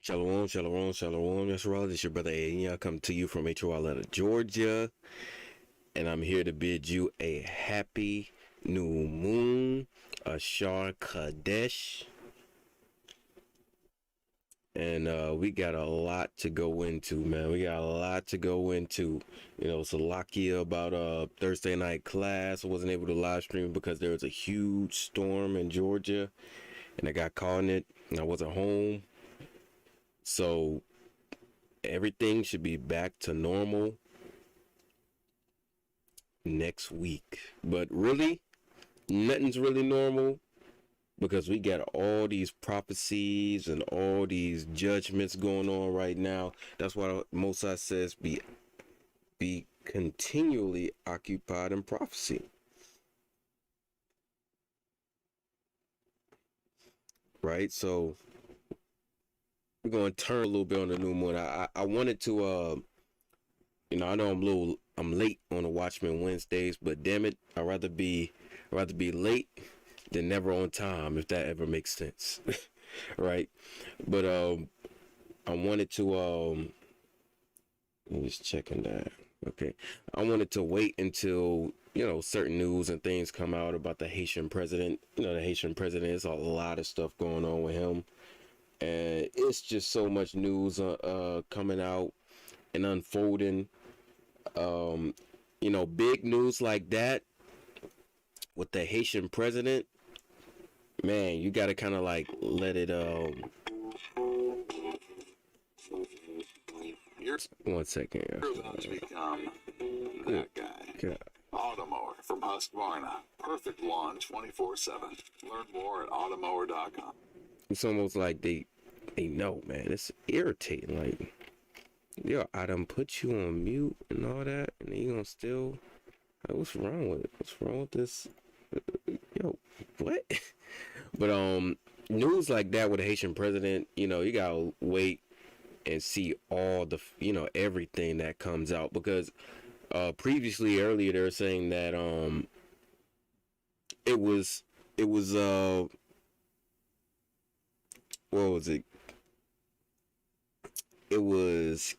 Shalom, shalom, shalom. That's right. This your brother A. I come to you from H.O.I, Georgia, and I'm here to bid you a happy new moon, Ashar Kadesh, and we got a lot to go into, man. We got a lot to go into. Salakia about Thursday night class. I wasn't able to live stream because there was a huge storm in Georgia, and I got caught in it, and I wasn't home. So everything should be back to normal next week. But really, nothing's really normal because we got all these prophecies and all these judgments going on right now. That's why Mosai says be continually occupied in prophecy. Right? So we're gonna turn a little bit on the new moon. I wanted to I know I'm late on the Watchmen Wednesdays, but damn it, I'd rather be late than never on time, if that ever makes sense. Right? But I wanted to I'm just checking that. Okay. I wanted to wait until, certain news and things come out about the Haitian president. The Haitian president, there's a lot of stuff going on with him. And it's just so much news coming out and unfolding. Big news like that with the Haitian president, man, you gotta kind of like let it one second. You're about to become that guy. God. Automower from Husqvarna. Perfect lawn 24/7. Learn more at automower.com. It's almost like they know, man. It's irritating. Like, yo, I done put you on mute and all that, and then you gonna still, like, what's wrong with it? What's wrong with this? Yo, what? But news like that with the Haitian president, you gotta wait and see all the, everything that comes out, because earlier they were saying that it was what was it? It was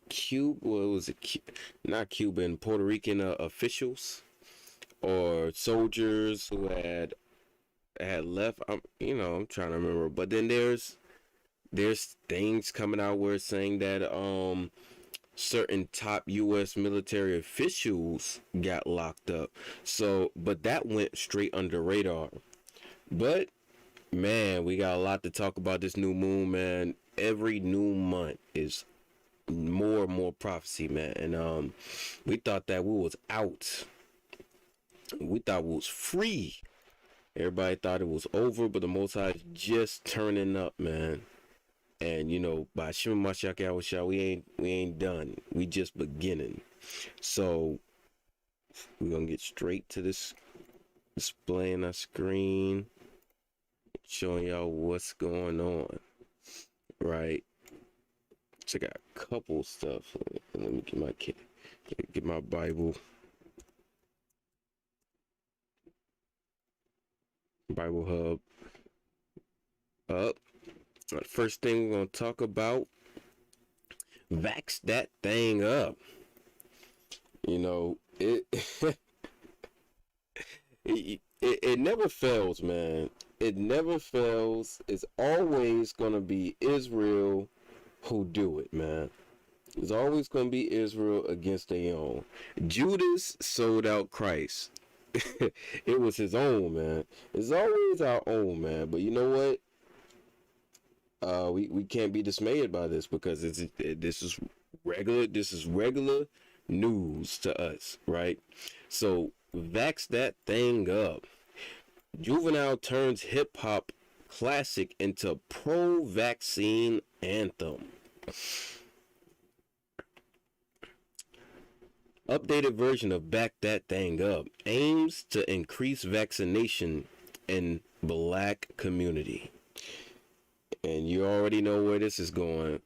not Cuban, Puerto Rican officials or soldiers who had left. I'm trying to remember, but then there's things coming out where it's saying that certain top U.S. military officials got locked up. So, but that went straight under radar. But man, we got a lot to talk about this new moon, man. Every new month is more and more prophecy, man. And we thought that we was out. We thought we was free. Everybody thought it was over, but the Most High is just turning up, man. And by Shema Mashiach Yahushua, we ain't done. We just beginning. So we're gonna get straight to this, displaying our screen, showing y'all what's going on. Right. So I got a couple stuff. Let me get my Bible Hub up. First thing we're gonna talk about, vax that thing up. It it never fails, man. It never fails. It's always gonna be Israel who do it, man. It's always gonna be Israel against their own. Judas sold out Christ. It was his own, man. It's always our own, man. But you know what? We can't be dismayed by this, because this is regular news to us, right? So vax that thing up. Juvenile turns hip hop classic into pro-vaccine anthem. Updated version of Back That Thing Up aims to increase vaccination in black community. And you already know where this is going.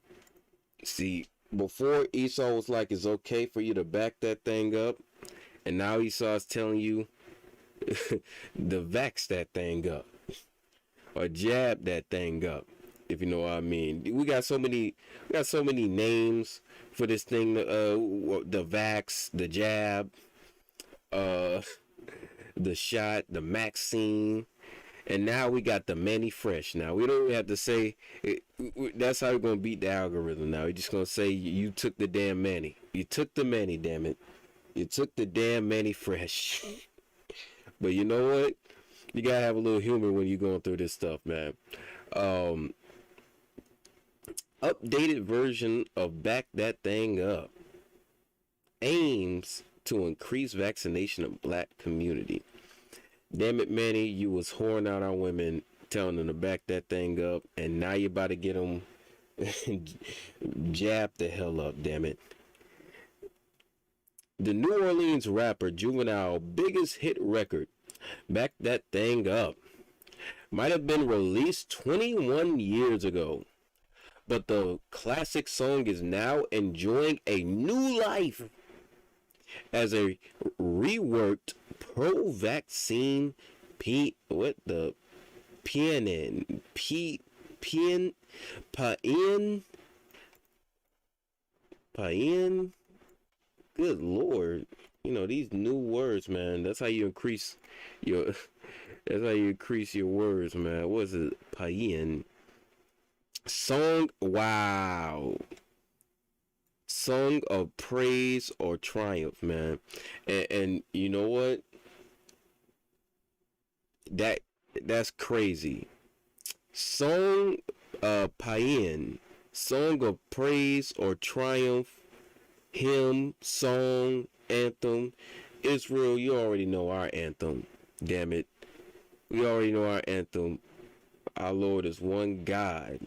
See, before Esau was like, it's okay for you to back that thing up. And now Esau's telling you to vax that thing up. Or jab that thing up. if you know what I mean. We got so many names for this thing. The vax, the jab, uh, the shot, the Maxine, and now we got the Mannie Fresh. Now we don't even have to say it, that's how we're gonna beat the algorithm. Now we're just gonna say you took the damn Mannie. You took the Mannie, damn it. You took the damn Mannie Fresh. But you know what? You gotta have a little humor when you're going through this stuff, man. Updated version of Back That Thing Up aims to increase vaccination of black community. Damn it, Manny, you was whoring out our women, telling them to back that thing up, and now you about to get them jabbed the hell up, damn it. The New Orleans rapper Juvenile biggest hit record, Back That Thing Up, might have been released 21 years ago, but the classic song is now enjoying a new life as a reworked pro-vaccine good lord, you know these new words, man. That's how you increase your words, man. What is it? Pain song, wow. Song of praise or triumph, man. And you know what? That's crazy. Song paean, song of praise or triumph, hymn, song, anthem. Israel, you already know our anthem. Damn it. We already know our anthem. Our Lord is one God.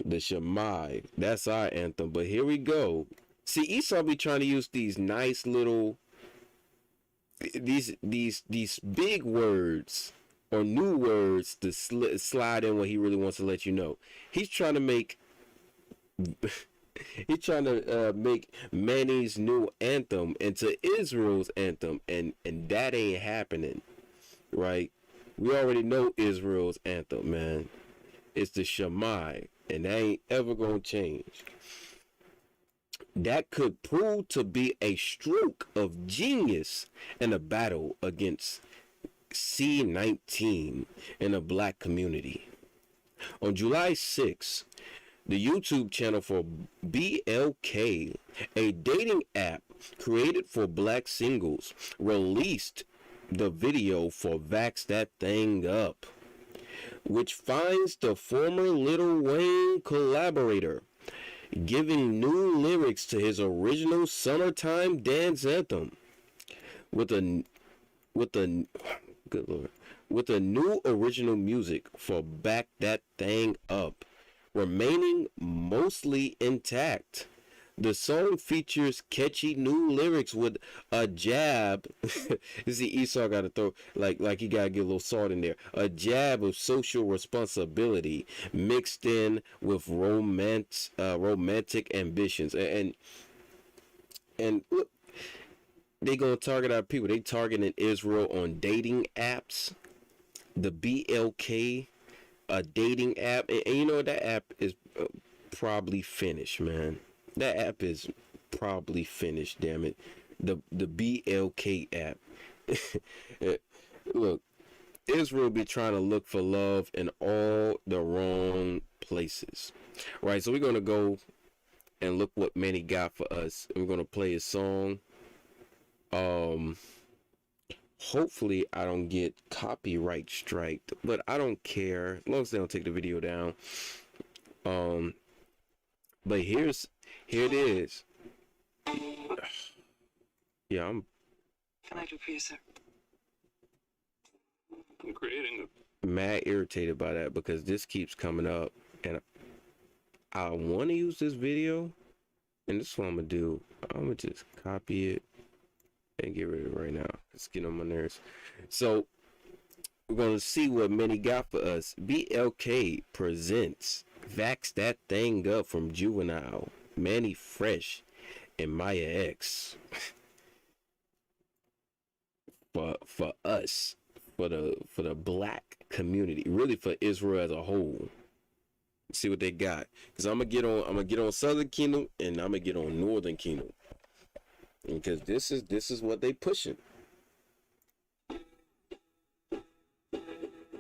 The H.O.I, that's our anthem. But here we go. See, Esau be trying to use these nice little these big words or new words to slide in what he really wants to let you know. He's trying to make make Manny's new anthem into Israel's anthem, and that ain't happening, right? We already know Israel's anthem, man. It's the H.O.I, and that ain't ever gonna change. That could prove to be a stroke of genius in a battle against C-19 in the black community. On July 6th, the YouTube channel for BLK, a dating app created for black singles, released the video for Vax That Thing Up, which finds the former Lil Wayne collaborator giving new lyrics to his original summertime dance anthem with a good lord, with a new original music for Back That Thing Up remaining mostly intact. The song features catchy new lyrics with a jab. You see, Esau got to throw like he got to get a little salt in there. A jab of social responsibility mixed in with romantic ambitions. And look, they gonna target our people. They targeting Israel on dating apps. The BLK, a dating app, and you know that app is probably finished, man. That app is probably finished, damn it. The BLK app. Look, Israel be trying to look for love in all the wrong places. Right, so we're going to go and look what Mannie got for us. And we're going to play his song. Hopefully I don't get copyright striked, but I don't care. As long as they don't take the video down. But here it is. Yeah, Can I do for you, sir? I'm creating mad irritated by that because this keeps coming up, and I want to use this video, and this is what I'm gonna do. I'm gonna just copy it and get rid of it right now. It's getting on my nerves. So we're gonna see what Mannie got for us. BLK presents Vax That Thing Up from Juvenile, Mannie Fresh, and Maya X. for us, for the black community, really for Israel as a whole. See what they got, because I'm gonna get on Southern Kingdom and I'm gonna get on Northern Kingdom, because this is what they pushing.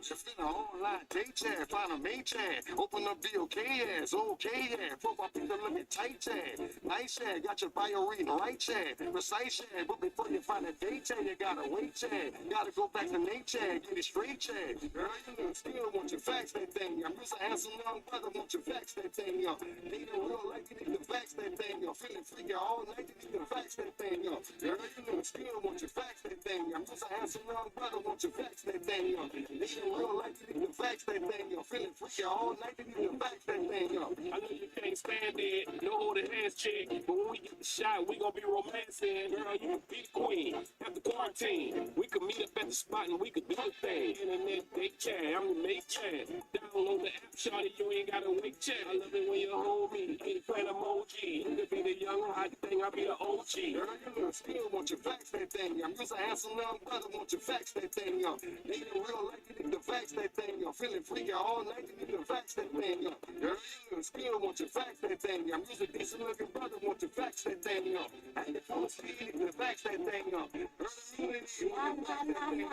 If in an online date chat, find a mate chat, open up the okay ass, profile picture looking tight chat, nice chat, got your bio reading right chat, precise chat, but before you find a date chat, you gotta wait chat, gotta go back to Nate chat, get it straight chat, girl, you know, still want you fax that thing, I'm just a handsome young brother, want you fax that thing, yo, dating real like you need to fax that thing, yo, feeling freaky all night, you need to fax that thing, yo, girl, you know, still want you fax that thing, I'm just a handsome young brother, want you fax that thing, yo, dating real like you need to fax that thing, yo. Feeling freaky all night, you need to fax that thing, yo. I know you can't stand it, no holding hands chick, but when we get the shot, we gonna be romancing. Girl, you can be the queen, after quarantine. We could meet up at the spot and we could do the thing. Internet, date chat, I'm the mate chat. Download the app, shawty, you ain't gotta wait chat. I love it when you hold me, ain't playing emoji. You could be the young hot thing, I'll be the OG. Girl, you know, still want you fax that thing, yo. You're a handsome young brother, want you fax that thing, yo. Dating real like you need to fax that thing, yo. Feeling freaky all night, you need to fax that thing, yo. Girl, you know, still want you fax that thing, yo. I'm just a decent looking brother, want you fax that thing, yo. I ain't full speed, you need to fax that thing, yo. Girl, you need to fax that thing, yo.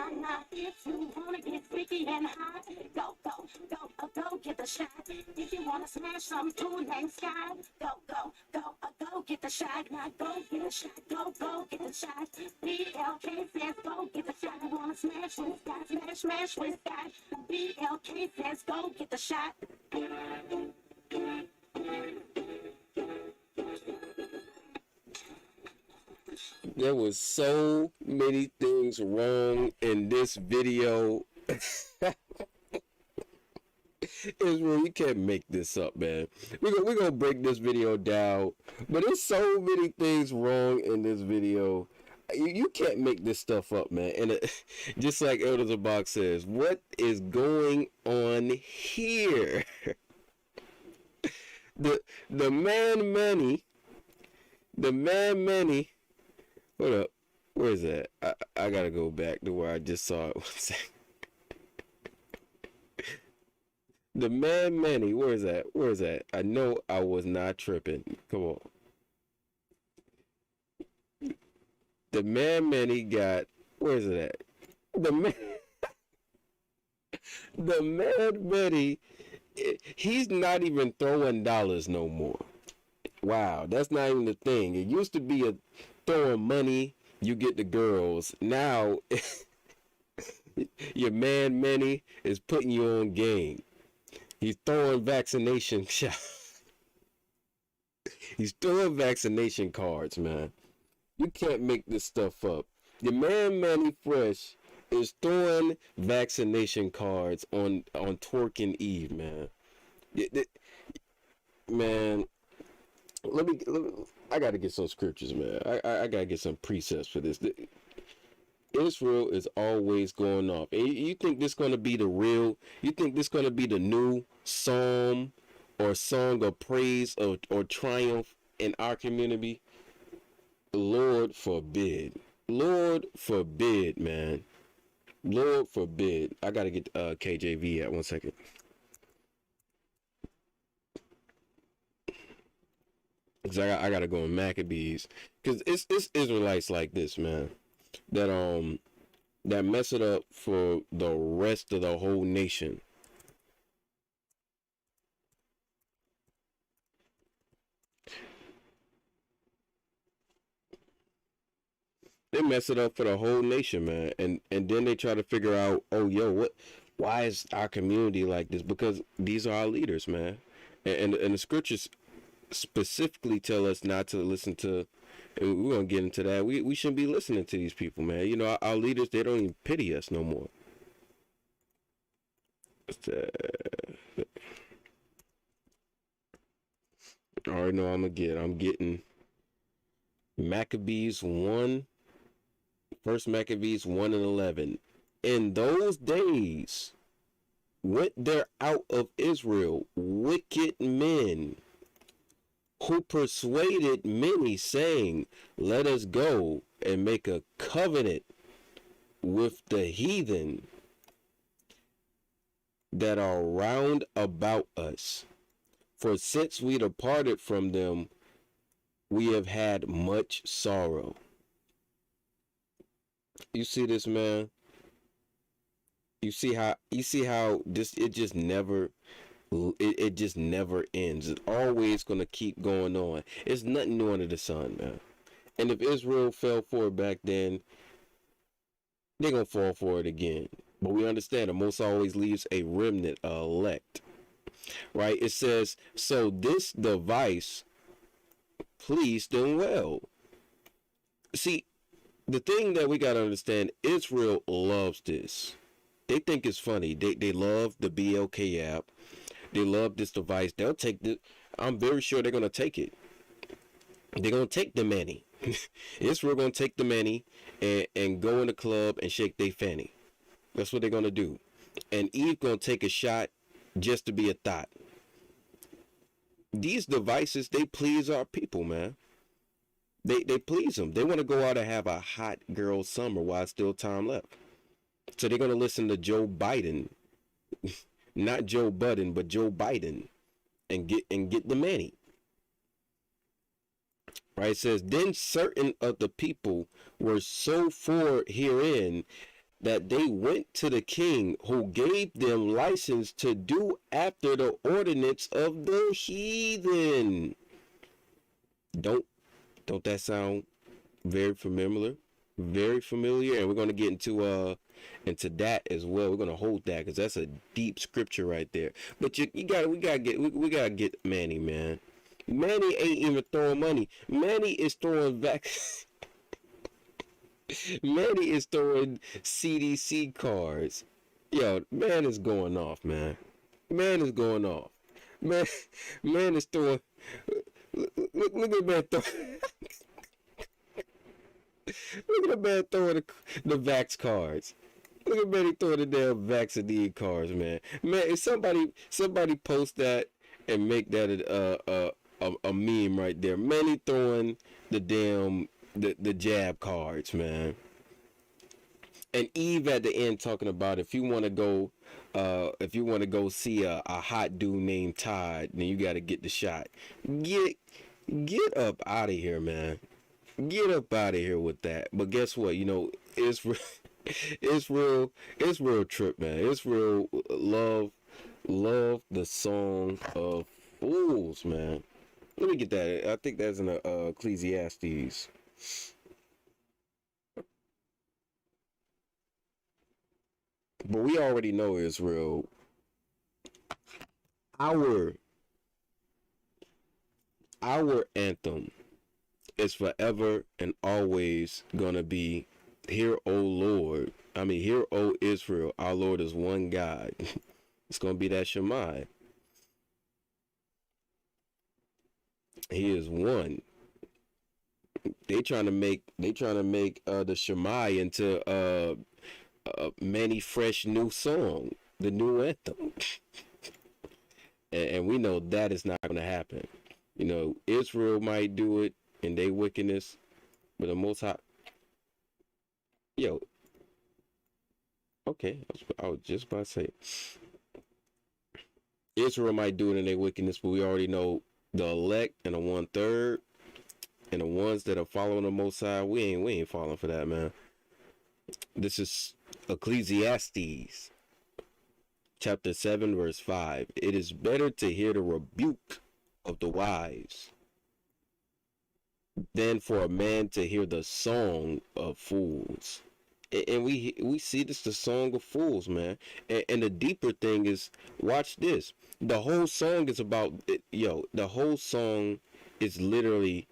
If you wanna get freaky and hot, go get the shot. If you wanna smash some tune and sky, go get the shot. Now go get a shot, go get the shot. BLK says go get the shot. I wanna smash with Scott, smash with Scott. BLK says go get the shot. There was so many things wrong in this video. Israel, you can't make this up, man. We're gonna break this video down, but there's so many things wrong in this video. You can't make this stuff up, man. And just like Elder Zabak says, what is going on here? the man Mannie. Hold up, where is that? I gotta go back to where I just saw it. One second. The man Mannie, where is that? Where is that? I know I was not tripping. Come on. The man Mannie got, where is it at? The man Mannie, he's not even throwing dollars no more. Wow, that's not even the thing. It used to be a throwing money, you get the girls. Now, your man Mannie is putting you on game. He's throwing vaccination shots. He's throwing vaccination cards, man. You can't make this stuff up. Your man Mannie Fresh is throwing vaccination cards on Twerking Eve, man. Man, let me I gotta get some scriptures, man. I gotta get some precepts for this. Israel is always going off. And you think this gonna be the real? You think this gonna be the new psalm or song of praise or triumph in our community? Lord forbid. Lord forbid, man. Lord forbid. I gotta get KJV at 1 second. Cause I gotta go in Maccabees. Cause it's Israelites like this, man, that mess it up for the rest of the whole nation. They mess it up for the whole nation, man. And then they try to figure out, oh, yo, why is our community like this? Because these are our leaders, man. And the scriptures specifically tell us not to listen to, and we're going to get into that. We shouldn't be listening to these people, man. You know, our leaders, they don't even pity us no more. I already know I'm getting Maccabees 1. First Maccabees 1 and 11. In those days went there out of Israel wicked men who persuaded many, saying, let us go and make a covenant with the heathen that are round about us. For since we departed from them, we have had much sorrow. You see this, man? You see how this it just never ends. It's always gonna keep going on. It's nothing new under the sun, man. And if Israel fell for it back then, they're gonna fall for it again. But we understand the Most always leaves a remnant, a elect. Right? It says, so this device pleased them well. See, the thing that we gotta understand, Israel loves this. They think it's funny. They love the BLK app. They love this device. They'll take the. I'm very sure they're gonna take it. They're gonna take the Mannie. Israel gonna take the Mannie and go in the club and shake their fanny. That's what they're gonna do. And Eve gonna take a shot just to be a thought. These devices, they please our people, man. They please them. They want to go out and have a hot girl summer while still time left. So they're gonna listen to Joe Biden, not Joe Budden, but Joe Biden, and get the Mannie. Right? It says, then certain of the people were so for herein that they went to the king, who gave them license to do after the ordinance of the heathen. Don't that sound very familiar? Very familiar, and we're gonna get into that as well. We're gonna hold that because that's a deep scripture right there. But we gotta get Mannie, man. Mannie ain't even throwing money. Mannie is throwing back. Mannie is throwing CDC cards. Yo, man is going off, man. Man is going off. Man is throwing. Look at man throwing. Look at the man throwing the Vax cards. Look at Mannie throwing the damn Vaccine cards, man. Man, if somebody post that and make that a meme right there. Mannie throwing the damn the jab cards, man. And Eve at the end talking about if you want to go see a hot dude named Todd, then you got to get the shot. Get up out of here, man. Get up out of here with that. But guess what? You know, it's real trip, man. It's real love the song of fools, man. Let me get that. I think that's in Ecclesiastes. But we already know Israel. Our anthem is forever and always gonna be, hear, O Lord. I mean, hear, O Israel. Our Lord is one God. It's gonna be that Shema. He is one. They trying to make the Shema into many fresh new song, the new anthem. and we know that is not going to happen. You know, Israel might do it in their wickedness, but the Most High, yo, okay, I was just about to say, Israel might do it in their wickedness, but we already know the elect and the 1/3 and the ones that are following the Most High, we ain't falling for that, man. This is Ecclesiastes chapter 7 verse 5. It is better to hear the rebuke of the wise than for a man to hear the song of fools. And we see this, the song of fools, man. And the deeper thing is, watch this. The whole song is about, the whole song is literally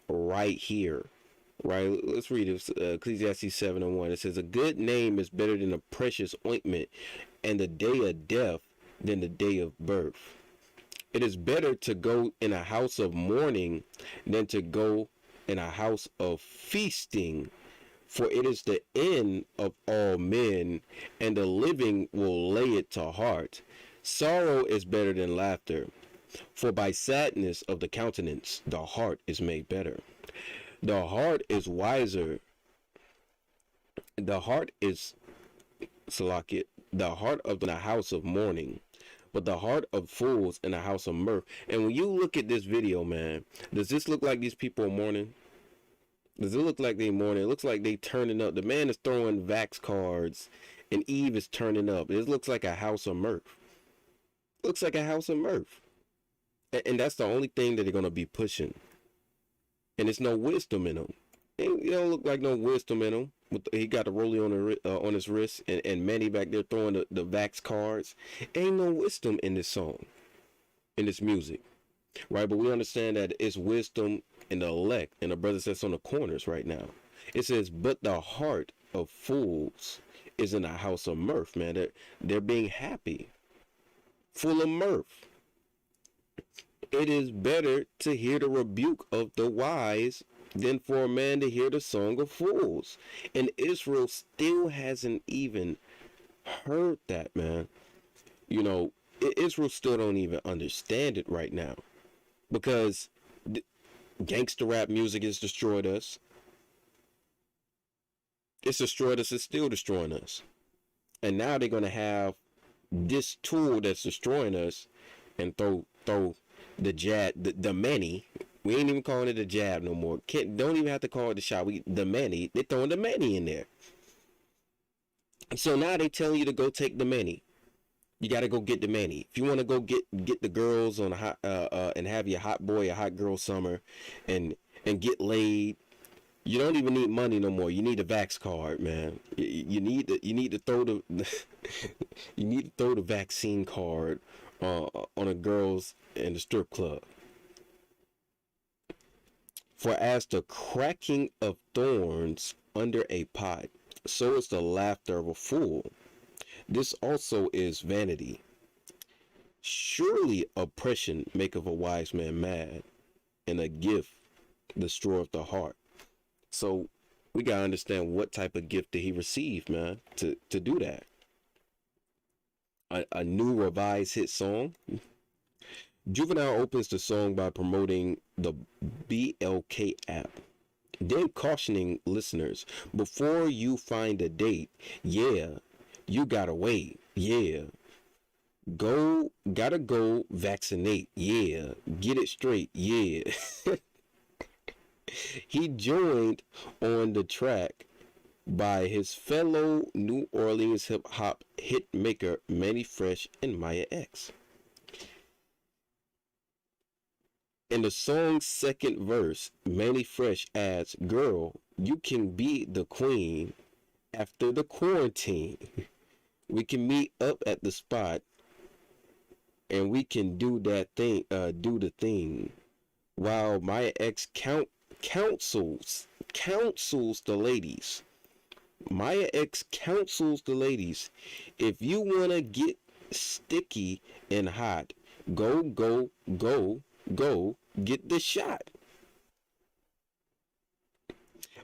right here. Right, let's read it. Ecclesiastes 7:1. It says, a good name is better than a precious ointment, and the day of death than the day of birth. It is better to go in a house of mourning than to go in a house of feasting, for it is the end of all men, and the living will lay it to heart. Sorrow is better than laughter, for by sadness of the countenance the heart is made better. The heart is wiser. The heart is, Salakit. the heart of the house of mourning, but the heart of fools in a house of mirth. And when you look at this video, man, does this look like these people are mourning? Does it look like they mourning? It looks like they turning up. The man is throwing Vax cards, and Eve is turning up. It looks like a house of mirth. Looks like a house of mirth. And that's the only thing that they're going to be pushing. And there's no wisdom in them. It don't look like no wisdom in him. He got the rollie on his wrist, and Mannie back there throwing the Vax cards. Ain't no wisdom in this song, in this music, right? But we understand that it's wisdom in the elect, and the brother says on the corners right now. It says, but the heart of fools is in a house of mirth, man. They're being happy, full of mirth. It is better to hear the rebuke of the wise than for a man to hear the song of fools. And Israel still hasn't even heard that, man. You know, Israel still don't even understand it right now, because gangster rap music has destroyed us. It's destroyed us. It's still destroying us. And now they're going to have this tool that's destroying us and throw the jab, the Mannie. We ain't even calling it a jab no more. Don't even have to call it the shot. The Mannie. They're throwing the Mannie in there. So now they telling you to go take the Mannie. You got to go get the Mannie. If you want to go get the girls on a hot and have your hot boy, a hot girl summer, and get laid, you don't even need money no more. You need a Vax card, man. You need to throw the you need to throw the vaccine card on the girls in the strip club. For as the cracking of thorns under a pot, so is the laughter of a fool. This also is vanity. Surely oppression maketh a wise man mad, and a gift destroyeth the heart. So we gotta understand what type of gift did he receive, man, to do that. A new revised hit song. Juvenile opens the song by promoting the BLK app, then cautioning listeners, before you find a date, yeah, you gotta wait, yeah, gotta go vaccinate, yeah, get it straight, yeah. He joined on the track by his fellow New Orleans hip-hop hit maker Mannie Fresh and Maya X. In the song's second verse, Mannie Fresh adds, girl, you can be the queen after the quarantine. We can meet up at the spot and we can do that thing, do the thing. While Maya X counsels the ladies. Maya X counsels the ladies. If you want to get sticky and hot, go get the shot.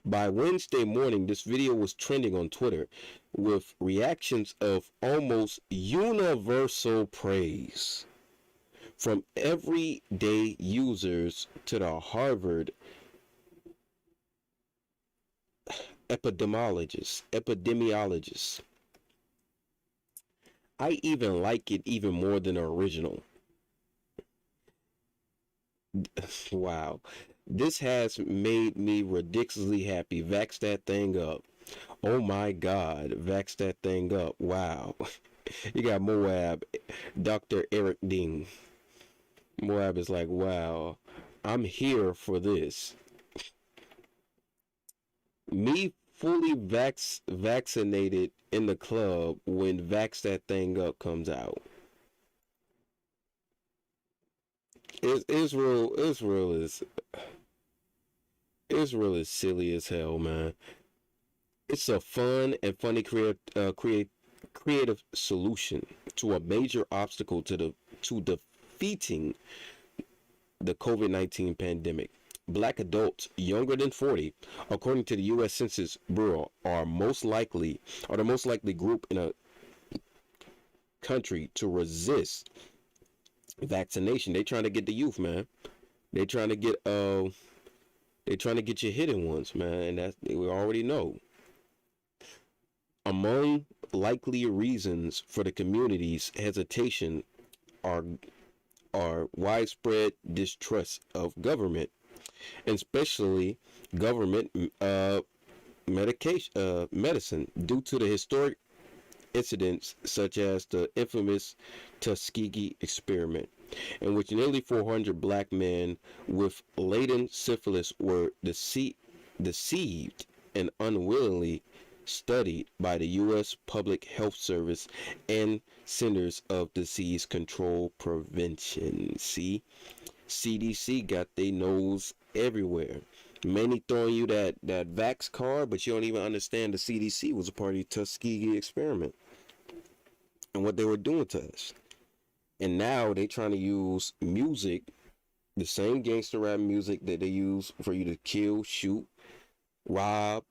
By Wednesday morning, this video was trending on Twitter with reactions of almost universal praise from everyday users to the Harvard epidemiologists. I even like it even more than the original. Wow. This has made me ridiculously happy. Vax that thing up. Oh my God. Vax that thing up. Wow. You got Moab, Dr. Eric Ding. Moab is like, wow, I'm here for this. Me fully vaccinated in the club when Vax that thing up comes out. Israel is silly as hell, man. It's a fun and funny creative solution to a major obstacle to defeating the COVID-19 pandemic. Black adults younger than 40, according to the U.S. Census Bureau, are the most likely group in a country to resist vaccination. They trying to get the youth, man. They trying to get your hidden ones, man, and that we already know. Among likely reasons for the community's hesitation are widespread distrust of government, and especially government medicine, due to the historic incidents such as the infamous Tuskegee experiment, in which nearly 400 black men with latent syphilis were deceived and unwillingly studied by the U.S. Public Health Service and Centers of Disease Control Prevention. See, CDC got their nose everywhere. Many throwing you that vax card, but you don't even understand the CDC was a part of the Tuskegee experiment and what they were doing to us. And now they trying to use music, the same gangster rap music that they use for you to kill, shoot, rob,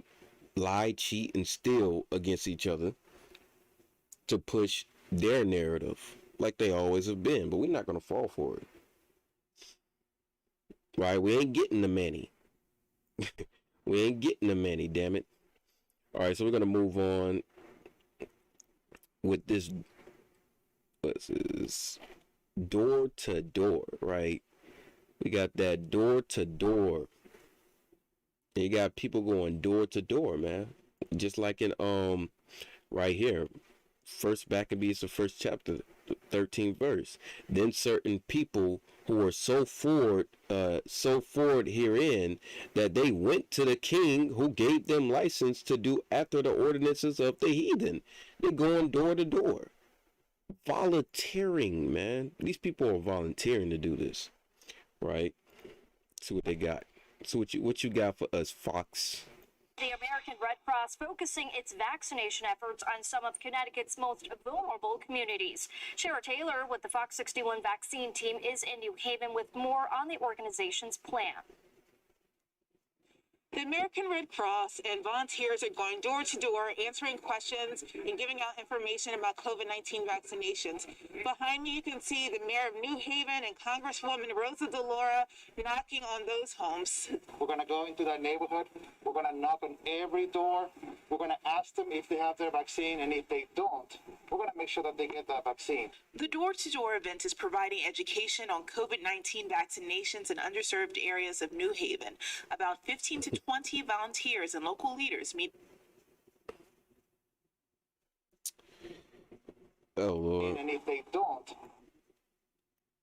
lie, cheat, and steal against each other to push their narrative like they always have been. But we're not going to fall for it. Right? We ain't getting the Mannie. We ain't getting the Mannie, damn it. All right, so we're going to move on with this. What's this? Door to door, right? We got that door to door. You got people going door to door, man. Just like in right here, first Maccabees, the first chapter, 13th verse. Then certain people who were so forward herein that they went to the king who gave them license to do after the ordinances of the heathen. They're going door to door. Volunteering, man. These people are volunteering to do this, right? See what they got. So what you got for us, Fox? The American Red Cross focusing its vaccination efforts on some of Connecticut's most vulnerable communities. Shara Taylor with the Fox 61 vaccine team is in New Haven with more on the organization's plan. The American Red Cross and volunteers are going door to door, answering questions and giving out information about COVID-19 vaccinations. Behind me, you can see the mayor of New Haven and Congresswoman Rosa DeLauro knocking on those homes. We're going to go into that neighborhood. We're going to knock on every door. We're going to ask them if they have their vaccine, and if they don't, we're going to make sure that they get that vaccine. The door-to-door event is providing education on COVID-19 vaccinations in underserved areas of New Haven. About 15 to 20 volunteers and local leaders meet. Oh, Lord. And if they don't,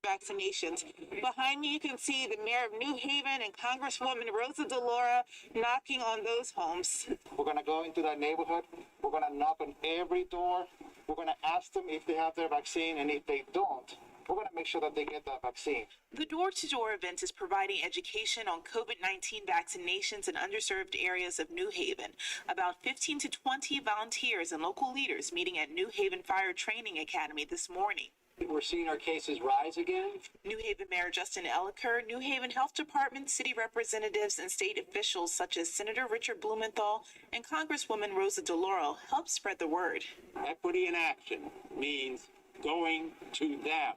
vaccinations. Behind me, you can see the mayor of New Haven and Congresswoman Rosa DeLauro knocking on those homes. we're going to go into that neighborhood. We're going to knock on every door. We're going to ask them if they have their vaccine, and if they don't, we're going to make sure that they get that vaccine. The door-to-door event is providing education on COVID-19 vaccinations in underserved areas of New Haven. About 15 to 20 volunteers and local leaders meeting at New Haven Fire Training Academy this morning. We're seeing our cases rise again. New Haven Mayor Justin Elicker, New Haven Health Department, city representatives, and state officials such as Senator Richard Blumenthal and Congresswoman Rosa DeLauro help spread the word. Equity in action means going to them,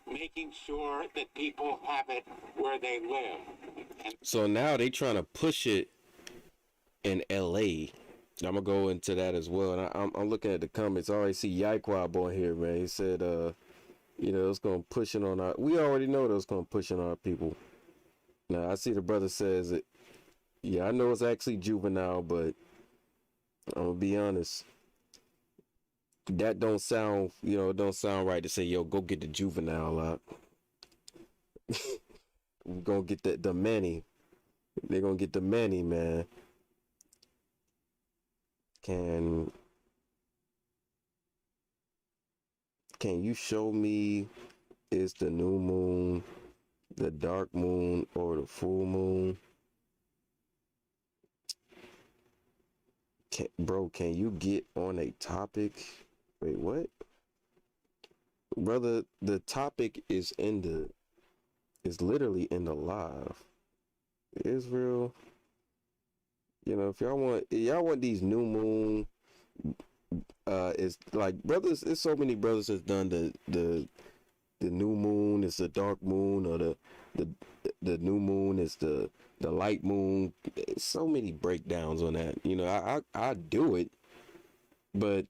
making sure that people have it where they live. So now they trying to push it in LA. I'm gonna go into that as well. And I'm looking at the comments. I already see Yaikwab on here, man. He said, you know, it's gonna push it on our. We already know that it's gonna push on our people. Now I see the brother says it. Yeah, I know it's actually juvenile, but I'm gonna be honest. That don't sound, you know, it don't sound right to say, yo, go get the juvenile out. We're gonna get the Mannie. They're gonna get the Mannie, man. Can you show me, is the new moon the dark moon or the full moon? Bro, can you get on a topic? Wait, what? Brother, the topic is literally in the live. Israel. You know, if y'all want these new moon, it's like brothers, it's so many brothers that's done the new moon is the dark moon, or the new moon is the light moon. It's so many breakdowns on that. You know, I do it, but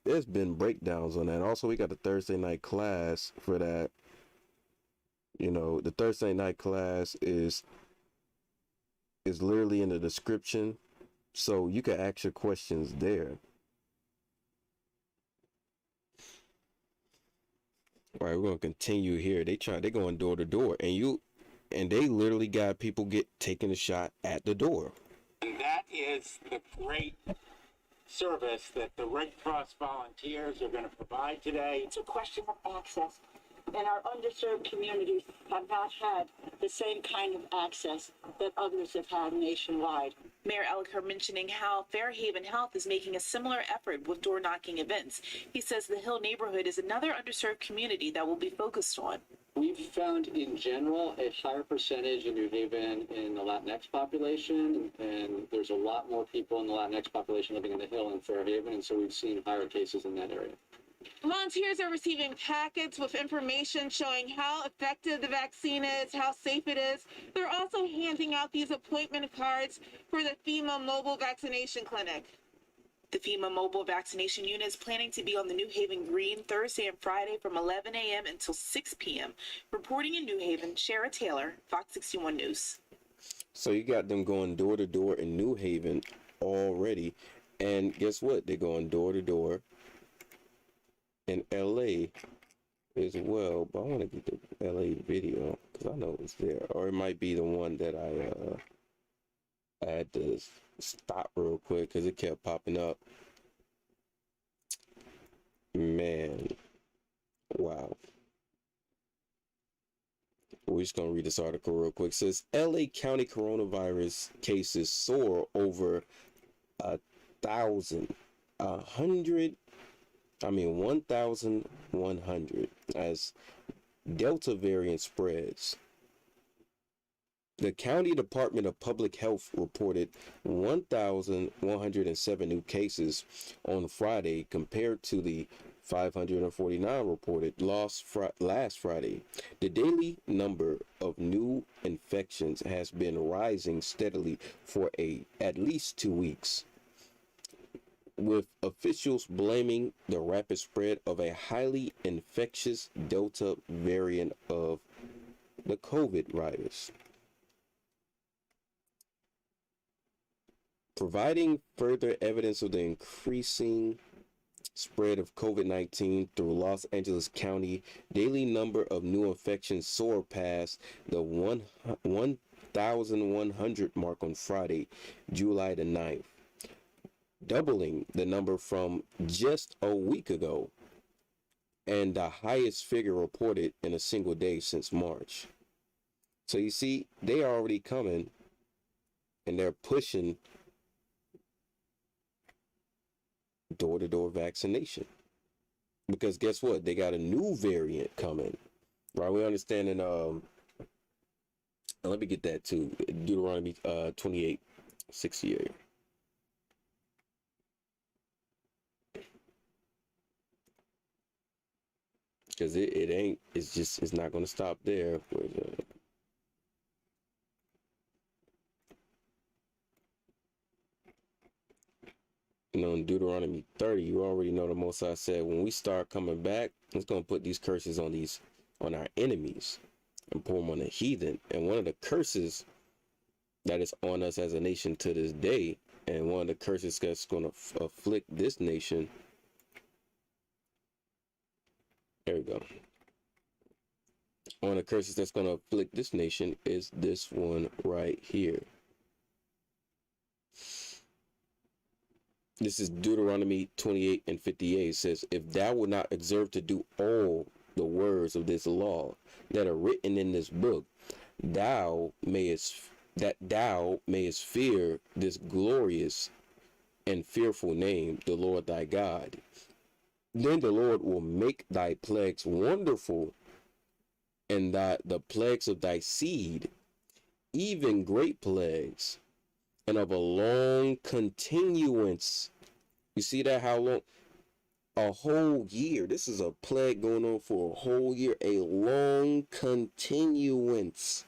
there's been breakdowns on that. Also, we got the Thursday night class for that. You know, the Thursday night class is literally in the description, so you can ask your questions there. All right, we're gonna continue here. They going door to door, and they literally got people taking a shot at the door. And that is the great service that the Red Cross volunteers are going to provide today. It's a question of access, and our underserved communities have not had the same kind of access that others have had nationwide. Mayor Elliker mentioning how Fairhaven Health is making a similar effort with door knocking events. He says the Hill neighborhood is another underserved community that will be focused on. We've found in general a higher percentage in New Haven in the Latinx population, and there's a lot more people in the Latinx population living in the Hill and Fairhaven, and so we've seen higher cases in that area. Volunteers are receiving packets with information showing how effective the vaccine is, how safe it is. They're also handing out these appointment cards for the FEMA mobile vaccination clinic. The FEMA mobile vaccination unit is planning to be on the New Haven Green Thursday and Friday from 11 a.m. until 6 p.m. Reporting in New Haven, Shara Taylor, Fox 61 News. So you got them going door to door in New Haven already, and guess what? They're going door to door in LA as well. But I want to get the LA video because I know it's there, or it might be the one that I had to stop real quick because it kept popping up. Man, wow. We're just gonna read this article real quick. It says LA County coronavirus cases soar over 1,100 as Delta variant spreads. The County Department of Public Health reported 1,107 new cases on Friday compared to the 549 reported last Friday. The daily number of new infections has been rising steadily for at least 2 weeks, with officials blaming the rapid spread of a highly infectious Delta variant of the COVID virus. Providing further evidence of the increasing spread of COVID-19 through Los Angeles County, daily number of new infections soared past the 1,100 mark on Friday, July the 9th, doubling the number from just a week ago, and the highest figure reported in a single day since March. So you see, they are already coming, and they're pushing door-to-door vaccination, because guess what, they got a new variant coming, right? We understanding let me get that too, Deuteronomy 28:68. Because it's not going to stop there. You know, in Deuteronomy 30, you already know the Most High said, when we start coming back, it's going to put these curses on our enemies and pour them on the heathen. And one of the curses that is on us as a nation to this day, and one of the curses that's going to afflict this nation. There we go. One of the curses that's going to afflict this nation is this one right here. This is Deuteronomy 28:58. It says, if thou wilt not observe to do all the words of this law that are written in this book, thou mayest fear this glorious and fearful name, the Lord thy God. Then the Lord will make thy plagues wonderful, and the plagues of thy seed, even great plagues, and of a long continuance. You see that? How long? A whole year. This is a plague going on for a whole year. A long continuance.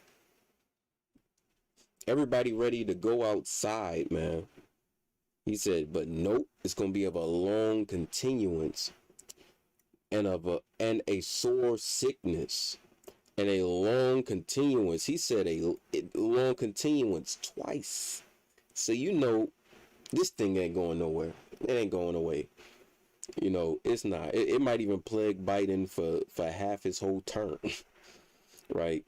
Everybody ready to go outside, man. He said, but nope, it's going to be of a long continuance and a sore sickness and a long continuance. He said a long continuance twice. So this thing ain't going nowhere. It ain't going away. It's not. It might even plague Biden for half his whole term, right?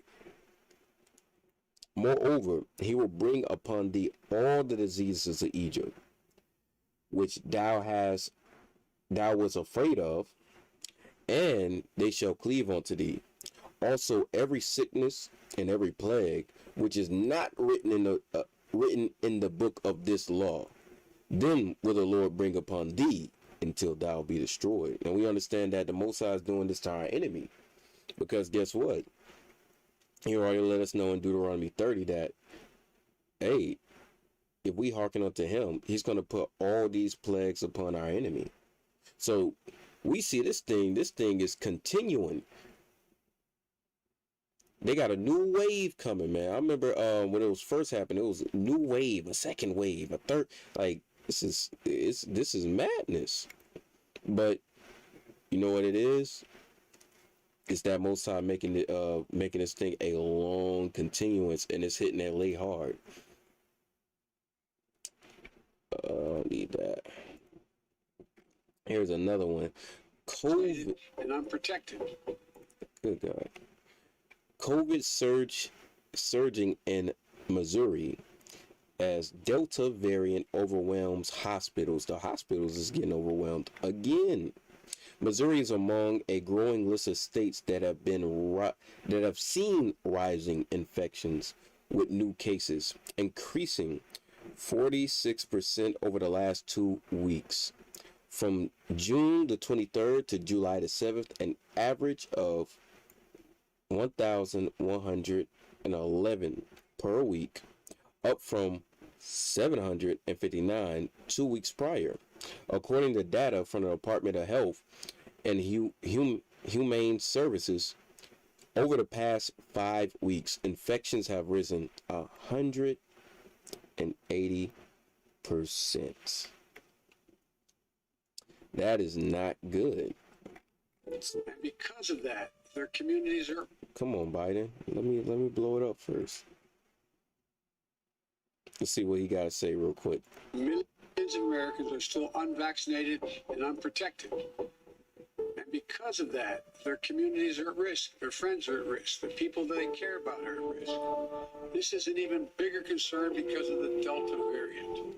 Moreover, he will bring upon thee all the diseases of Egypt, which thou was afraid of, and they shall cleave unto thee. Also, every sickness and every plague which is not written in the book of this law, then will the Lord bring upon thee until thou be destroyed. And we understand that the Most High is doing this to our enemy, because guess what? He already let us know in Deuteronomy 30 that, hey, if we hearken unto him, he's going to put all these plagues upon our enemy. So we see this thing is continuing. They got a new wave coming, man. I remember when it was first happening, it was a new wave, a second wave, a third. Like, this is madness. But you know what it is? It's that Most High making this thing a long continuance, and it's hitting that lay hard. Need that. Here's another one. COVID and unprotected. Good God. COVID surging in Missouri as Delta variant overwhelms hospitals. The hospitals is getting overwhelmed again. Missouri is among a growing list of states that have seen rising infections, with new cases increasing 46% over the last 2 weeks. From June the 23rd to July the 7th, an average of 1,111 per week, up from 759 2 weeks prior. According to data from the Department of Health and Humane Services, over the past 5 weeks, infections have risen 180%. That is not good. And because of that, their communities are. Come on, Biden. Let me blow it up first. Let's see what he got to say real quick. Millions of Americans are still unvaccinated and unprotected. And because of that, their communities are at risk. Their friends are at risk. The people they care about are at risk. This is an even bigger concern because of the Delta variant.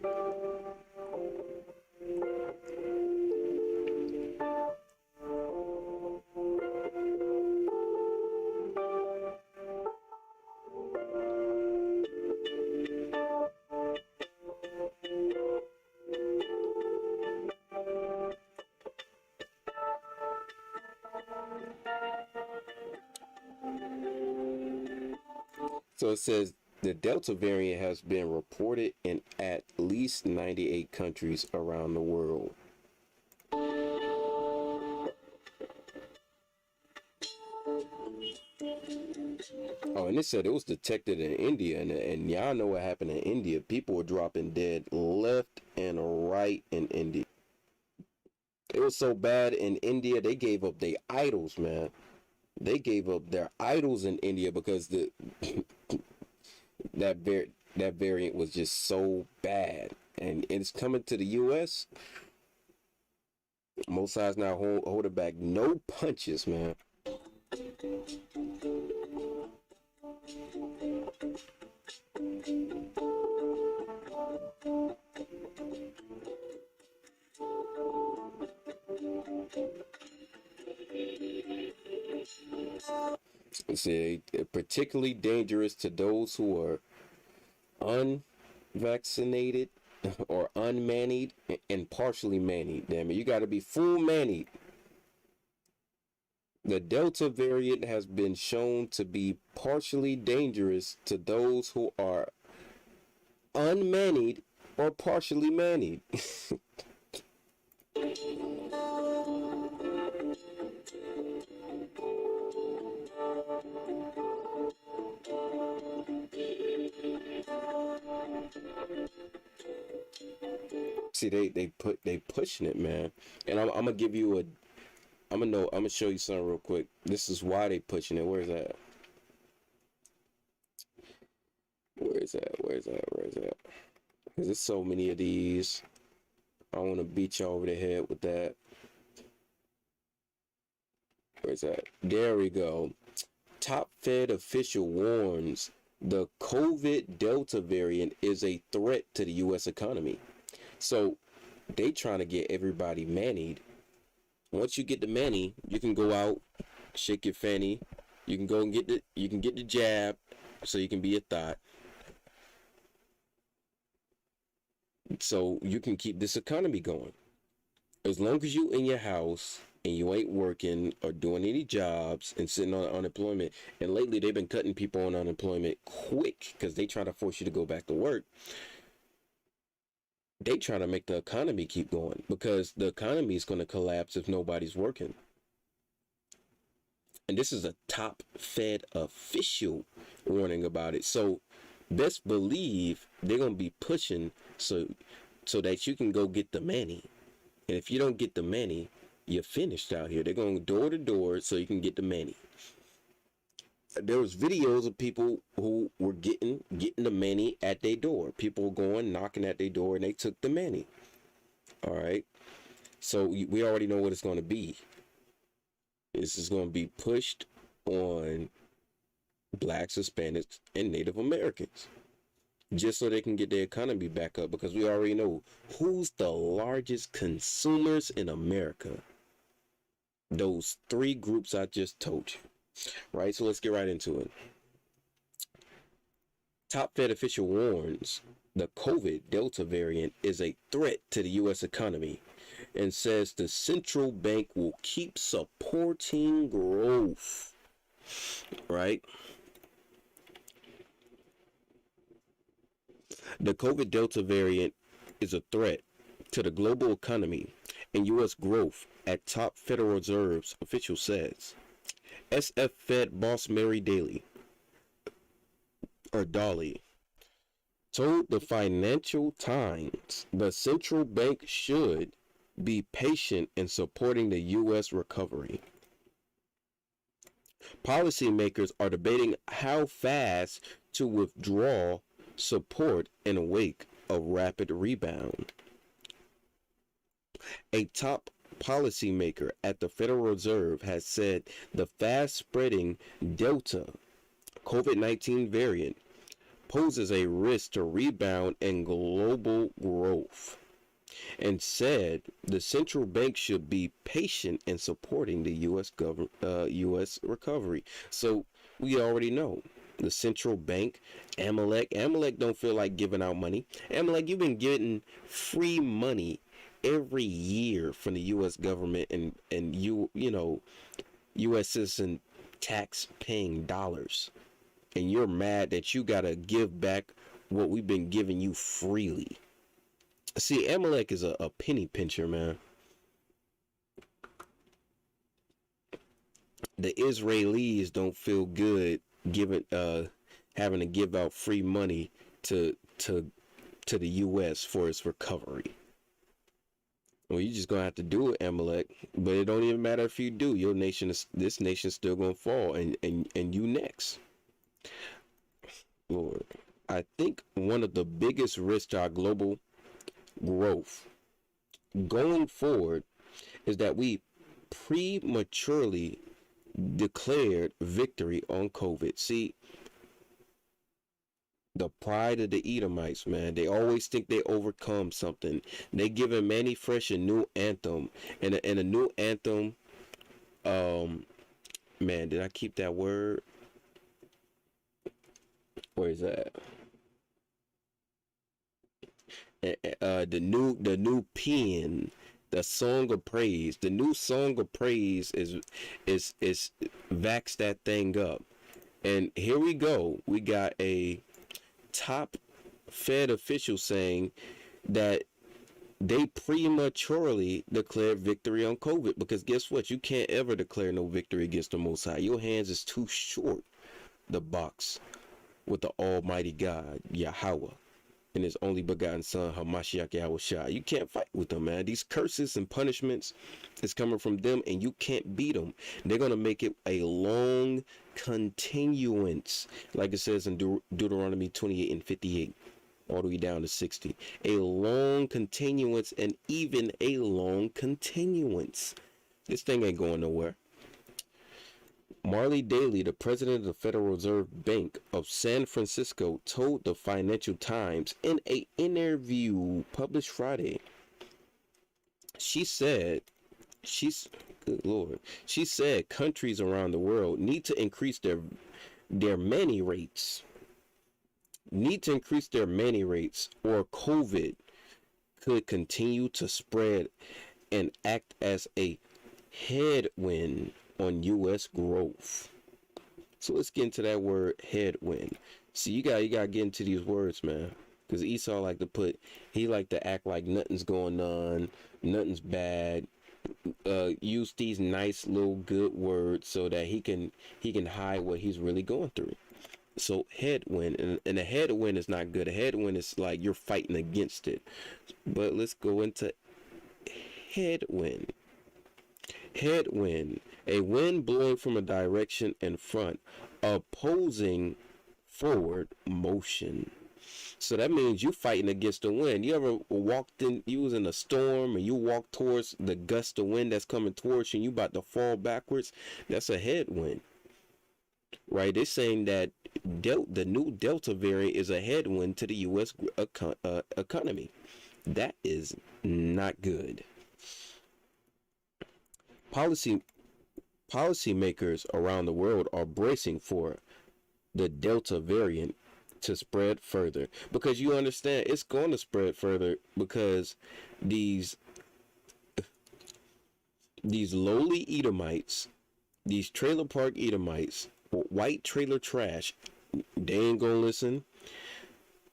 So it says the Delta variant has been reported in at least 98 countries around the world. Oh, and it said it was detected in India, and y'all know what happened in India. People were dropping dead left and right in India. It was so bad in India, they gave up their idols, man. They gave up their idols in India because that variant was just so bad, and it's coming to the U.S. Most sides now holding back no punches, man. It's particularly dangerous to those who are unvaccinated or unmannied and partially mannied. Damn it, you got to be full mannied. The Delta variant has been shown to be partially dangerous to those who are unmannied or partially mannied. See, they pushing it, man. And I'm gonna give you a, I'm gonna show you something real quick. This is why they pushing it. Where's that? Where's that? Where's that? Where's that? Because there's so many of these. I want to beat you over the head with that. Where's that? There we go. Top Fed official warns the COVID Delta variant is a threat to the U.S. economy. So they trying to get everybody manied. Once you get the Mannie, you can go out, shake your fanny. You can go and get the jab, so you can be a thought. So you can keep this economy going. As long as you in your house and you ain't working or doing any jobs and sitting on unemployment. And lately they've been cutting people on unemployment quick because they try to force you to go back to work. They trying to make the economy keep going because the economy is going to collapse if nobody's working. And this is a top Fed official warning about it. So best believe they're going to be pushing so that you can go get the Mannie. And if you don't get the Mannie, you're finished out here. They're going door to door so you can get the Mannie. There was videos of people who were getting the Mannie at their door. People were going, knocking at their door, and they took the Mannie. All right. So we already know what it's going to be. This is going to be pushed on Blacks, Hispanics, and Native Americans. Just so they can get their economy back up, because we already know who's the largest consumers in America. Those three groups I just told you. Right, so let's get right into it. Top Fed official warns the COVID Delta variant is a threat to the U.S. economy and says the central bank will keep supporting growth. Right? The COVID Delta variant is a threat to the global economy and U.S. growth, at top Federal Reserve's official says. SF Fed boss Mary Daly told the Financial Times the central bank should be patient in supporting the U.S. recovery. Policymakers are debating how fast to withdraw support in the wake of rapid rebound. A top policymaker at the Federal Reserve has said the fast-spreading Delta COVID-19 variant poses a risk to rebound and global growth, and said the central bank should be patient in supporting the U.S. recovery. So we already know the central bank, Amalek don't feel like giving out money. Amalek, you've been getting free money every year from the U.S. government and U.S. citizen tax paying dollars, and you're mad that you gotta give back what we've been giving you freely. See, Amalek is a penny pincher, man. The Israelis don't feel good having to give out free money to the U.S. for its recovery. Well, you're just gonna have to do it, Amalek. But it don't even matter if you do. This nation's still gonna fall, and you next. Lord, I think one of the biggest risks to our global growth going forward is that we prematurely declared victory on COVID. See, the pride of the Edomites, man. They always think they overcome something. They giving Mannie Fresh a new anthem. And a new anthem, man, did I keep that word? Where is that? The new pen, the song of praise. The new song of praise is vax that thing up. And here we go. We got a top Fed official saying that they prematurely declared victory on COVID, because guess what? You can't ever declare no victory against the Most High. Your hands is too short, the box with the Almighty God, Yahweh. and his only begotten son, Hamashiach Yahushua. You can't fight with them, man. These curses and punishments is coming from them, and you can't beat them. They're going to make it a long continuance, like it says in Deuteronomy 28 and 58, all the way down to 60. A long continuance, and even a long continuance. This thing ain't going nowhere. Marley Daly, the president of the Federal Reserve Bank of San Francisco, told the Financial Times in an interview published Friday, good Lord, she said countries around the world need to increase their Mannie rates. Or COVID could continue to spread and act as a headwind on U.S. growth. So let's get into that word headwind. See, you gotta get into these words, man, because Esau like to act like nothing's going on, nothing's bad. Use these nice little good words so that he can hide what he's really going through. So headwind, and a headwind is not good. A headwind is like you're fighting against it. But let's go into headwind. Headwind, a wind blowing from a direction in front, opposing forward motion. So that means you fighting against the wind. You ever you was in a storm and you walk towards the gust of wind that's coming towards you and you about to fall backwards? That's a headwind, right? They're saying that the new Delta variant is a headwind to the U.S. economy. That is not good. Policymakers around the world are bracing for the Delta variant to spread further, because you understand it's going to spread further, because these lowly Edomites, these trailer park Edomites, white trailer trash, they ain't gonna listen.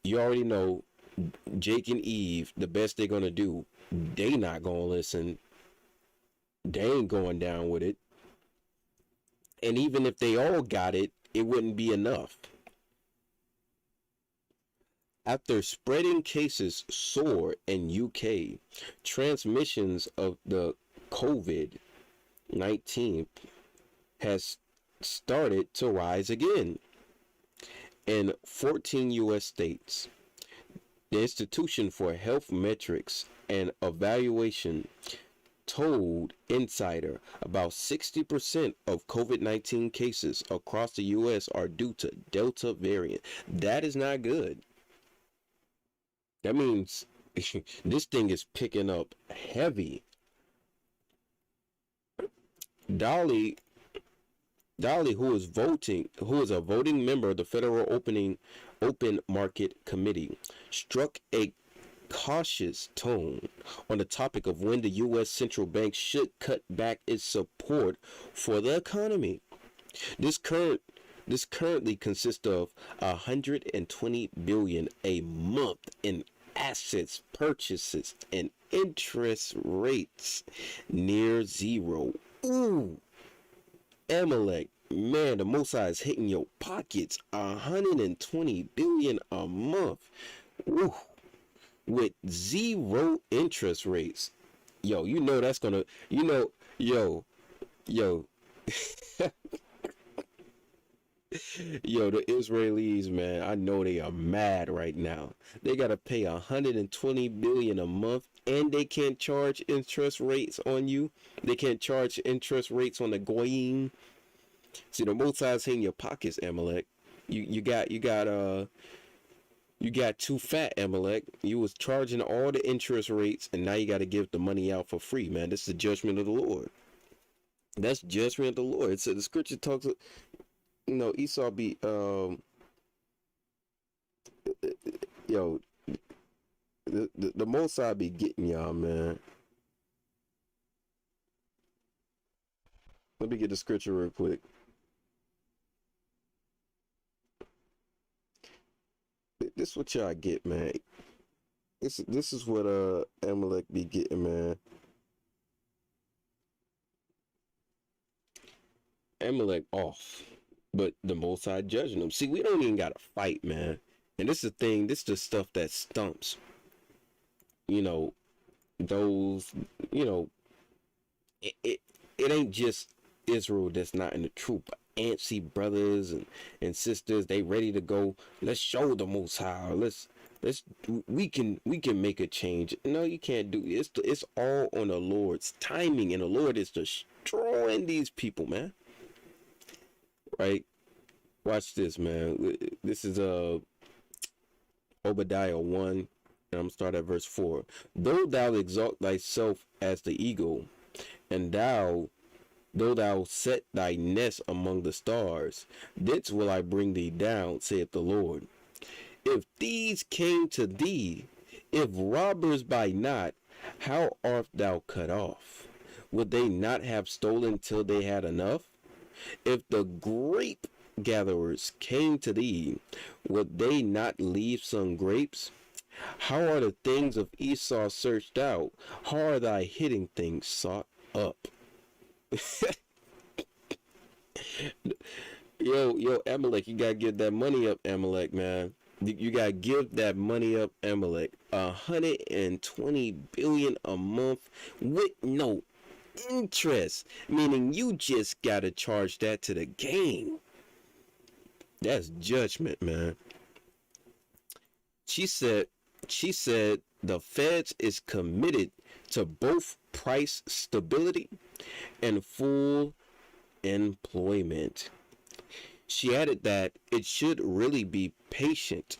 You already know Jake and Eve, the best they're gonna do, they not gonna listen. They ain't going down with it. And even if they all got it, it wouldn't be enough. After spreading cases soar in UK, transmissions of the COVID-19 has started to rise again in 14 U.S. states. The Institution for Health Metrics and Evaluation told Insider about 60% of COVID-19 cases across the U.S. are due to Delta variant. That is not good. That means this thing is picking up heavy. Dolly, who is a voting member of the Federal Open Market Committee, struck a cautious tone on the topic of when the U.S. central bank should cut back its support for the economy. This currently consists of $120 billion a month in assets purchases and interest rates near zero. Ooh, Amalek, man, the Most High is hitting your pockets. $120 billion a month. Ooh. With zero interest rates. Yo, you know that's gonna, yo. Yo, the Israelis, man, I know they are mad right now. They gotta pay $120 billion a month, and they can't charge interest rates on you. They can't charge interest rates on the goyim. See, the Most High's in your pockets, Amalek. You got too fat, Amalek. You was charging all the interest rates, and now you got to give the money out for free, man. This is the judgment of the Lord. That's judgment of the Lord. It said the scripture talks, Esau be, the Most High be getting y'all, man. Let me get the scripture real quick. This is what y'all get, man. This is what Amalek be getting, man. Amalek off, but the Most High judging them. See, we don't even gotta fight, man. And this is the thing, this is the stuff that stumps, you know, those, you know, it ain't just Israel that's not in the truth, but antsy brothers and sisters, they ready to go. Let's show the Most High. Let's we can make a change. No, you can't do it. It's all on the Lord's timing, and the Lord is destroying these people, man. Right? Watch this, man. This is Obadiah 1, and I'm gonna start at verse 4. Though thou exalt thyself as the eagle, and though thou set thy nest among the stars, thence will I bring thee down, saith the Lord. If thieves came to thee, if robbers by night, how art thou cut off? Would they not have stolen till they had enough? If the grape gatherers came to thee, would they not leave some grapes? How are the things of Esau searched out? How are thy hidden things sought up? Yo, Amalek, you gotta give that money up, Amalek, man. You gotta give that money up, Amalek. 120 billion a month with no interest, meaning you just gotta charge that to the game. That's judgment, man. She said the feds is committed to both price stability and full employment. She added that it should really be patient.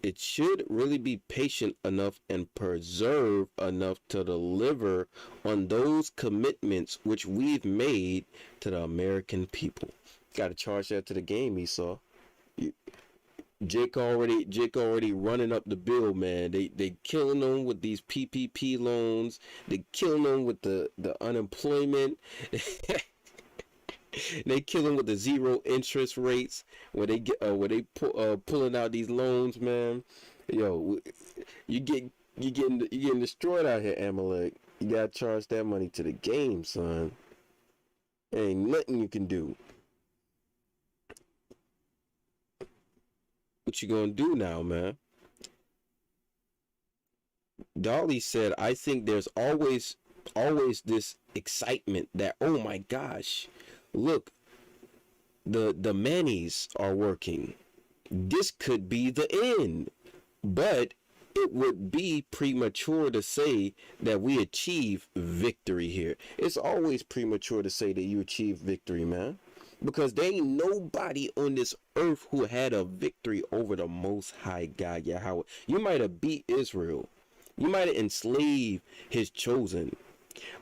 It should really be patient enough and preserve enough to deliver on those commitments which we've made to the American people. Got to charge that to the game, Esau. Jake already running up the bill, man. They killing them with these PPP loans. They killing them with the unemployment. They killing with the zero interest rates where they pulling out these loans, man. Yo, you getting destroyed out here, Amalek. You gotta charge that money to the game, son. Ain't nothing you can do. What you gonna do now, man? Dolly said, I think there's always this excitement that, oh my gosh, look, the Mannies are working. This could be the end. But it would be premature to say that we achieve victory here. It's always premature to say that you achieve victory, man. Because there ain't nobody on this earth who had a victory over the Most High God, Yahweh. You might have beat Israel. You might have enslaved his chosen.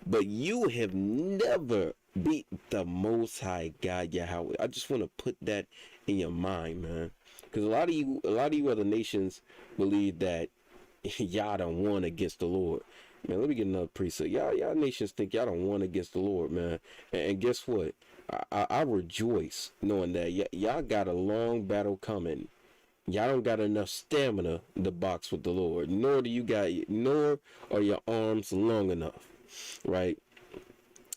But you have never beat the Most High God, Yahweh. I just want to put that in your mind, man. Because a lot of you other nations believe that y'all done won against the Lord. Man, let me get another precept. Y'all nations think y'all done won against the Lord, man. And guess what? I rejoice knowing that y'all got a long battle coming. Y'all don't got enough stamina to box with the Lord, nor are your arms long enough, right?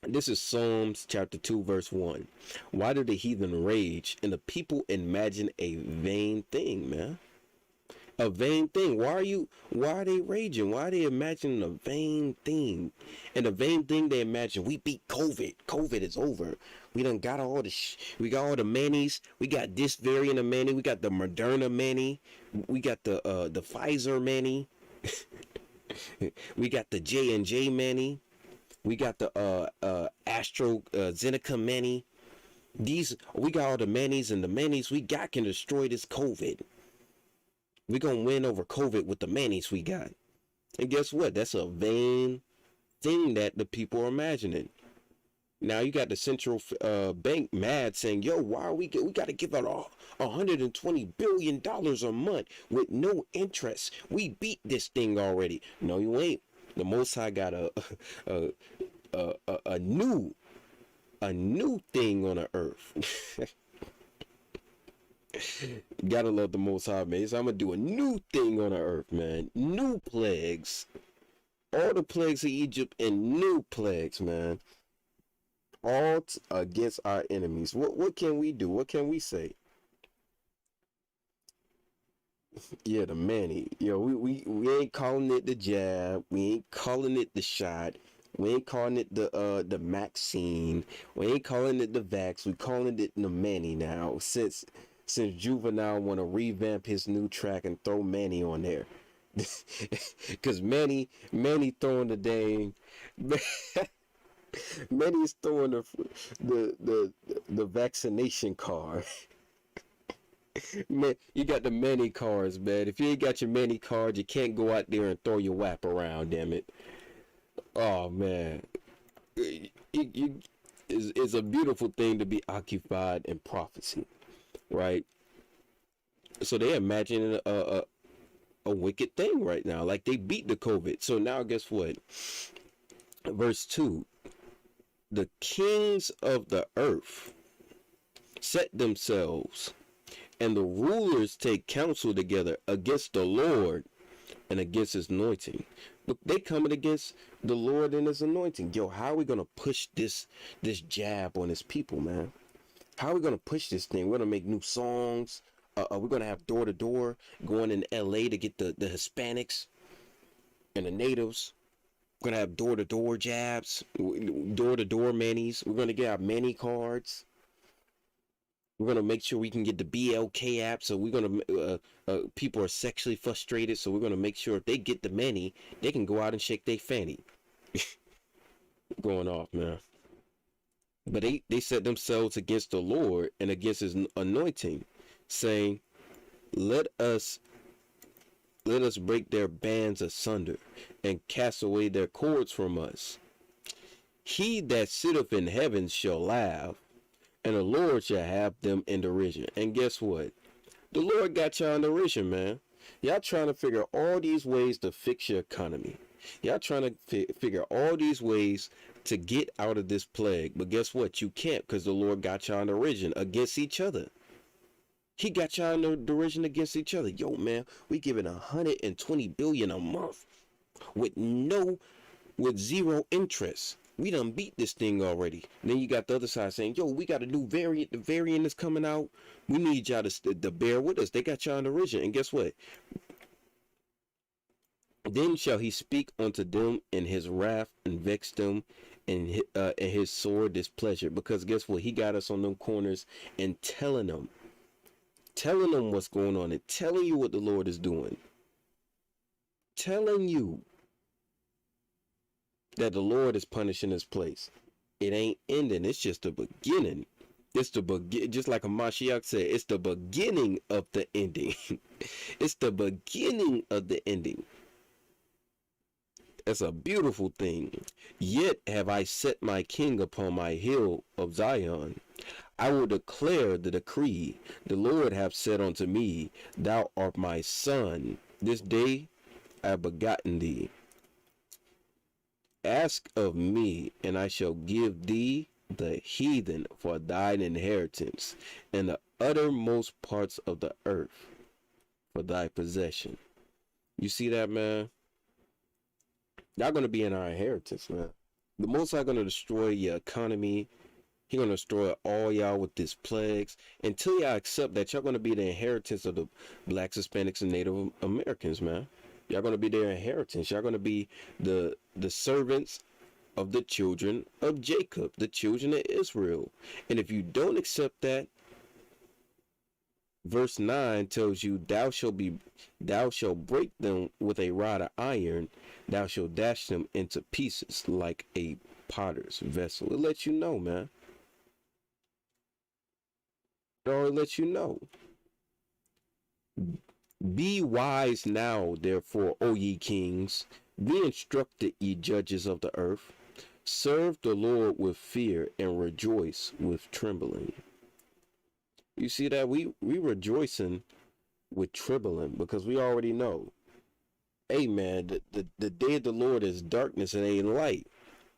This is Psalms chapter 2 verse 1. Why do the heathen rage and the people imagine a vain thing, man? A vain thing. Why are they raging? Why are they imagining a vain thing? And the vain thing they imagine, we beat COVID. COVID is over. We done got all we got all the Mannies. We got this variant of Mannie. We got the Moderna Mannie. We got the Pfizer Mannie. We got the J&J Mannie. We got the AstraZeneca Mannie. We got all the Mannies, and the Mannies we got can destroy this COVID. We're going to win over COVID with the Mannies we got. And guess what? That's a vain thing that the people are imagining. Now you got the central bank mad saying, yo, why are we got to give out $120 billion a month with no interest. We beat this thing already. No, you ain't. The Most High got a new thing on the earth. Gotta love the Most High, man. So I'm gonna do a new thing on the earth, man. New plagues. All the plagues of Egypt and new plagues, man. All against our enemies. What can we do? What can we say? Yeah, the Mannie. Yo, we ain't calling it the jab. We ain't calling it the shot. We ain't calling it the vaccine. We ain't calling it the vax. We calling it the Mannie now. Since Juvenile want to revamp his new track and throw Mannie on there, because Mannie throwing the dang. Mannie's throwing the vaccination card. Man, you got the many cards, man. If you ain't got your many cards, you can't go out there and throw your WAP around, damn it. Oh man, it's a beautiful thing to be occupied in prophecy, right? So they imagine a wicked thing right now, like they beat the COVID. So now guess what? Verse 2: the kings of the earth set themselves, and the rulers take counsel together against the Lord and against his anointing. Look, they coming against the Lord and his anointing. Yo, how are we gonna push this jab on his people, man? How are we gonna push this thing? We're gonna make new songs. We're gonna have door to door going in LA to get the Hispanics and the natives. We're gonna have door to door jabs, door to door Mannies. We're gonna get our Mannie cards. We're gonna make sure we can get the BLK app. So we're gonna people are sexually frustrated, so we're gonna make sure if they get the Mannie, they can go out and shake their fanny. Going off, man. But they set themselves against the Lord and against his anointing, saying, Let us break their bands asunder and cast away their cords from us. He that sitteth in heaven shall laugh, and the Lord shall have them in derision. And guess what? The Lord got y'all in derision, man. Y'all trying to figure all these ways to fix your economy. Y'all trying to figure all these ways to get out of this plague. But guess what? You can't, because the Lord got y'all in derision against each other. He got y'all in the derision against each other. Yo, man, we giving 120 billion a month with zero interest. We done beat this thing already. And then you got the other side saying, yo, we got a new variant. The variant is coming out. We need y'all to bear with us. They got y'all in the region. And guess what? Then shall he speak unto them in his wrath and vex them in his sore displeasure. Because guess what? He got us on them corners and telling them what's going on and telling you what the Lord is doing. Telling you that the Lord is punishing his place. It ain't ending. It's just the beginning. It's the begin. Just like a Mashiach said, it's the beginning of the ending. It's the beginning of the ending. That's a beautiful thing. Yet have I set my king upon my hill of Zion. I will declare the decree. The Lord hath said unto me, Thou art my son. This day I have begotten thee. Ask of me, and I shall give thee the heathen for thine inheritance, and the uttermost parts of the earth for thy possession. You see that, man? Y'all gonna be in our inheritance, man. The Most High gonna destroy your economy. He gonna destroy all y'all with these plagues until y'all accept that y'all gonna be the inheritance of the blacks, Hispanics, and Native Americans, man. Y'all gonna be their inheritance. Y'all gonna be the servants of the children of Jacob, the children of Israel. And if you don't accept that, verse 9 tells you, Thou shalt break them with a rod of iron. Thou shalt dash them into pieces like a potter's vessel. It lets you know, man. It already lets you know. Be wise now, therefore, O ye kings. Be instructed, ye judges of the earth. Serve the Lord with fear and rejoice with trembling. You see that? We rejoicing with trembling because we already know. Hey, man, the day of the Lord is darkness and ain't light.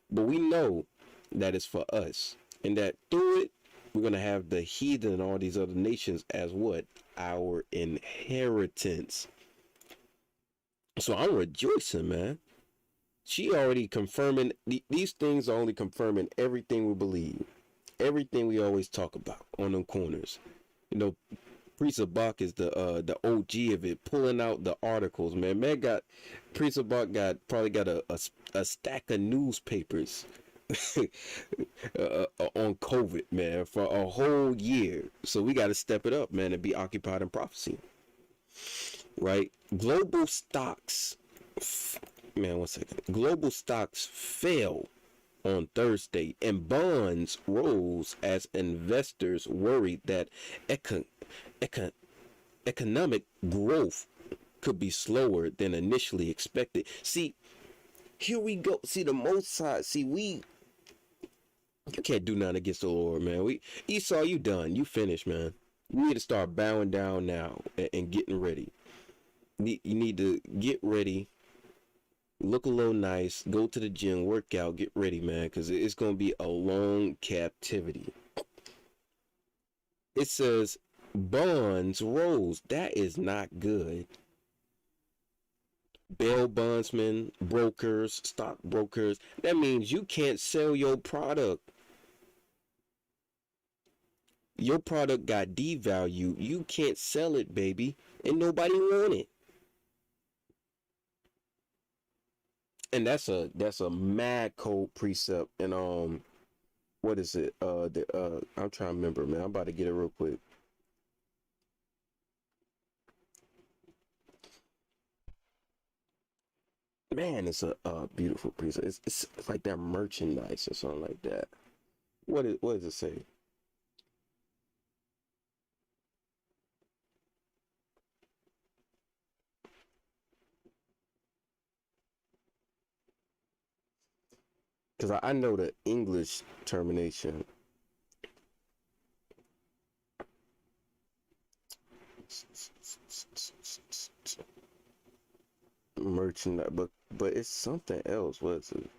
But we know that it's for us. And that through it, we're going to have the heathen and all these other nations as what? Our inheritance. So I'm rejoicing, man. She already confirming, these things are only confirming everything we believe. Everything we always talk about on them corners. You know, Priest of Bach is the OG of it, pulling out the articles, man. Priest of Bach probably got a stack of newspapers on COVID, man, for a whole year. So we got to step it up, man, and be occupied in prophecy, right? Global stocks, man, 1 second. Global stocks fell on Thursday, and bonds rose as investors worried that economic growth could be slower than initially expected. See, here we go. See, the most side. See, you can't do nothing against the Lord, man. Esau, you done. You finished, man. You need to start bowing down now and getting ready. You need to get ready. Look a little nice, go to the gym, work out, get ready, man, because it's going to be a long captivity. It says bonds rose. That is not good. Bail bondsmen, brokers, stockbrokers. That means you can't sell your product. Your product got devalued. You can't sell it, baby, and nobody want it. And that's a mad cold precept. And what is it? I'm trying to remember, man. I'm about to get it real quick. Man, it's a beautiful precept. It's like that merchandise or something like that. What does it say? Because I know the English termination. Merchandise, but it's something else. What is it?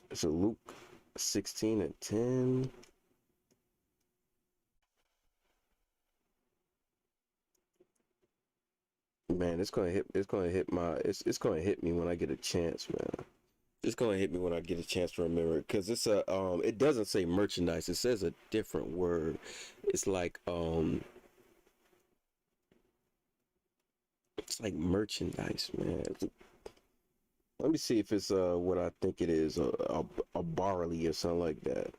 It's a Luke 16:10. Man, it's gonna hit me when I get a chance, man. It's gonna hit me when I get a chance to remember it, because it doesn't say merchandise, it says a different word. It's like merchandise, man. Let me see if it's what I think it is, a barley or something like that.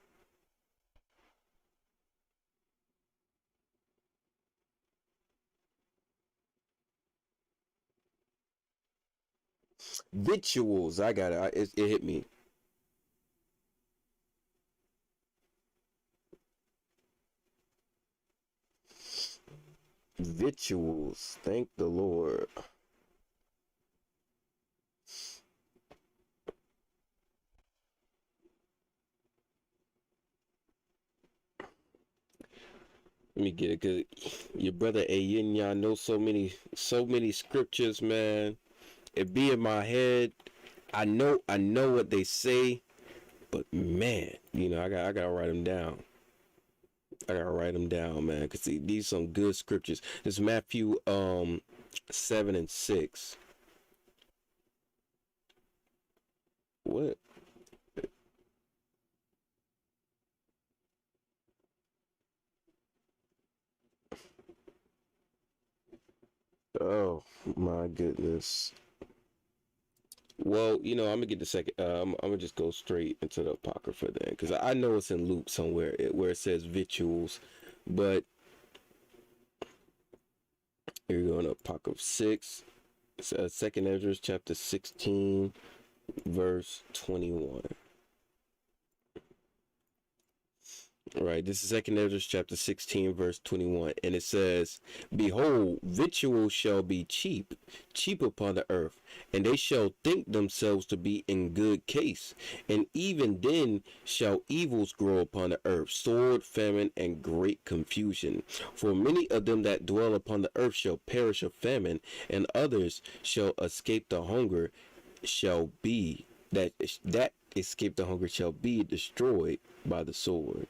Victuals, I got it. It hit me. Victuals, thank the Lord. Let me get it, cause your brother Ayin, y'all know so many scriptures, man. It be in my head. I know what they say, but man, I gotta write them down. I gotta write them down, man, because these some good scriptures. This Matthew 7:6. What? Oh my goodness. Well, I'm gonna get the second. I'm gonna just go straight into the Apocrypha then, because I know it's in Luke somewhere where it says victuals, but here you go in Apocrypha 6. It's 2nd Ezra chapter 16, verse 21. Right, this is 2nd Ezra chapter 16, verse 21, and it says, "Behold, victuals shall be cheap upon the earth, and they shall think themselves to be in good case, and even then shall evils grow upon the earth, sword, famine, and great confusion. For many of them that dwell upon the earth shall perish of famine, and others shall escape the hunger, shall be that escape the hunger shall be destroyed by the sword."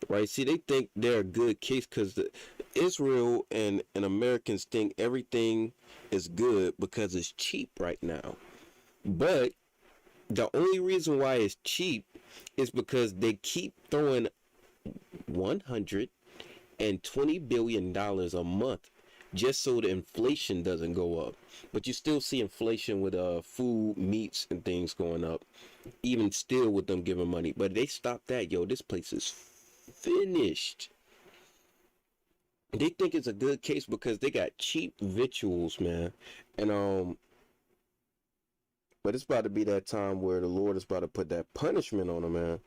Right, see, they think they're a good case because Israel and Americans think everything is good because it's cheap right now. But the only reason why it's cheap is because they keep throwing 100, $120 billion a month just so the inflation doesn't go up. But you still see inflation with food, meats, and things going up, even still with them giving money. But they stopped that, yo. This place is finished. They think it's a good case because they got cheap victuals, man. And but it's about to be that time where the Lord is about to put that punishment on them, man.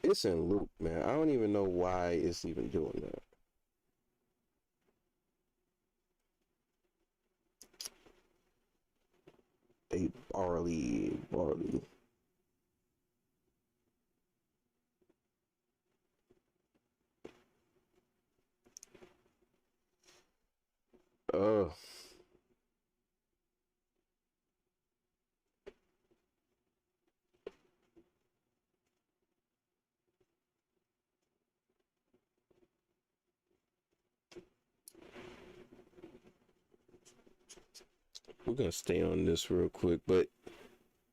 It's in Luke, man. I don't even know why it's even doing that. A barley. Oh, we're gonna stay on this real quick, but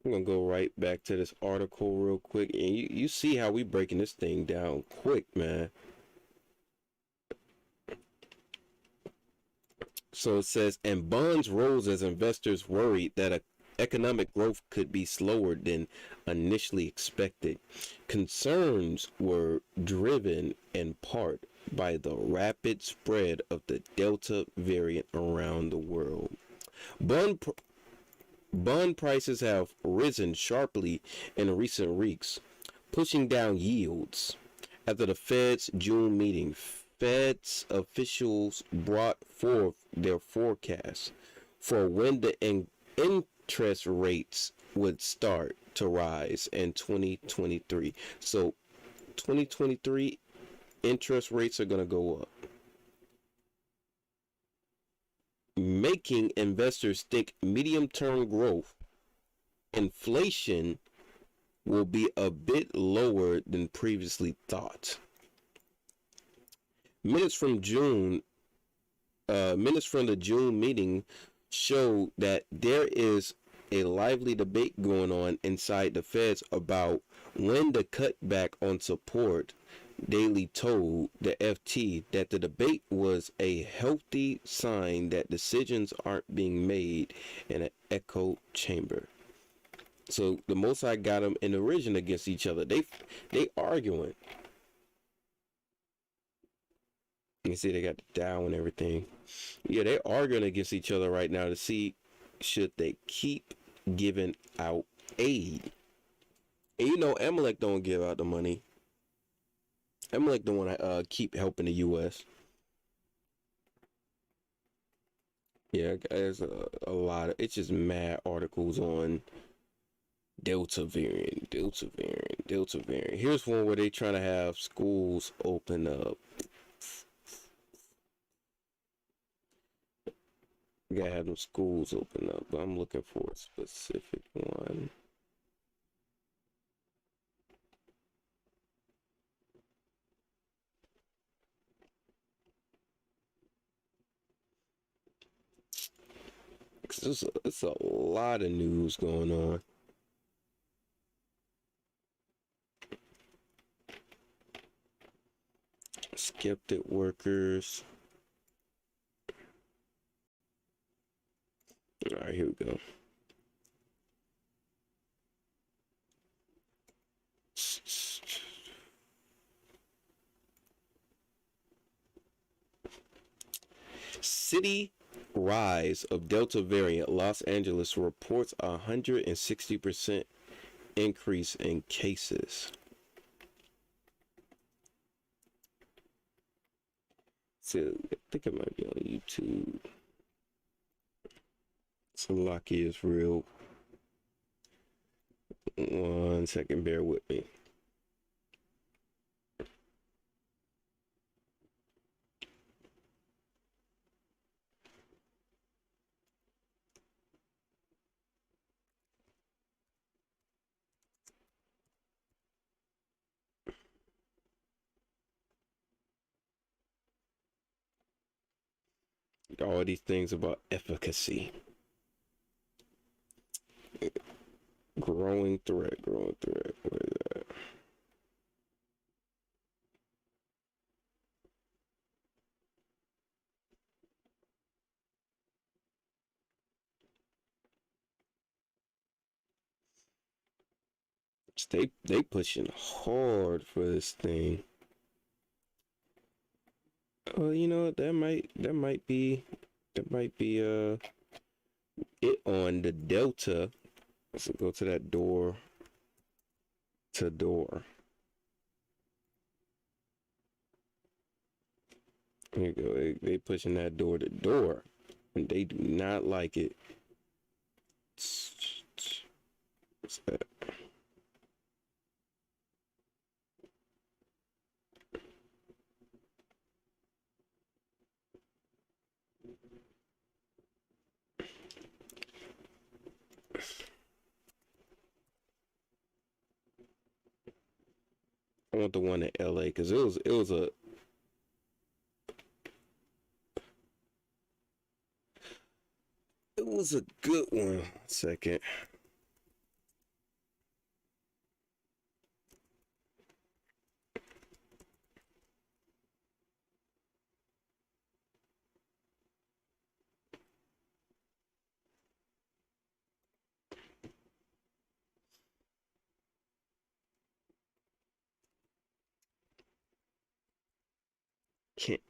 I'm gonna go right back to this article real quick, and you see how we breaking this thing down quick, man. So it says, and bonds rose as investors worried that economic growth could be slower than initially expected. Concerns were driven in part by the rapid spread of the Delta variant around the world. Bond, bond prices have risen sharply in recent weeks, pushing down yields. After the Fed's June meeting, Fed's officials brought forth their forecast for when the interest rates would start to rise in 2023. So 2023 interest rates are going to go up, making investors think medium-term growth, inflation will be a bit lower than previously thought. Minutes from the June meeting showed that there is a lively debate going on inside the Feds about when to cut back on support. Daily told the FT that the debate was a healthy sign that decisions aren't being made in an echo chamber. So the Most High got them in the region against each other. They arguing. You see, they got the Dow and everything. Yeah, they're arguing against each other right now to see should they keep giving out aid. And you know, Amalek don't give out the money. Amalek don't want to keep helping the U.S. Yeah, there's a lot of, it's just mad articles on Delta variant. Here's one where they trying to have schools open up. We gotta have them schools open up, but I'm looking for a specific one. It's a lot of news going on. Skeptic workers. All right, here we go. City rise of Delta variant. Los Angeles reports 160% increase in cases. So I think it might be on YouTube. So Lucky is real. 1 second, bear with me. All these things about efficacy. Growing threat. Where is that? They pushing hard for this thing. Well, you know, that might be it on the Delta. Let's go to that door to door. Here you go. They pushing that door to door, and they do not like it. What's that? I want the one in LA because it was a good one. Second.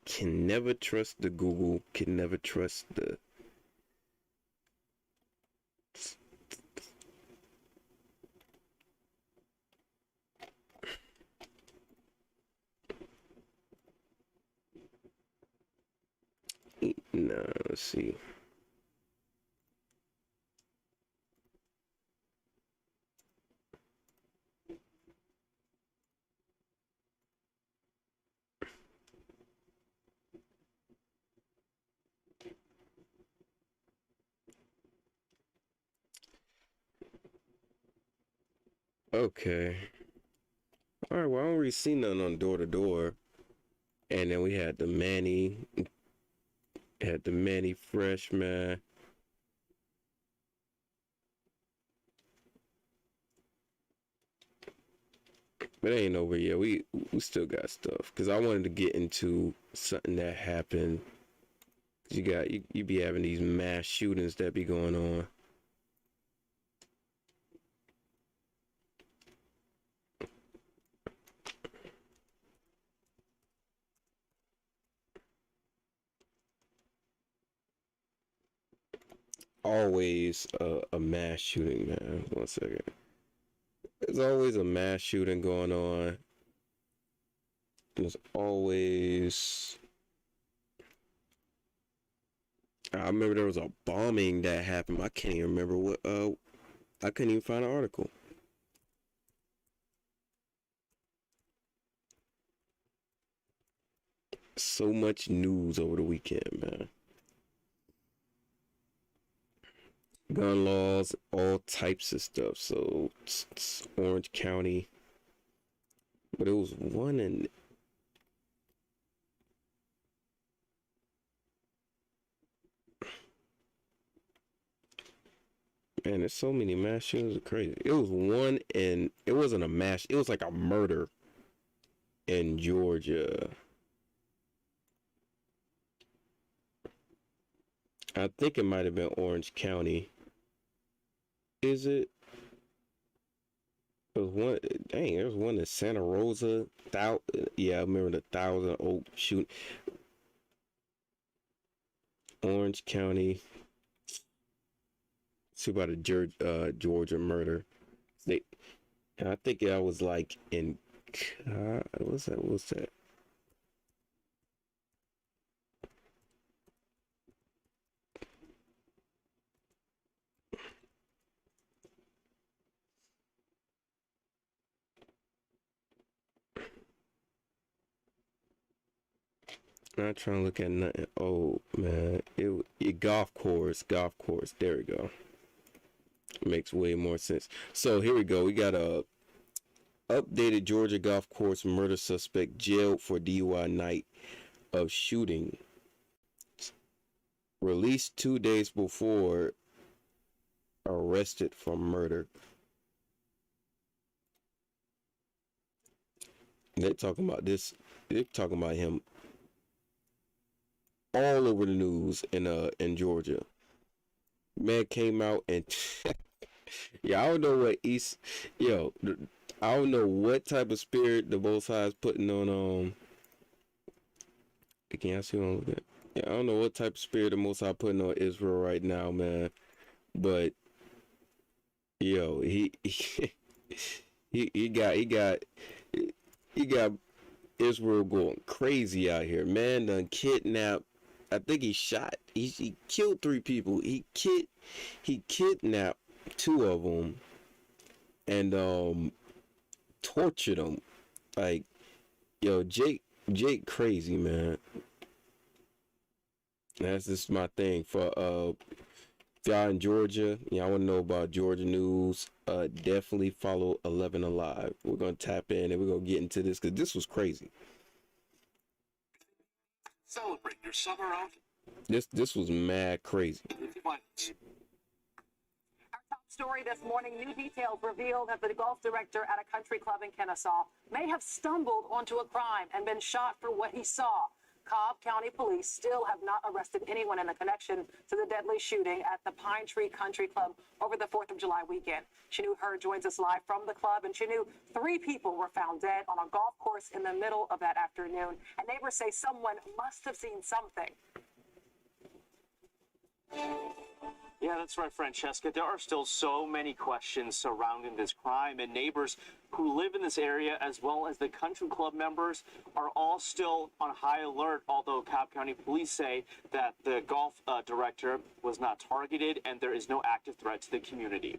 Can never trust the Google. Can never trust the. No, let's see. Okay. All right. Well, I don't really see nothing on door to door. And then we had the Mannie. Had the Mannie freshman. But it ain't over yet. We still got stuff. Cause I wanted to get into something that happened. You be having these mass shootings that be going on. Always a mass shooting, man. 1 second. There's always a mass shooting going on. There's always. I remember there was a bombing that happened. I can't even remember what. I couldn't even find an article. So much news over the weekend, man. Gun laws, all types of stuff. So it's Orange County, but it was one in. Man, there's so many mass shootings. It's crazy. It was one in. It wasn't a mass. It was like a murder in Georgia. I think it might have been Orange County. Is it? There was one. Dang, there was one in Santa Rosa. Yeah, I remember the Thousand Oak shooting. Orange County. It's about a Georgia murder. And I think I was like in. What's that? What's that? Not trying to look at nothing. Oh man, it golf course. There we go. Makes way more sense. So here we go. We got a updated Georgia golf course murder suspect jailed for DUI night of shooting. released 2 days before, arrested for murder. They're talking about this. They're talking about him all over the news in Georgia. Man came out and yeah, I don't know what I don't know what type of spirit the Most High is putting on. Can I see what I'm looking at? Yeah, I don't know what type of spirit the Most High putting on Israel right now, man. But he he got Israel going crazy out here. Man done kidnapped. I think he shot. He killed 3 people. He kidnapped 2 of them and tortured them. Like, Jake crazy, man. That's just my thing for if y'all in Georgia, y'all want to know about Georgia news, definitely follow 11 Alive. We're gonna tap in and we're gonna get into this because this was crazy. Celebrate your summer out. This was mad crazy. Our top story this morning, new details reveal that the golf director at a country club in Kennesaw may have stumbled onto a crime and been shot for what he saw. Cobb County Police still have not arrested anyone in the connection to the deadly shooting at the Pine Tree Country Club over the 4th of July weekend. Chanu Hurd joins us live from the club, and Chanu, 3 people were found dead on a golf course in the middle of that afternoon, and neighbors say someone must have seen something. Yeah, that's right, Francesca. There are still so many questions surrounding this crime, and neighbors who live in this area, as well as the country club members, are all still on high alert, although Cobb County Police say that the golf director was not targeted and there is no active threat to the community.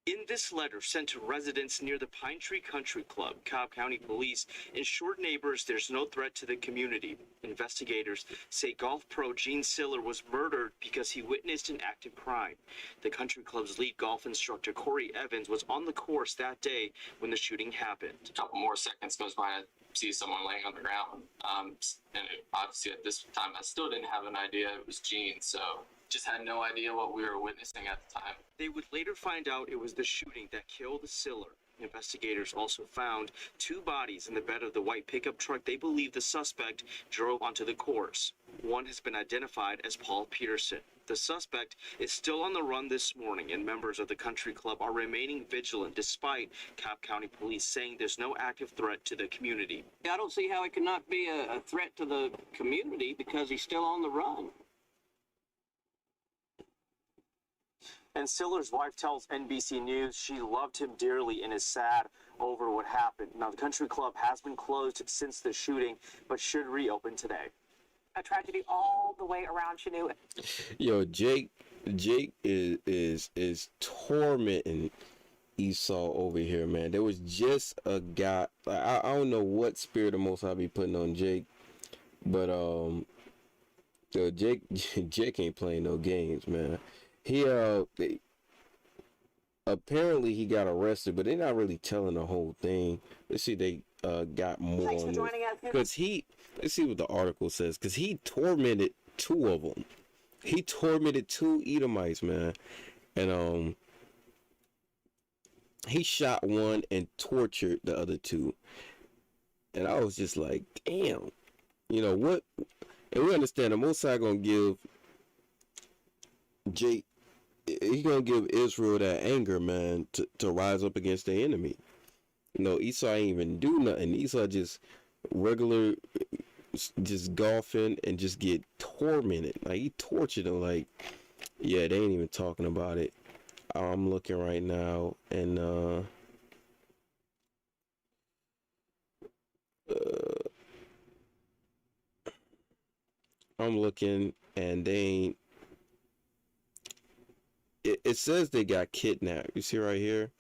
In this letter sent to residents near the Pine Tree Country Club, Cobb County Police assured neighbors there's no threat to the community. Investigators say golf pro Gene Siller was murdered because he witnessed an active crime. The country club's lead golf instructor, Corey Evans, was on the course that day when the shooting happened. A couple more seconds goes by, I see someone laying on the ground. Obviously at this time, I still didn't have an idea it was Gene, so just had no idea what we were witnessing at the time. They would later find out it was the shooting that killed Siller. Investigators also found 2 bodies in the bed of the white pickup truck they believe the suspect drove onto the course. One has been identified as Paul Peterson. The suspect is still on the run this morning, and members of the country club are remaining vigilant despite Cobb County Police saying there's no active threat to the community. I don't see how it cannot be a threat to the community because he's still on the run. And Siller's wife tells NBC News she loved him dearly and is sad over what happened. Now, the country club has been closed since the shooting, but should reopen today. A tragedy all the way around, Chanu. Jake is tormenting Esau over here, man. There was just a guy. I don't know what spirit the Most High be putting on Jake, but Jake ain't playing no games, man. He apparently he got arrested, but they're not really telling the whole thing. Let's see, they got more. Thanks for joining us. Because let's see what the article says. Because he tormented 2 of them. He tormented 2 Edomites, man, and he shot one and tortured the other 2. And I was just like, damn, what? And we understand the Most High gonna give Jake. He's gonna give Israel that anger, man, to rise up against the enemy. Esau ain't even do nothing. Esau just regular, just golfing and just get tormented. Like, he tortured him. Like, yeah, they ain't even talking about it. I'm looking right now, and I'm looking, and they ain't. It says they got kidnapped. You see right here?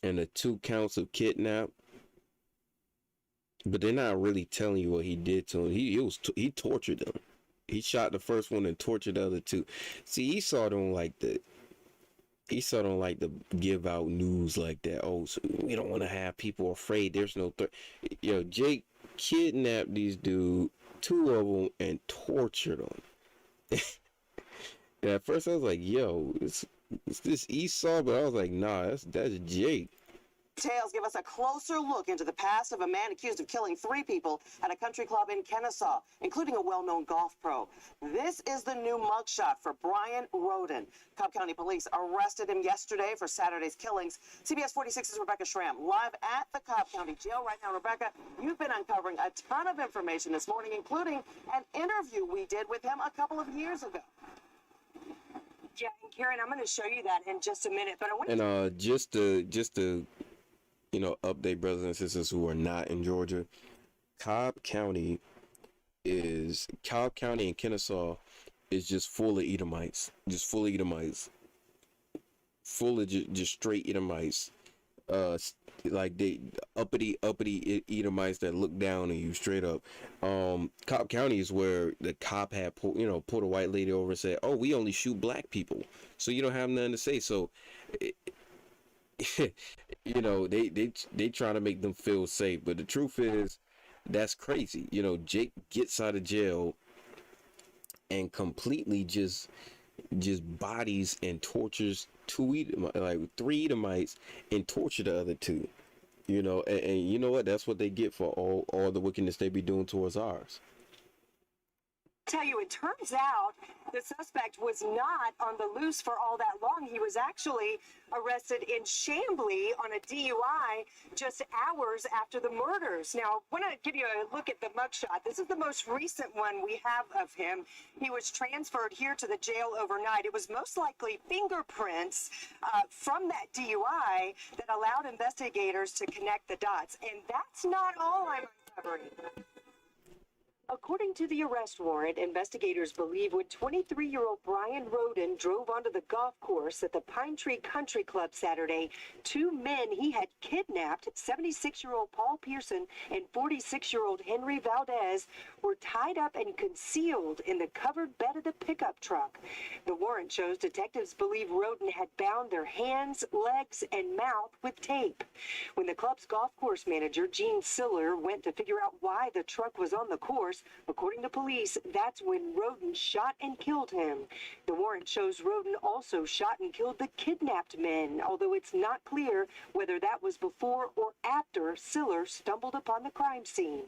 And the 2 counts of kidnap. But they're not really telling you what he did to him. He tortured them. He shot the first one and tortured the other 2. See, Esau don't like to give out news like that. Oh, so we don't want to have people afraid. There's no threat. Jake kidnapped these dude, two of them, and tortured them. And at first I was like, yo, it's this Esau, but I was like, nah, that's Jake. Details give us a closer look into the past of a man accused of killing 3 people at a country club in Kennesaw, including a well-known golf pro. This is the new mugshot for Brian Roden. Cobb County Police arrested him yesterday for Saturday's killings. CBS 46's Rebecca Schramm live at the Cobb County Jail right now. Rebecca, you've been uncovering a ton of information this morning, including an interview we did with him a couple of years ago. Yeah, and Karen, I'm going to show you that in just a minute, but I want to... And just to update brothers and sisters who are not in Georgia, Cobb County and Kennesaw is just full of Edomites, full of just straight Edomites, like they uppity Edomites that look down on you straight up. Cobb County is where the cop had pulled a white lady over and said, "Oh, we only shoot black people, so you don't have nothing to say." So they trying to make them feel safe, but the truth is that's crazy. Jake gets out of jail and completely just bodies and tortures 3 Edomites and torture the other 2. And you know what? That's what they get for all the wickedness they be doing towards ours. Tell you, it turns out the suspect was not on the loose for all that long. He was actually arrested in Chamblee on a DUI just hours after the murders. Now, I want to give you a look at the mugshot. This is the most recent one we have of him. He was transferred here to the jail overnight. It was most likely fingerprints from that DUI that allowed investigators to connect the dots. And that's not all I'm uncovering. According to the arrest warrant, investigators believe when 23-year-old Brian Roden drove onto the golf course at the Pine Tree Country Club Saturday, 2 men he had kidnapped, 76-year-old Paul Pearson and 46-year-old Henry Valdez, were tied up and concealed in the covered bed of the pickup truck. The warrant shows detectives believe Roden had bound their hands, legs, and mouth with tape. When the club's golf course manager, Gene Siller, went to figure out why the truck was on the course, according to police, that's when Roden shot and killed him. The warrant shows Roden also shot and killed the kidnapped men, although it's not clear whether that was before or after Siller stumbled upon the crime scene.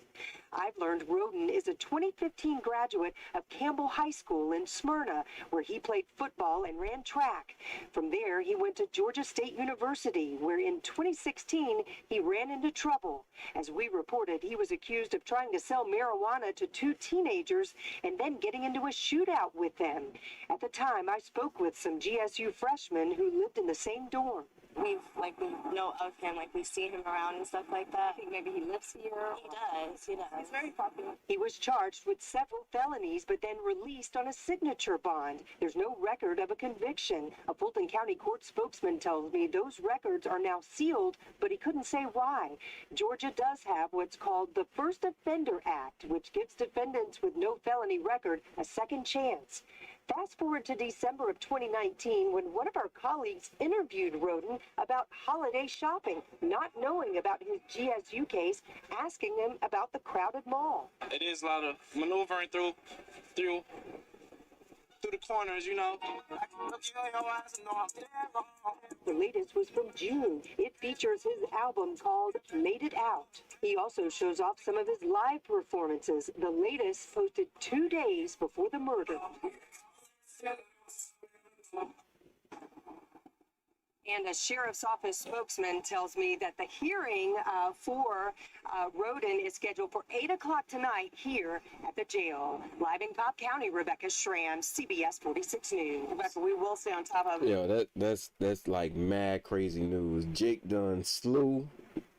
I've learned Roden is a 2015 graduate of Campbell High School in Smyrna, where he played football and ran track. From there, he went to Georgia State University, where in 2016, he ran into trouble. As we reported, he was accused of trying to sell marijuana to 2 teenagers and then getting into a shootout with them. At the time, I spoke with some GSU freshmen who lived in the same dorm. We know of him, we've seen him around and stuff like that. I think maybe he lives here. He does. He's very popular. He was charged with several felonies, but then released on a signature bond. There's no record of a conviction. A Fulton County court spokesman tells me those records are now sealed, but he couldn't say why. Georgia does have what's called the First Offender Act, which gives defendants with no felony record a second chance. Fast forward to December of 2019 when one of our colleagues interviewed Roden about holiday shopping, not knowing about his GSU case, asking him about the crowded mall. It is a lot of maneuvering through the corners, The latest was from June. It features his album called Made It Out. He also shows off some of his live performances, the latest posted 2 days before the murder. And a sheriff's office spokesman tells me that the hearing for Roden is scheduled for 8 o'clock tonight here at the jail. Live in Cobb County, Rebecca Schramm, CBS 46 News. Rebecca, we will stay on top of it. Yo, that's like mad crazy news. Jake done slew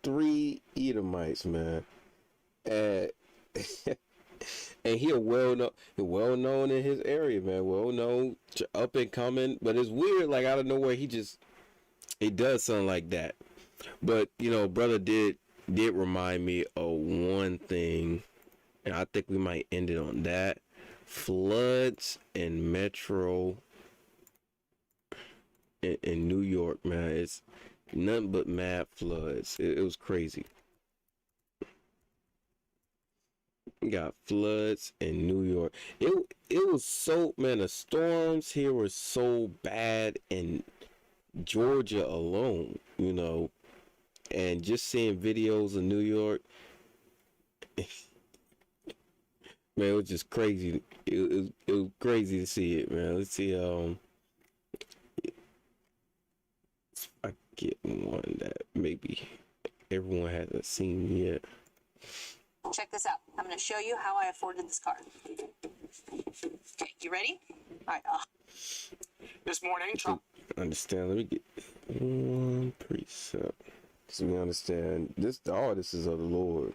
3 Edomites, man. And he well known in his area, man. Well known, up and coming. But it's weird, like out of nowhere, it does something like that. But brother did remind me of one thing, and I think we might end it on that. Floods in Metro in New York, man. It's nothing but mad floods. It was crazy. We got floods in New York. It was so, man, the storms here were so bad in Georgia alone, you know, and just seeing videos of New York, man, it was just crazy. It was crazy to see it, man. Let's see, if I get one that maybe everyone hasn't seen yet. Check this out. I'm going to show you how I afforded this car. Okay, you ready? All right. This morning, Trump. Understand? Let me get one precept so we understand this. All this is of the Lord.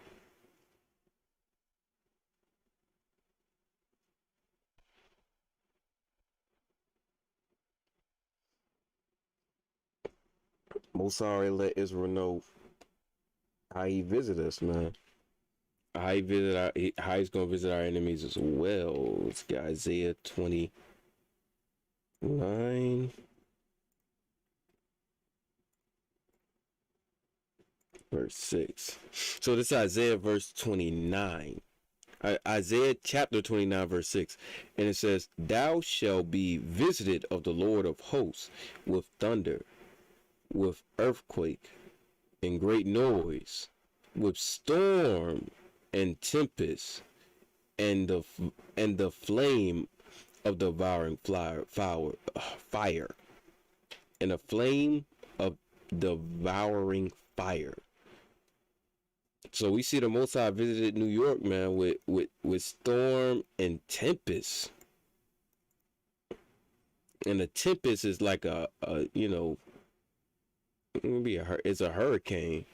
Most already let Israel know how he visit us, man. How he's gonna visit our enemies as well. It's got Isaiah 29. Verse 6. So this is Isaiah verse 29. Isaiah chapter 29 verse 6. And it says, "Thou shalt be visited of the Lord of hosts with thunder, with earthquake, and great noise, with storm and tempest, and the flame of devouring fire, and a flame of devouring fire." So we see the Most High visited New York, man, with storm and tempest. And the tempest is like a you know, it's a hurricane.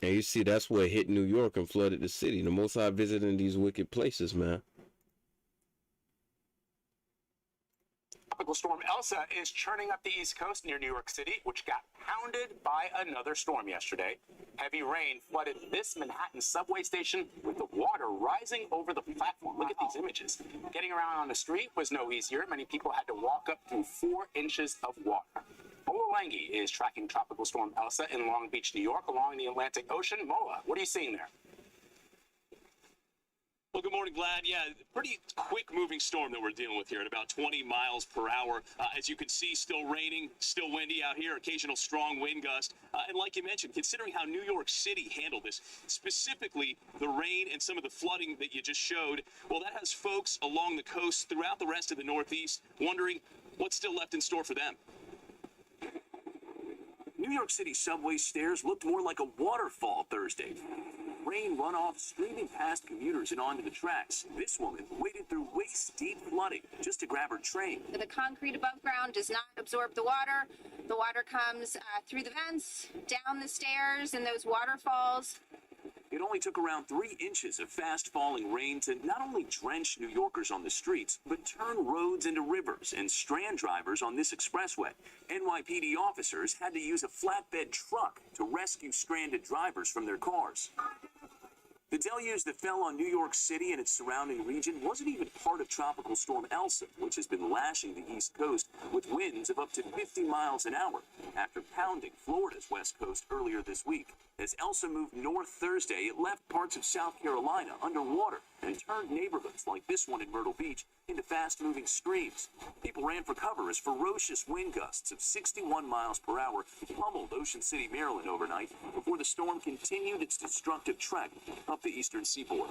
And you see that's what hit New York and flooded the city. The Most High visiting these wicked places, man. Tropical storm Elsa is churning up the East Coast near New York City, which got pounded by another storm yesterday. Heavy rain flooded this Manhattan subway station with the water rising over the platform. Look at these images. Getting around on the street was no easier. Many people had to walk up through 4 inches of water. Mola Langi is tracking Tropical Storm Elsa in Long Beach, New York, along the Atlantic Ocean. Mola, what are you seeing there? Well, good morning, Vlad. Yeah, pretty quick moving storm that we're dealing with here at about 20 miles per hour. As you can see, still raining, still windy out here, occasional strong wind gust. And like you mentioned, considering how New York City handled this, specifically the rain and some of the flooding that you just showed, well, that has folks along the coast throughout the rest of the Northeast wondering what's still left in store for them. New York City subway stairs looked more like a waterfall Thursday. Rain runoff streaming past commuters and onto the tracks. This woman waded through waist-deep flooding just to grab her train. The concrete above ground does not absorb the water. The water comes through the vents, down the stairs, and those waterfalls. It only took around 3 inches of fast-falling rain to not only drench New Yorkers on the streets, but turn roads into rivers and strand drivers on this expressway. NYPD officers had to use a flatbed truck to rescue stranded drivers from their cars. The deluge that fell on New York City and its surrounding region wasn't even part of Tropical Storm Elsa, which has been lashing the East Coast with winds of up to 50 miles an hour after pounding Florida's West Coast earlier this week. As Elsa moved north Thursday, it left parts of South Carolina underwater and turned neighborhoods like this one in Myrtle Beach into fast-moving streams. People ran for cover as ferocious wind gusts of 61 miles per hour pummeled Ocean City, Maryland overnight before the storm continued its destructive trek up the eastern seaboard.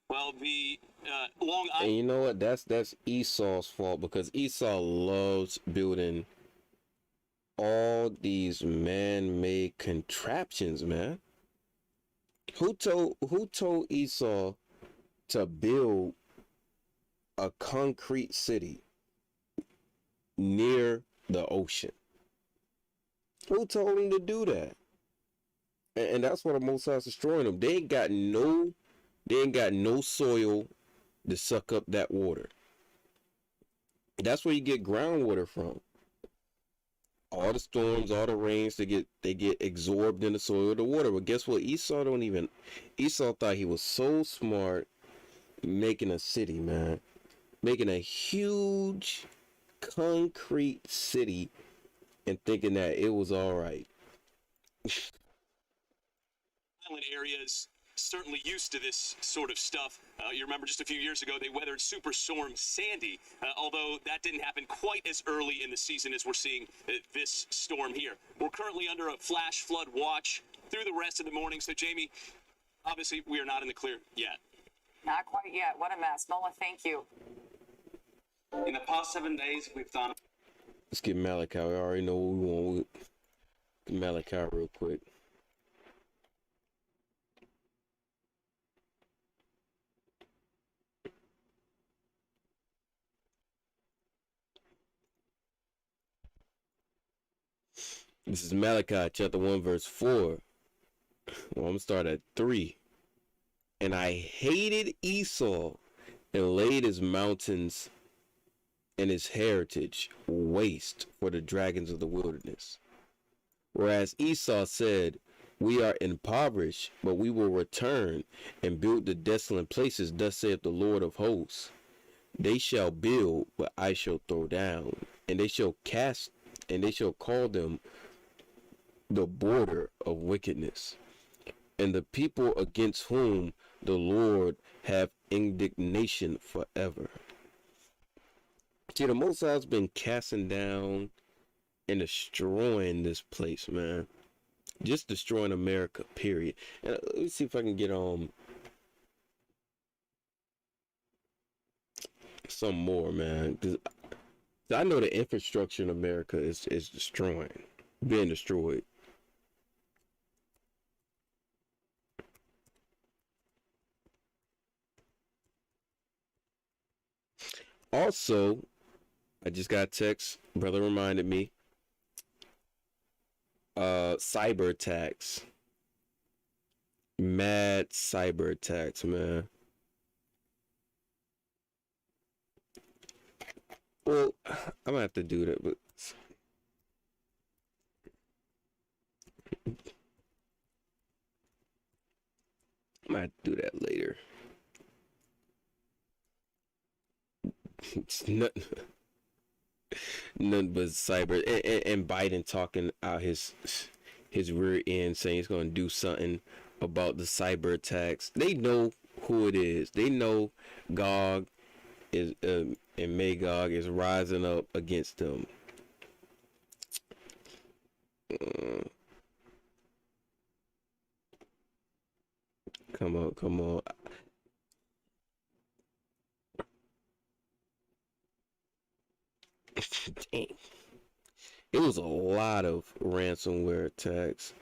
Well, the Long Island... And you know what? That's Esau's fault, because Esau loves building all these man-made contraptions, man. Who told Esau to build a concrete city near the ocean? Who told him to do that? And that's what the Most High is destroying them. They ain't got no soil to suck up that water. That's where you get groundwater from. All the storms, all the rains, they get absorbed in the soil of the water. But guess what? Esau thought he was so smart making a city, man. Making a huge concrete city and thinking that it was all right. island areas certainly used to this sort of stuff. You remember just a few years ago, they weathered Superstorm Sandy, although that didn't happen quite as early in the season as we're seeing this storm here. We're currently under a flash flood watch through the rest of the morning. So, Jamie, obviously, we are not in the clear yet. Not quite yet. What a mess. Nola, thank you. In the past 7 days, we've done... Let's get Malachi. I already know what we want. Get Malachi real quick. This is Malachi chapter 1 verse 4. Well, I'm going to start at 3. And I hated Esau and laid his mountains and his heritage waste for the dragons of the wilderness. Whereas Esau said, we are impoverished, but we will return and build the desolate places, thus saith the Lord of hosts. They shall build, but I shall throw down, and they shall cast, and they shall call them the border of wickedness, and the people against whom the Lord have indignation forever. See, the Most High's been casting down and destroying this place, man. Just destroying America, period. And let me see if I can get some more, man. 'Cause I know the infrastructure in America is being destroyed. Also, I just got a text. Brother reminded me. Cyber attacks. Mad cyber attacks, man. Well, I'm gonna have to do that, but I'm gonna have to do that later. It's nothing but cyber and Biden talking out his rear end, saying he's going to do something about the cyber attacks. They know who it is. They know Gog is and Magog is rising up against them. Come on. Dang. It was a lot of ransomware attacks.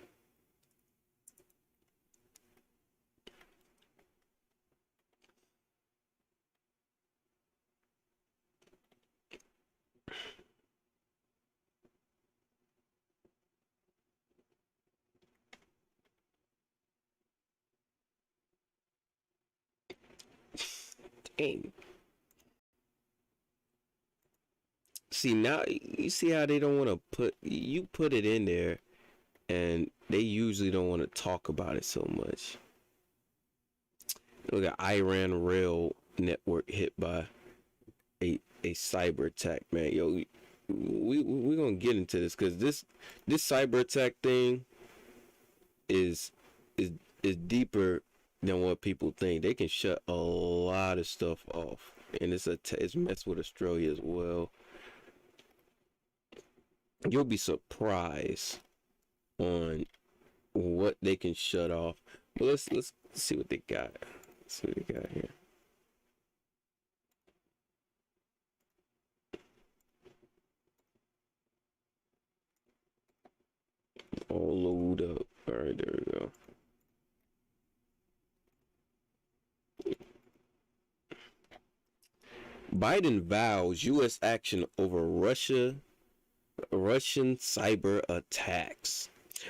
Dang. See, now you see how they don't want to put it in there, and they usually don't want to talk about it so much. Look at Iran rail network hit by a cyber attack, man. Yo, we're gonna get into this because this cyber attack thing is deeper than what people think. They can shut a lot of stuff off, and it's messed with Australia as well. You'll be surprised on what they can shut off. But let's see what they got. Let's see what they got here. All load up. All right, there we go. Biden vows U.S. action over Russian cyber attacks.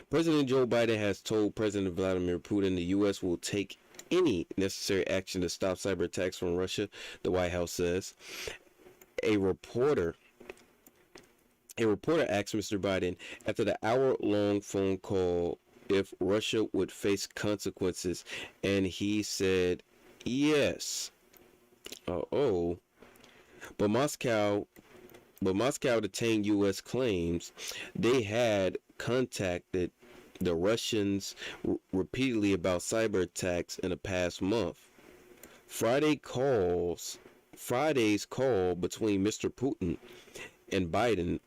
President Joe Biden has told President Vladimir Putin the U.S. will take any necessary action to stop cyber attacks from Russia, the White House says. A reporter asked Mr. Biden after the hour-long phone call if Russia would face consequences, and he said yes. But Moscow detained U.S. claims they had contacted the Russians repeatedly about cyber attacks in the past month. Friday's call between Mr. Putin and Biden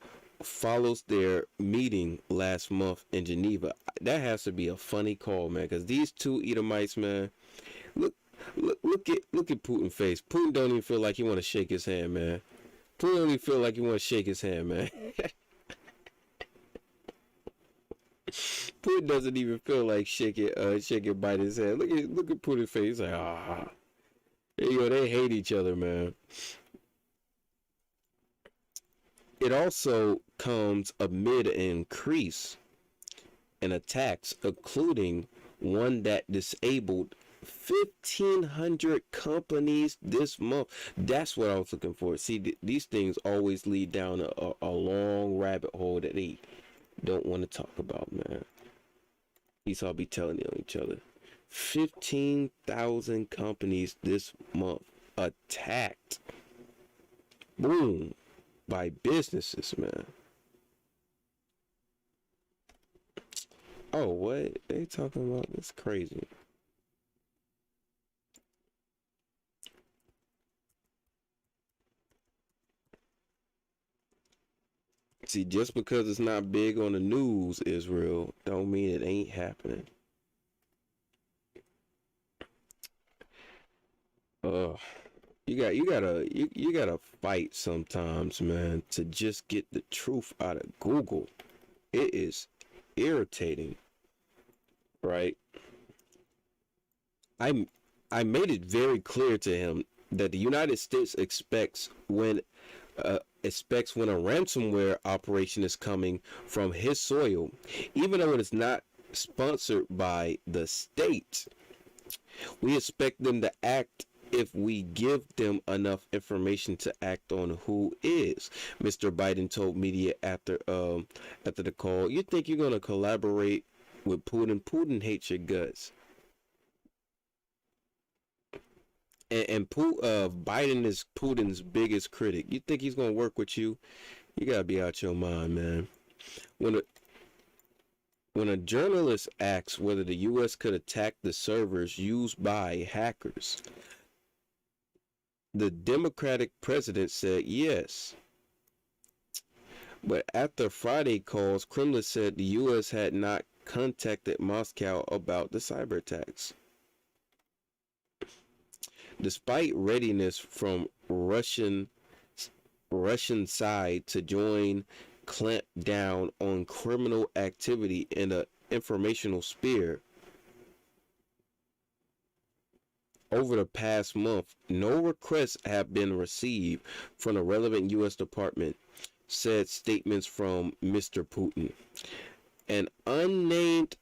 follows their meeting last month in Geneva. That has to be a funny call, man, because these two Edomites, man, look at Putin's face. Putin don't even feel like he want to shake his hand, man. Putin don't even feel like he want to shake his hand, man. Putin doesn't even feel like shaking Biden's hand. Look at Putin's face. He's like, there you go. They hate each other, man. It also comes amid an increase in attacks, including one that disabled 1,500 companies this month. That's what I was looking for. See, these things always lead down a long rabbit hole that they don't want to talk about, man. These all be telling each other. 15,000 companies this month attacked. Boom. By businesses, man. Oh, what? They talking about this crazy. See, just because it's not big on the news, Israel, don't mean it ain't happening. You gotta fight sometimes, man, to just get the truth out of Google. It is irritating, right? I made it very clear to him that the United States expects when a ransomware operation is coming from his soil, even though it is not sponsored by the state. We expect them to act if we give them enough information to act on who is. Mr. Biden told media after the call, you think you're going to collaborate with Putin? Putin hates your guts. And Biden is Putin's biggest critic. You think he's going to work with you? You got to be out your mind, man. When a journalist asks whether the U.S. could attack the servers used by hackers, the Democratic president said yes. But after Friday calls, Kremlin said the U.S. had not contacted Moscow about the cyber attacks. Despite readiness from Russian side to join clamp down on criminal activity in the informational sphere, over the past month, no requests have been received from the relevant U.S. department, said statements from Mr. Putin. An unnamed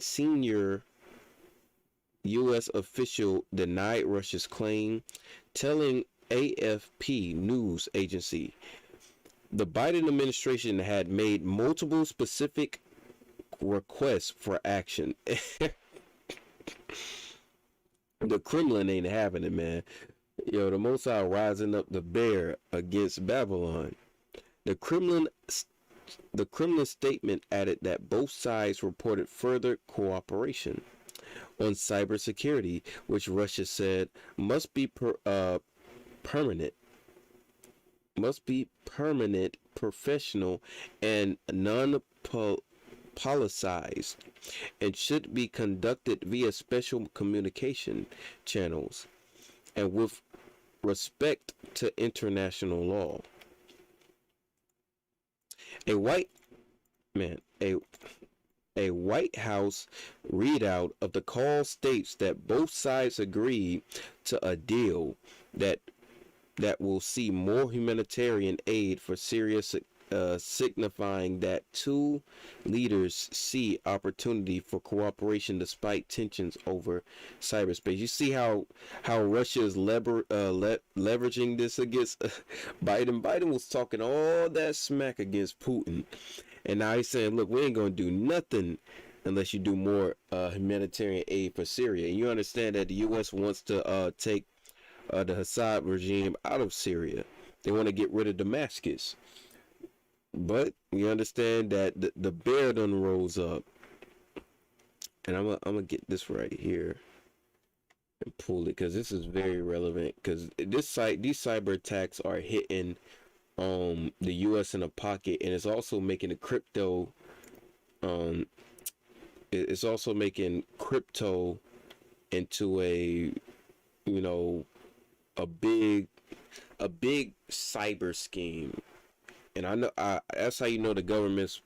senior U.S. official denied Russia's claim, telling AFP news agency the Biden administration had made multiple specific requests for action. The Kremlin ain't having it, man. Yo, the Mossad rising up the bear against Babylon. The Kremlin statement added that both sides reported further cooperation on cybersecurity, which Russia said must be permanent, professional, and non-politicized, and should be conducted via special communication channels and with respect to international law. A White House readout of the call states that both sides agreed to a deal that will see more humanitarian aid for Syria, signifying that two leaders see opportunity for cooperation despite tensions over cyberspace. You see how Russia is leveraging this against Biden. Biden was talking all that smack against Putin, and now he's saying, look, we ain't gonna do nothing unless you do more humanitarian aid for Syria. And you understand that the U.S. wants to take the Assad regime out of Syria. They want to get rid of Damascus. But we understand that the bear done rose up. And I'm gonna get this right here and pull it because this is very relevant because these cyber attacks are hitting the US in a pocket, and it's also making the crypto it's also making crypto into a, you know, a big cyber scheme. And I know that's how you know the government's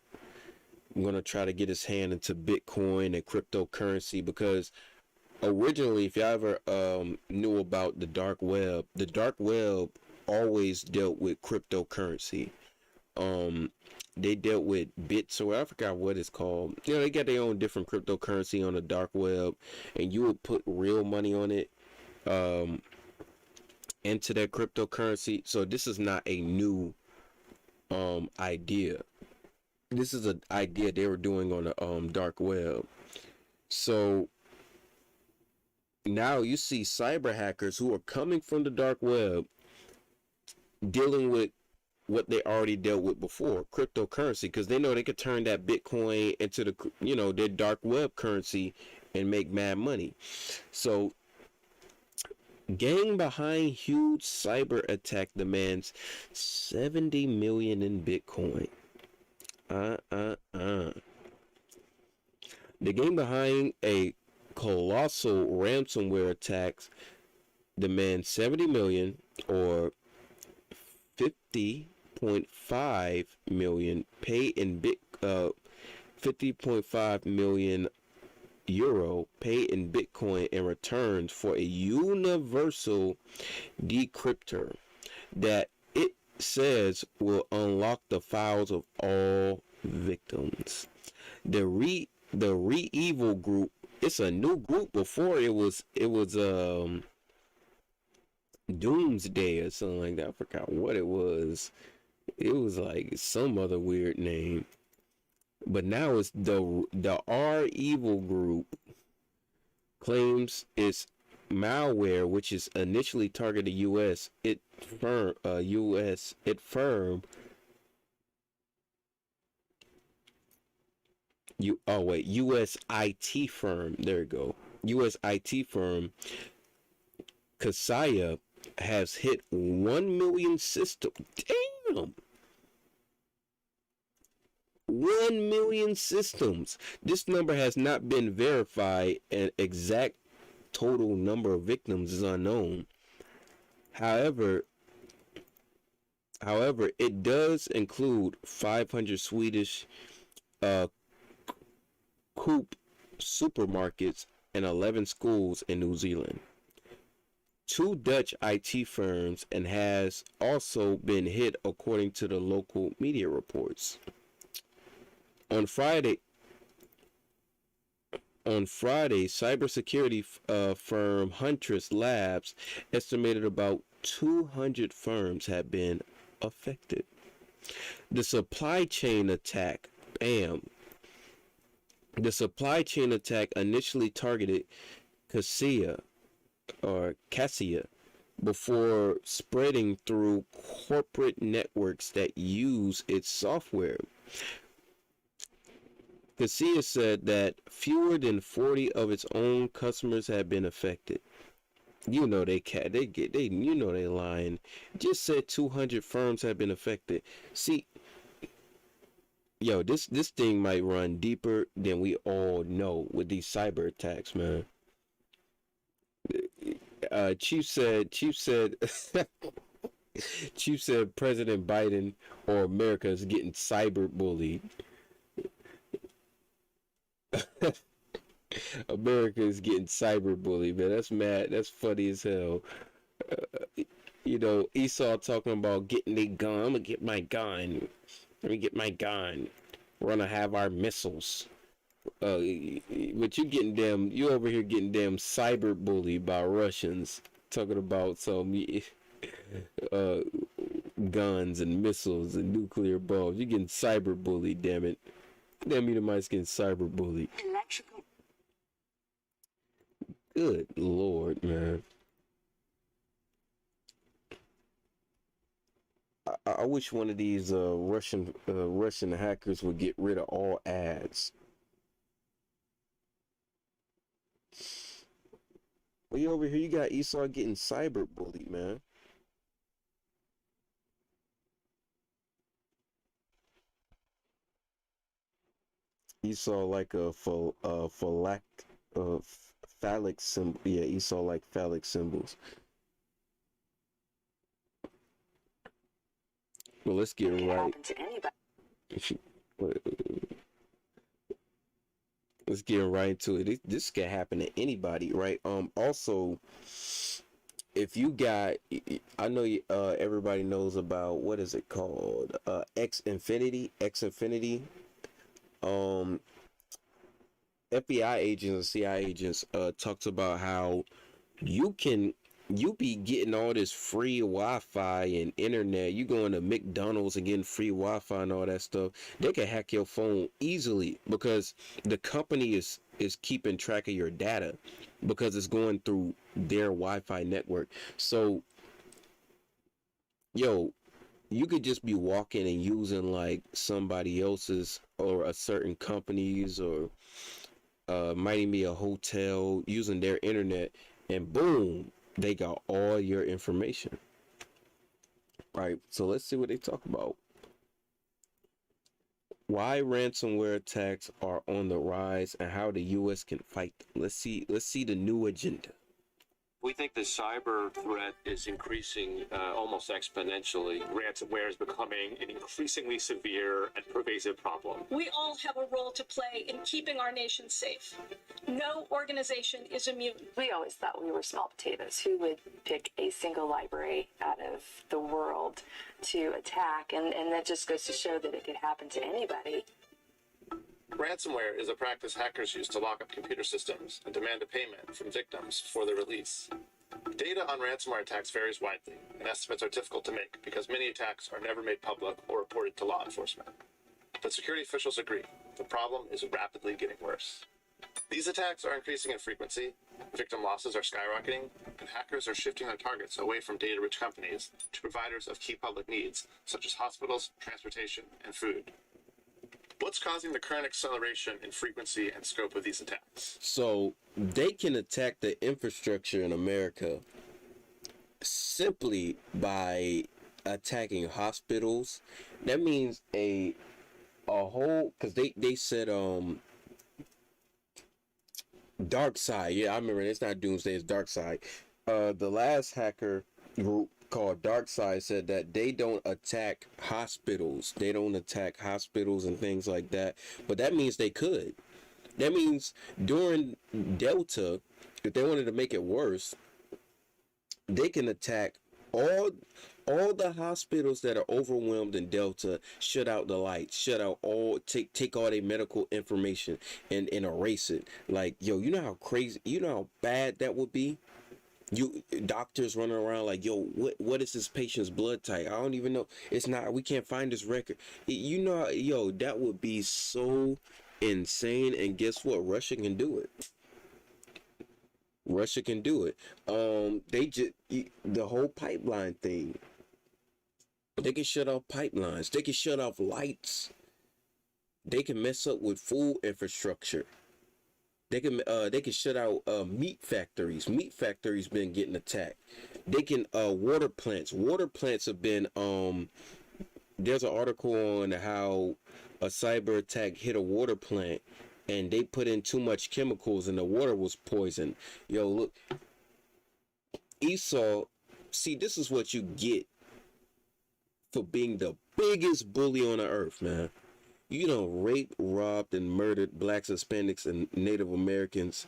gonna try to get his hand into Bitcoin and cryptocurrency, because originally, if you ever knew about the dark web always dealt with cryptocurrency. They dealt with bits, or I forgot what it's called. You know, they got their own different cryptocurrency on the dark web, and you would put real money on it into that cryptocurrency. So this is not a new idea. This is an idea they were doing on the dark web. So now you see cyber hackers who are coming from the dark web dealing with what they already dealt with before, cryptocurrency, because they know they could turn that Bitcoin into the, you know, their dark web currency and make mad money. So gang behind huge cyber attack demands 70 million in Bitcoin. The gang behind a colossal ransomware attacks demands 70 million, or 50.5 million paid in 50.5 million euro paid in Bitcoin in returns for a universal decryptor that it says will unlock the files of all victims. The Evil group, it's a new group. Before it was Doomsday or something like that. I forgot what it was. It was like some other weird name. But now it's the Evil group claims it's malware, which is initially targeted US. US firm IT firm. There you go. US IT firm Kaseya has hit 1 million system. Damn. 1 million systems. This number has not been verified, and exact total number of victims is unknown. However, it does include 500 Swedish Coop supermarkets and 11 schools in New Zealand. 2 Dutch IT firms, and has also been hit according to the local media reports. On Friday, cybersecurity firm Huntress Labs estimated about 200 firms have been affected. The supply chain attack, The supply chain attack initially targeted Kaseya before spreading through corporate networks that use its software. Kaseya said that fewer than 40 of its own customers have been affected. You know they lying. Just said 200 firms have been affected. See, yo, this thing might run deeper than we all know with these cyber attacks, man. Chief said President Biden or America is getting cyber bullied. America is getting cyber bullied, man. That's mad. That's funny as hell. You know, Esau talking about getting a gun. I'm gonna get my gun. Let me get my gun. We're gonna have our missiles. But you over here getting damn cyber bullied by Russians, talking about some guns and missiles and nuclear bombs. You're getting cyber bullied, damn it. Damn, you might getting cyber bullied. Electrical. Good Lord, man. I wish one of these Russian hackers would get rid of all ads. Well, you over here, you got Esau getting cyber bullied, man. Esau like a uh, phallic symbol. Yeah, Esau like phallic symbols. Well, let's get right. Let's get right into it. This can happen to anybody, right? Also, if you got, I know everybody knows about, what is it called? X Infinity. FBI agents and CIA agents talks about how you be getting all this free Wi-Fi and internet. You going to McDonald's and getting free Wi-Fi and all that stuff. They can hack your phone easily because the company is keeping track of your data because it's going through their Wi-Fi network. So, yo, you could just be walking and using like somebody else's or a certain company's or might even be a hotel using their internet, and boom, they got all your information. Right, so let's see what they talk about. Why ransomware attacks are on the rise and how the US can fight them. Let's see the new agenda. We think the cyber threat is increasing almost exponentially. Ransomware is becoming an increasingly severe and pervasive problem. We all have a role to play in keeping our nation safe. No organization is immune. We always thought we were small potatoes. Who would pick a single library out of the world to attack? And that just goes to show that it could happen to anybody. Ransomware is a practice hackers use to lock up computer systems and demand a payment from victims for their release. Data on ransomware attacks varies widely, and estimates are difficult to make because many attacks are never made public or reported to law enforcement. But security officials agree, the problem is rapidly getting worse. These attacks are increasing in frequency, victim losses are skyrocketing, and hackers are shifting their targets away from data-rich companies to providers of key public needs, such as hospitals, transportation, and food. What's causing the current acceleration in frequency and scope of these attacks? So they can attack the infrastructure in America simply by attacking hospitals. That means a whole, because they said dark side. Yeah, I remember. It's not doomsday, it's dark side. The last hacker group called Dark Side said that they don't attack hospitals. They don't attack hospitals and things like that. But that means they could. That means during Delta, if they wanted to make it worse, they can attack all the hospitals that are overwhelmed in Delta, shut out the lights, shut out all, take all their medical information and erase it. Like, yo, you know how crazy, you know how bad that would be? You doctors running around like, yo, what is this patient's blood type? I don't even know. It's not, we can't find this record. You know, yo, that would be so insane. And guess what? Russia can do it. Russia can do it. They just, the whole pipeline thing. They can shut off pipelines. They can shut off lights. They can mess up with food infrastructure. They can shut out meat factories. Meat factories been getting attacked. They can water plants. Water plants have been there's an article on how a cyber attack hit a water plant and they put in too much chemicals and the water was poisoned. Yo, look, Esau, see, this is what you get for being the biggest bully on the earth, man. You done raped, robbed, and murdered blacks, Hispanics, and Native Americans.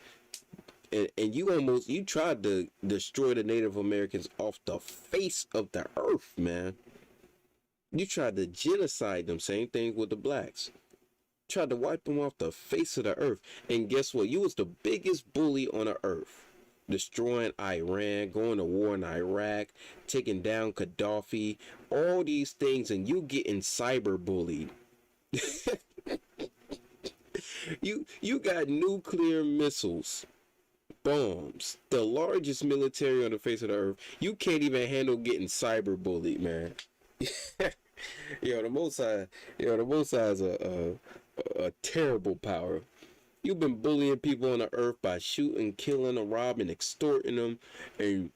And you tried to destroy the Native Americans off the face of the earth, man. You tried to genocide them. Same thing with the blacks. Tried to wipe them off the face of the earth. And guess what? You was the biggest bully on the earth. Destroying Iran, going to war in Iraq, taking down Gaddafi, all these things, and you getting cyber bullied. You got nuclear missiles, bombs, the largest military on the face of the earth. You can't even handle getting cyber bullied, man. Yo, the Most High, the Most High is a terrible power. You've been bullying people on the earth by shooting, killing, or robbing, extorting them, and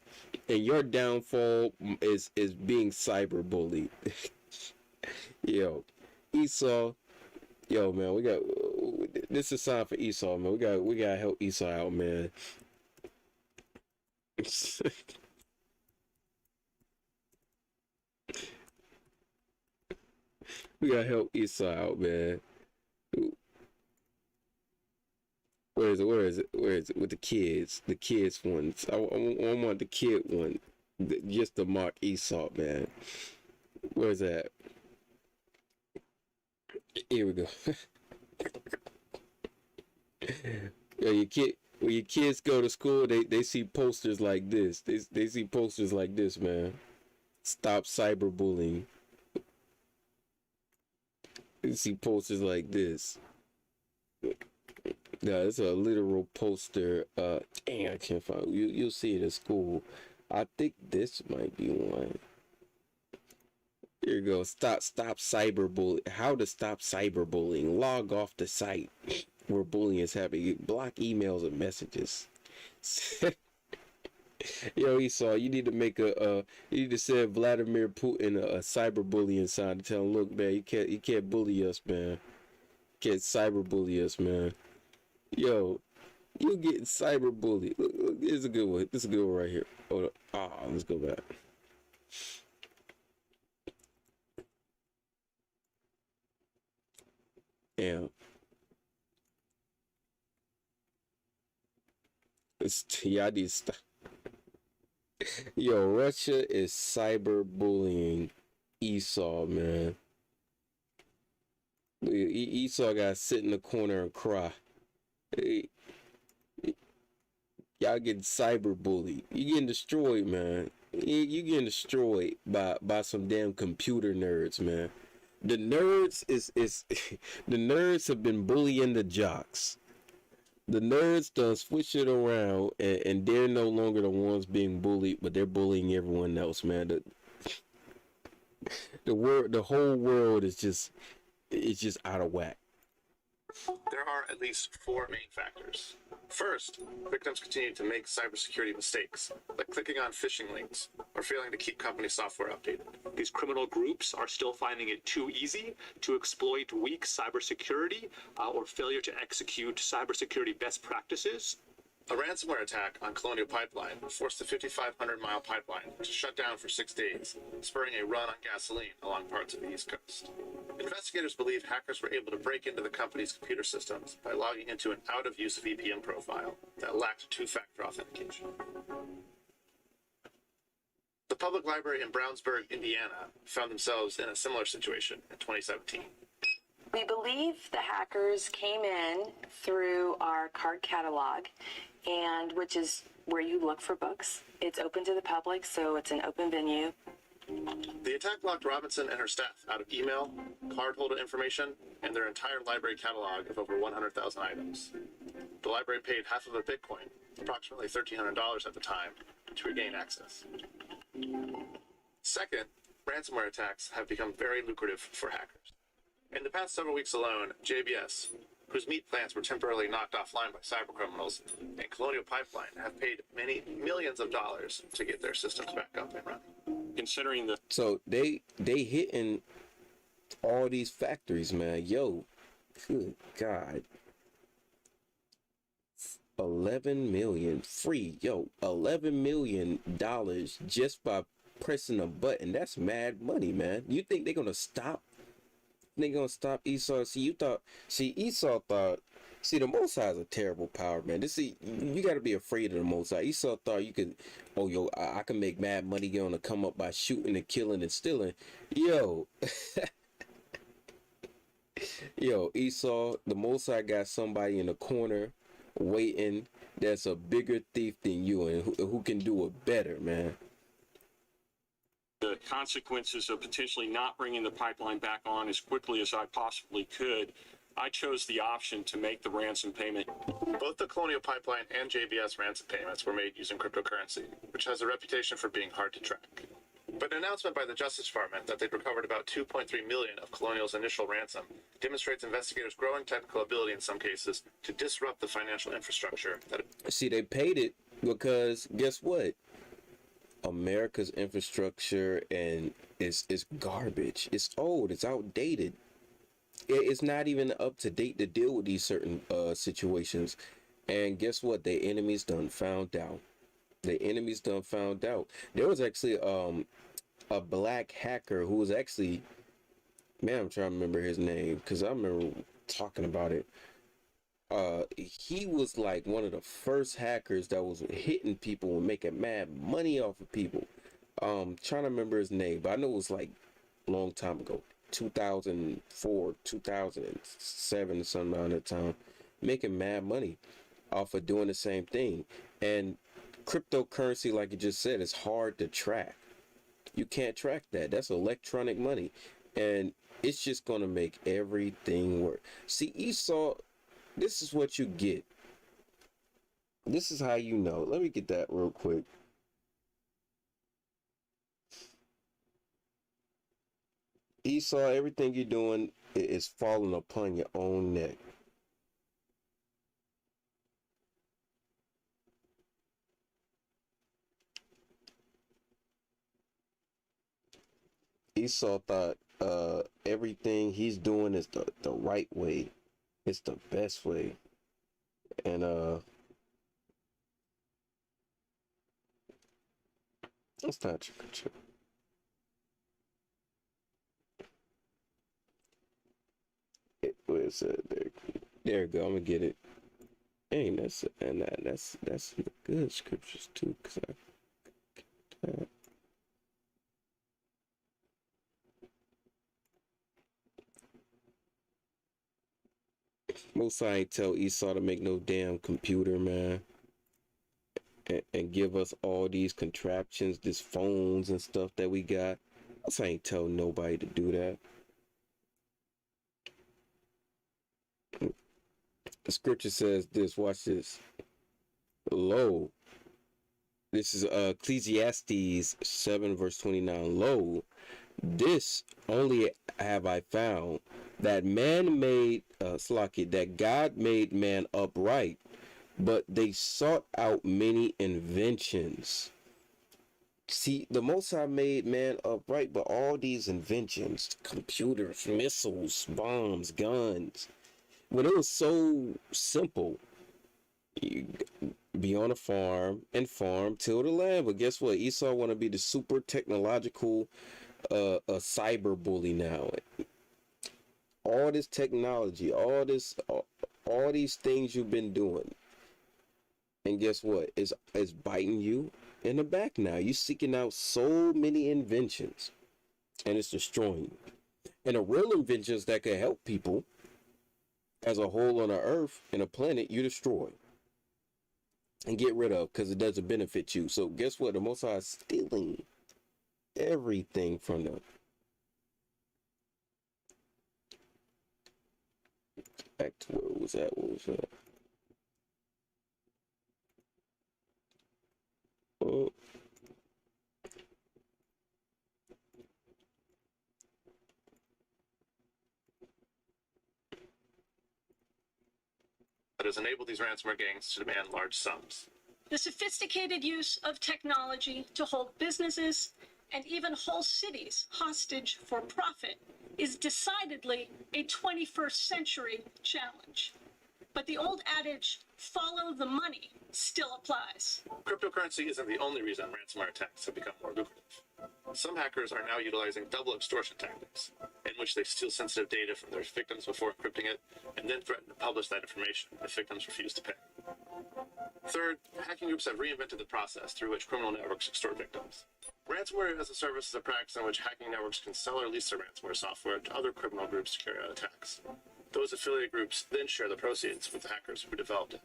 your downfall is being cyberbullied. Yo, Esau. Yo, man, this is a sign for Esau, man. We gotta help Esau out, man. We gotta help Esau out, man. Where is it? With the kids? The kids ones. I want the kid one. Just to mark Esau, man. Where's that? Here we go. Yo, when your kids go to school, they see posters like this. They see posters like this, man. Stop cyberbullying. They see posters like this. Yeah, it's a literal poster. Dang, I can't find. You'll see it at school. I think this might be one. Here you go. Stop cyberbullying. How to stop cyberbullying. Log off the site where bullying is happening. Block emails and messages. Yo, Esau, you need to make you need to send Vladimir Putin a cyberbullying sign to tell him, look, man, you can't bully us, man. You can't cyberbully us, man. Yo, you getting cyberbullied. Look, this is a good one. This is a good one right here. Hold up. Let's go back. Damn. I need to stop. Yo, Russia is cyberbullying Esau, man. Esau got to sit in the corner and cry. Hey, y'all getting cyberbullied. You getting destroyed, man. You getting destroyed by some damn computer nerds, man. The nerds the nerds have been bullying the jocks. The nerds done switch it around, and they're no longer the ones being bullied, but they're bullying everyone else, man. The whole world is just out of whack. There are at least 4 main factors. First, victims continue to make cybersecurity mistakes, like clicking on phishing links or failing to keep company software updated. These criminal groups are still finding it too easy to exploit weak cybersecurity or failure to execute cybersecurity best practices. A ransomware attack on Colonial Pipeline forced the 5,500-mile pipeline to shut down for 6 days, spurring a run on gasoline along parts of the East Coast. Investigators believe hackers were able to break into the company's computer systems by logging into an out-of-use VPN profile that lacked 2-factor authentication. The public library in Brownsburg, Indiana, found themselves in a similar situation in 2017. We believe the hackers came in through our card catalog, and which is where you look for books. It's open to the public, so it's an open venue. The attack locked Robinson and her staff out of email, cardholder information, and their entire library catalog of over 100,000 items. The library paid half of a Bitcoin, approximately $1,300 at the time, to regain access. Second, ransomware attacks have become very lucrative for hackers. In the past several weeks alone, JBS, whose meat plants were temporarily knocked offline by cybercriminals, and Colonial Pipeline have paid many millions of dollars to get their systems back up and running. Considering the so they hitting all these factories, man. Yo, good God, 11 million free. Yo, $11 million just by pressing a button. That's mad money, man. You think they're gonna stop? They gonna stop Esau? Esau thought. See, the Most High is a terrible power, man. You gotta be afraid of the Most High. Esau thought you could, I can make mad money gonna come up by shooting and killing and stealing. Yo, Esau, the Most High got somebody in the corner waiting that's a bigger thief than you and who can do it better, man. The consequences of potentially not bringing the pipeline back on as quickly as I possibly could, I chose the option to make the ransom payment. Both the Colonial Pipeline and JBS ransom payments were made using cryptocurrency, which has a reputation for being hard to track. But an announcement by the Justice Department that they'd recovered about 2.3 million of Colonial's initial ransom demonstrates investigators' growing technical ability in some cases to disrupt the financial infrastructure that. See, they paid it because guess what? America's infrastructure and is garbage. It's old. It's outdated. It's not even up to date to deal with these certain situations. And guess what? The enemies done found out. The enemies done found out. There was actually a black hacker who was actually, man, I'm trying to remember his name because I remember talking about it. He was like one of the first hackers that was hitting people and making mad money off of people. Trying to remember his name, but I know it was like a long time ago, 2004, 2007, something around that time, making mad money off of doing the same thing. And cryptocurrency, like you just said, is hard to track. You can't track that. That's electronic money. And it's just going to make everything work. See, Esau, this is what you get. This is how you know. Let me get that real quick. Esau, everything you're doing is falling upon your own neck. Esau thought everything he's doing is the right way. It's the best way. And that's not true. Where is it? There you go. I'm gonna get it. Ain't that's good scriptures too, cause most I ain't tell Esau to make no damn computer, man, and give us all these contraptions, these phones and stuff that we got. Most I ain't tell nobody to do that. The scripture says this. Watch this. Lo, this is Ecclesiastes 7 verse 29. Lo, this only have I found, that man made that God made man upright, but they sought out many inventions. See, the Most High made man upright, but all these inventions, computers, missiles, bombs, guns, when it was so simple, you be on a farm and farm till the land. But guess what? Esau want to be the super technological a cyber bully now. All this technology, all these things you've been doing, and guess what? It's biting you in the back now. You're seeking out so many inventions, and it's destroying you. And the real inventions that can help people as a whole on the earth and a planet, you destroy and get rid of because it doesn't benefit you. So guess what? The Most High is stealing everything from them. Back to where was that? What was that? Oh. That has enabled these ransomware gangs to demand large sums. The sophisticated use of technology to hold businesses and even whole cities hostage for profit is decidedly a 21st century challenge. But the old adage, follow the money, still applies. Cryptocurrency isn't the only reason ransomware attacks have become more lucrative. Some hackers are now utilizing double extortion tactics, in which they steal sensitive data from their victims before encrypting it, and then threaten to publish that information if victims refuse to pay. Third, hacking groups have reinvented the process through which criminal networks extort victims. Ransomware as a service is a practice in which hacking networks can sell or lease their ransomware software to other criminal groups to carry out attacks. Those affiliate groups then share the proceeds with the hackers who developed it.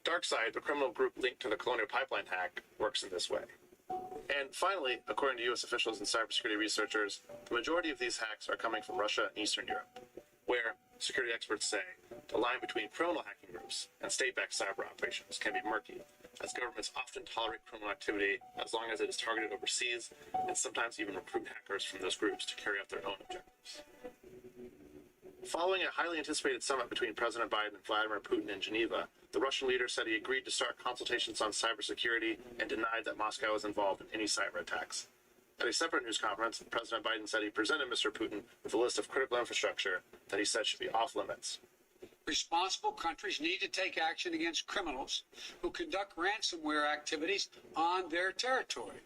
DarkSide, the criminal group linked to the Colonial Pipeline hack, works in this way. And finally, according to U.S. officials and cybersecurity researchers, the majority of these hacks are coming from Russia and Eastern Europe, where security experts say the line between criminal hacking groups and state-backed cyber operations can be murky, as governments often tolerate criminal activity as long as it is targeted overseas, and sometimes even recruit hackers from those groups to carry out their own objectives. Following a highly anticipated summit between President Biden and Vladimir Putin in Geneva, the Russian leader said he agreed to start consultations on cybersecurity and denied that Moscow was involved in any cyber attacks. At a separate news conference, President Biden said he presented Mr. Putin with a list of critical infrastructure that he said should be off limits. Responsible countries need to take action against criminals who conduct ransomware activities on their territory.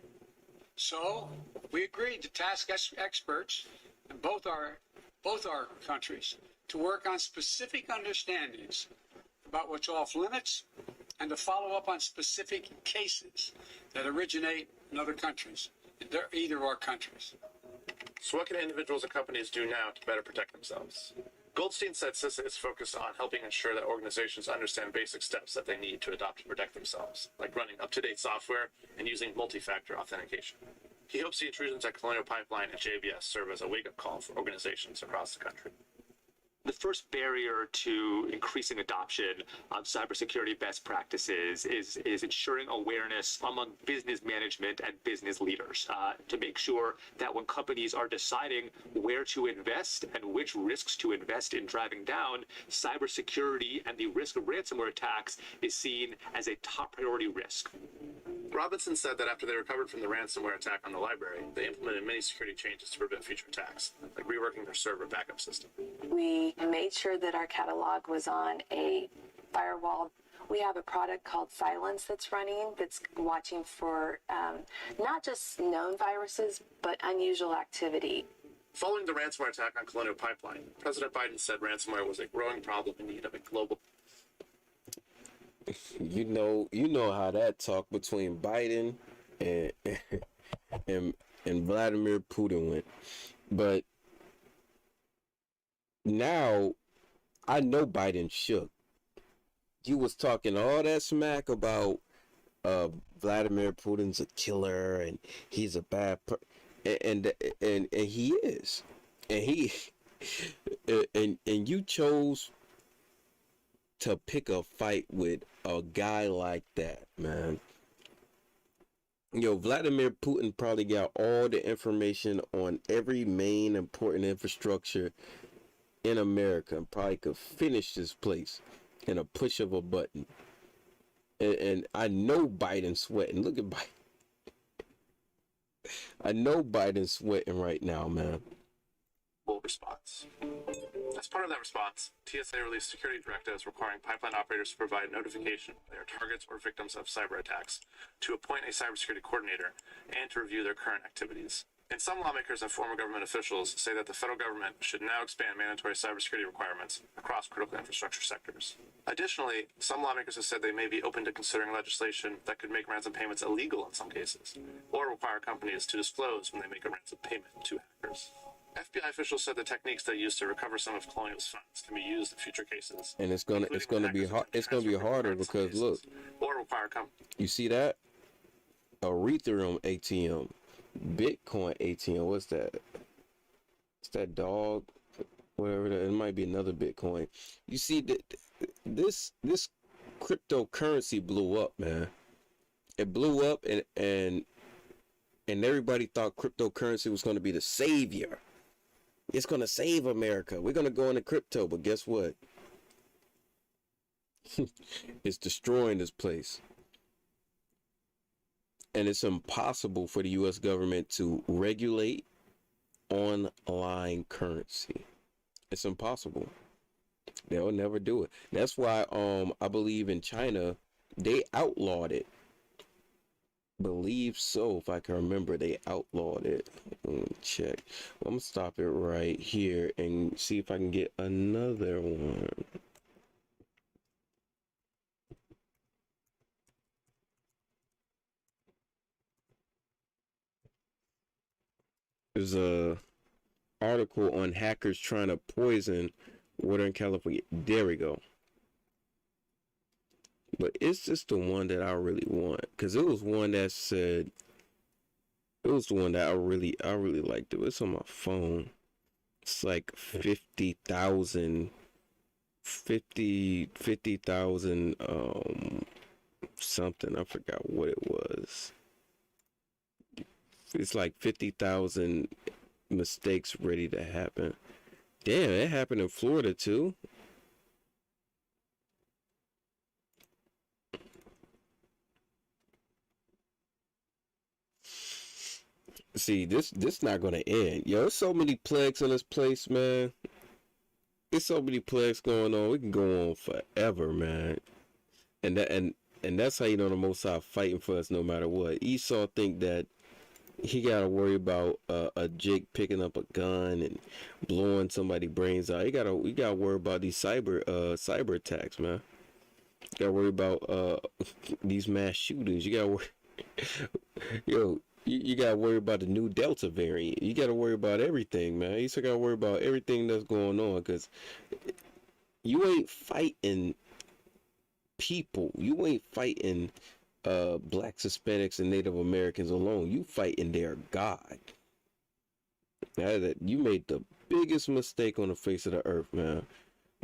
So we agreed to task experts in both our countries to work on specific understandings about what's off limits and to follow up on specific cases that originate in other countries, either of our countries. So what can individuals and companies do now to better protect themselves? Goldstein said CISA is focused on helping ensure that organizations understand basic steps that they need to adopt to protect themselves, like running up-to-date software and using multi-factor authentication. He hopes the intrusions at Colonial Pipeline and JBS serve as a wake-up call for organizations across the country. The first barrier to increasing adoption of cybersecurity best practices is ensuring awareness among business management and business leaders to make sure that when companies are deciding where to invest and which risks to invest in driving down, cybersecurity and the risk of ransomware attacks is seen as a top priority risk. Robinson said that after they recovered from the ransomware attack on the library, they implemented many security changes to prevent future attacks, like reworking their server backup system. We made sure that our catalog was on a firewall. We have a product called Silence that's running, that's watching for not just known viruses, but unusual activity. Following the ransomware attack on Colonial Pipeline, President Biden said ransomware was a growing problem in need of a global. You know how that talk between Biden and Vladimir Putin went. But now I know Biden shook. You was talking all that smack about Vladimir Putin's a killer and he's a bad and he is. And he and you chose to pick a fight with a guy like that, man. Vladimir Putin probably got all the information on every main important infrastructure in America and probably could finish this place in a push of a button. And I know Biden's sweating. Look at Biden. I know Biden's sweating right now, man. Response. As part of that response, TSA released security directives requiring pipeline operators to provide notification of their targets or victims of cyber attacks, to appoint a cybersecurity coordinator, and to review their current activities. And some lawmakers and former government officials say that the federal government should now expand mandatory cybersecurity requirements across critical infrastructure sectors. Additionally, some lawmakers have said they may be open to considering legislation that could make ransom payments illegal in some cases, or require companies to disclose when they make a ransom payment to hackers. FBI officials said the techniques they used to recover some of Colonial's funds can be used in future cases. And it's gonna be hard. It's gonna be harder because look, or require you see that Ethereum ATM, Bitcoin ATM. What's that? It's that dog, whatever. It might be another Bitcoin. You see that this cryptocurrency blew up, man. It blew up, and everybody thought cryptocurrency was going to be the savior. It's going to save America. We're going to go into crypto, but guess what? It's destroying this place. And it's impossible for the U.S. government to regulate online currency. It's impossible. They'll never do it. That's why I believe in China, they outlawed it. Believe so, if I can remember, they outlawed it. Let me check. I'm gonna stop it right here and see if I can get another one. There's a article on hackers trying to poison water in California. There we go. But it's just the one that I really want, because it was one that said, it was the one that I really liked it. It's on my phone. It's like 50,000 something. I forgot what it was. It's like 50,000 mistakes ready to happen. Damn, it happened in Florida too. See, this not gonna end. Yo, there's so many plagues in this place, man. There's so many plagues going on. We can go on forever, man. And that's how you know the Most High fighting for us no matter what. Esau think that he gotta worry about a Jake picking up a gun and blowing somebody's brains out. We gotta worry about these cyber attacks, man. You gotta worry about these mass shootings. You gotta worry, yo. You gotta worry about the new Delta variant. You gotta worry about everything, man. You still gotta worry about everything that's going on, because you ain't fighting people. You ain't fighting blacks, Hispanics, and Native Americans alone. You fighting their God. That you made the biggest mistake on the face of the earth, man.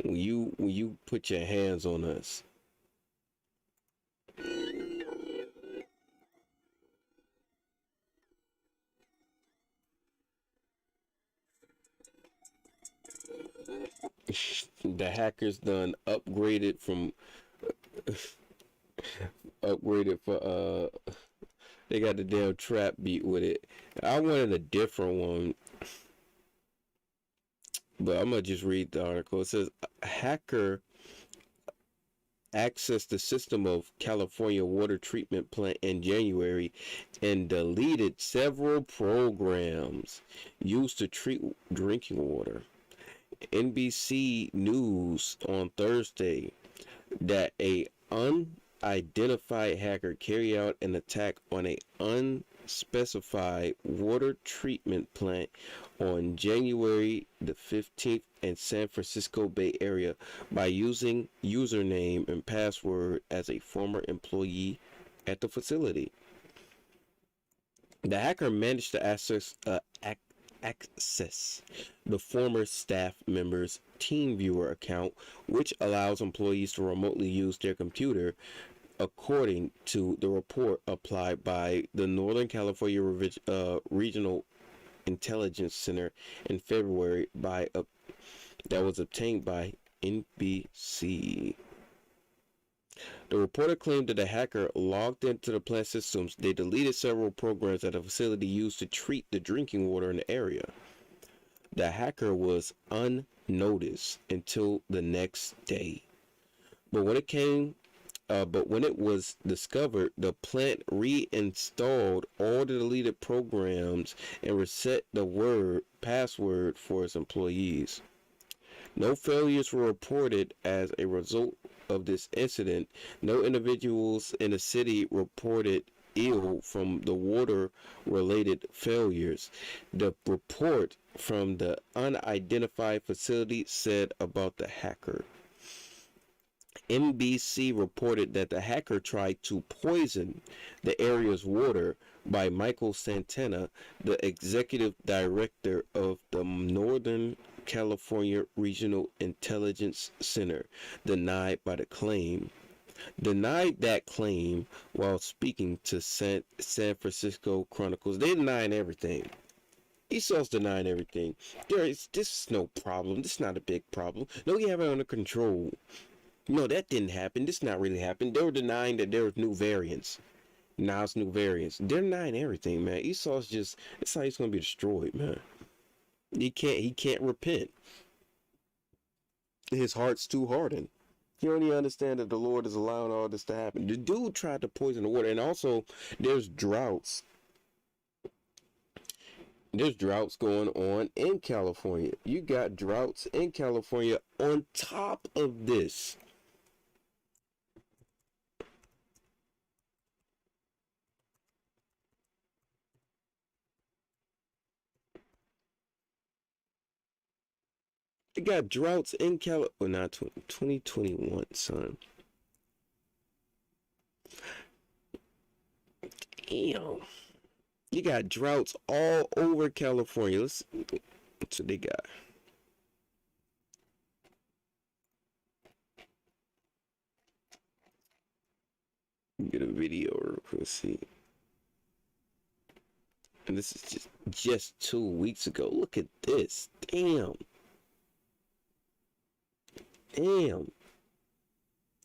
When you put your hands on us. The hackers done upgraded from upgraded for they got the damn trap beat with it. I wanted a different one, but I'm gonna just read the article. It says a hacker accessed the system of California water treatment plant in January and deleted several programs used to treat drinking water. NBC News on Thursday that a unidentified hacker carried out an attack on a unspecified water treatment plant on January the 15th in San Francisco Bay Area by using username and password as a former employee at the facility. The hacker managed to access the former staff member's TeamViewer account, which allows employees to remotely use their computer, according to the report applied by the Northern California Regional Intelligence Center in February that was obtained by NBC. The reporter claimed that the hacker logged into the plant systems. They deleted several programs that the facility used to treat the drinking water in the area. The hacker was unnoticed until the next day. But when it was discovered, the plant reinstalled all the deleted programs and reset the password for its employees. No failures were reported as a result of this incident. No individuals in the city reported ill from the water-related failures. The report from the unidentified facility said about the hacker. NBC reported that the hacker tried to poison the area's water. By Michael Santana, the executive director of the Northern California Regional Intelligence Center, denied that claim while speaking to San Francisco Chronicles. They denying everything. Esau's denying everything. This is no problem. This is not a big problem. No, you have it under control. No, that didn't happen. This not really happened. They were denying that there was new variants. Now it's new variants. They're denying everything, man. Esau's just, it's how he's gonna be destroyed, man. He can't repent. His heart's too hardened. He don't even understand that the Lord is allowing all this to happen. The dude tried to poison the water, and also there's droughts. There's droughts going on in California. You got droughts in California on top of this. They got droughts in California. Well, not 2021, son. Damn. You got droughts all over California. Let's see what they got. Get a video real quick, see. And this is just 2 weeks ago. Look at this. Damn. Damn.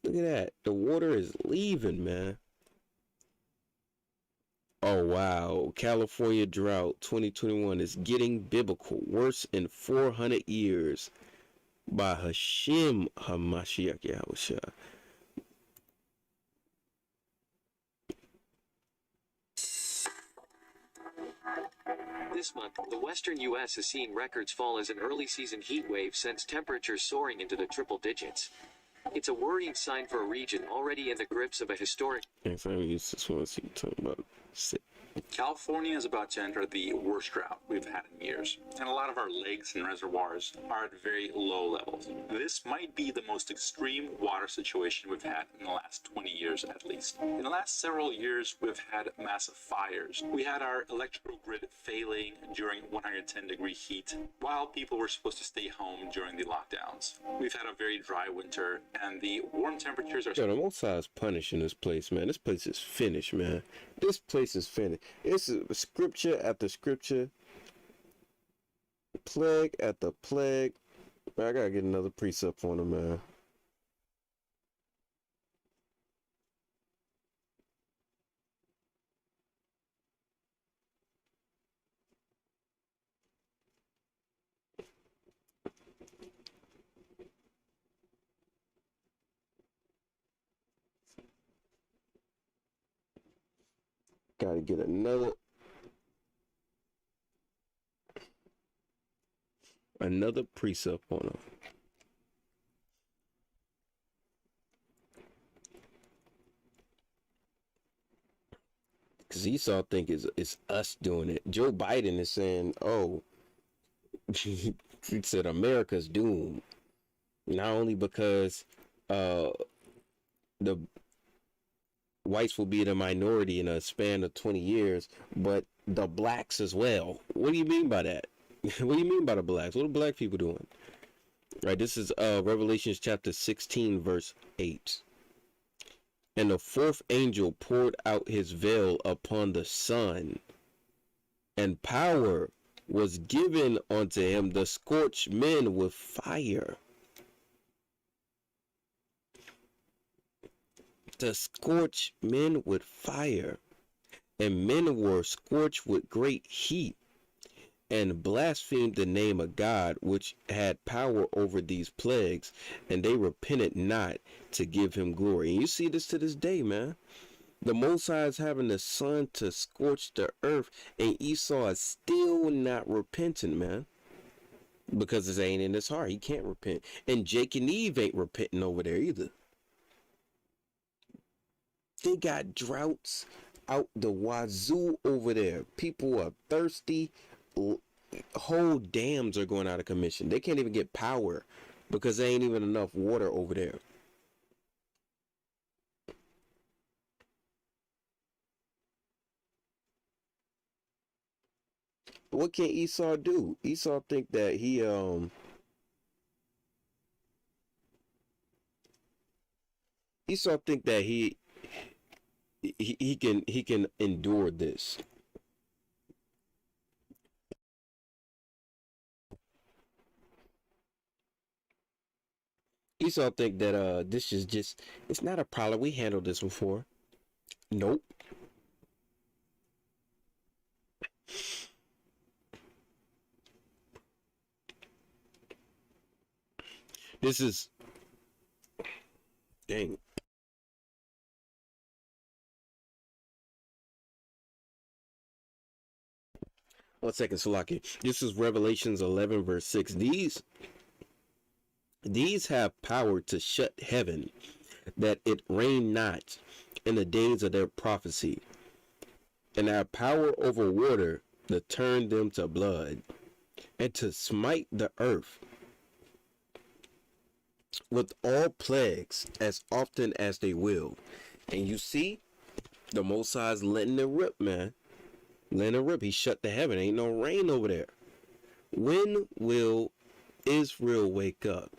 Look at that. The water is leaving, man. Oh, wow. California drought 2021 is getting biblical. Worse in 400 years by Hashem HaMashiach Yahushua. This month, the western U.S. has seen records fall as an early season heat wave sends temperatures soaring into the triple digits. It's a worrying sign for a region already in the grips of a historic. Next time you just want to see you talking about sick. California is about to enter the worst drought we've had in years, and a lot of our lakes and reservoirs are at very low levels. This might be the most extreme water situation we've had in the last 20 years at least. In the last several years, we've had massive fires. We had our electrical grid failing during 110-degree heat, while people were supposed to stay home during the lockdowns. We've had a very dry winter, and the warm temperatures are... Yo, the Most High is punishing this place, man. This place is finished, man. This place is finished. It's scripture after scripture, plague after plague. I gotta get another precept on him, man. Gotta get another precept on him. Because Esau think it's us doing it. Joe Biden is saying, oh, he said America's doomed. Not only because the whites will be the minority in a span of 20 years, but the blacks as well. What do you mean by that? What do you mean by the blacks? What are black people doing? Right, this is Revelations chapter 16, verse 8. And the fourth angel poured out his veil upon the sun, and power was given unto him to scorch men with fire. To scorch men with fire. And men were scorched with great heat, and blasphemed the name of God, which had power over these plagues, and they repented not to give him glory. And you see this to this day, man. The Most High is having the sun to scorch the earth, and Esau is still not repenting, man. Because it ain't in his heart. He can't repent. And Jake and Eve ain't repenting over there either. They got droughts out the wazoo over there. People are thirsty. Whole dams are going out of commission. They can't even get power because there ain't even enough water over there. What can Esau do? Esau think that he can endure this. Esau think that this is just, it's not a problem. We handled this before. Nope. This is, dang. One second, Salaki. This is Revelations 11, verse 6. These have power to shut heaven, that it rain not in the days of their prophecy, and have power over water to turn them to blood, and to smite the earth with all plagues as often as they will. And you see, the Most High is letting it rip, man. Letting it rip. He shut the heaven. Ain't no rain over there. When will Israel wake up?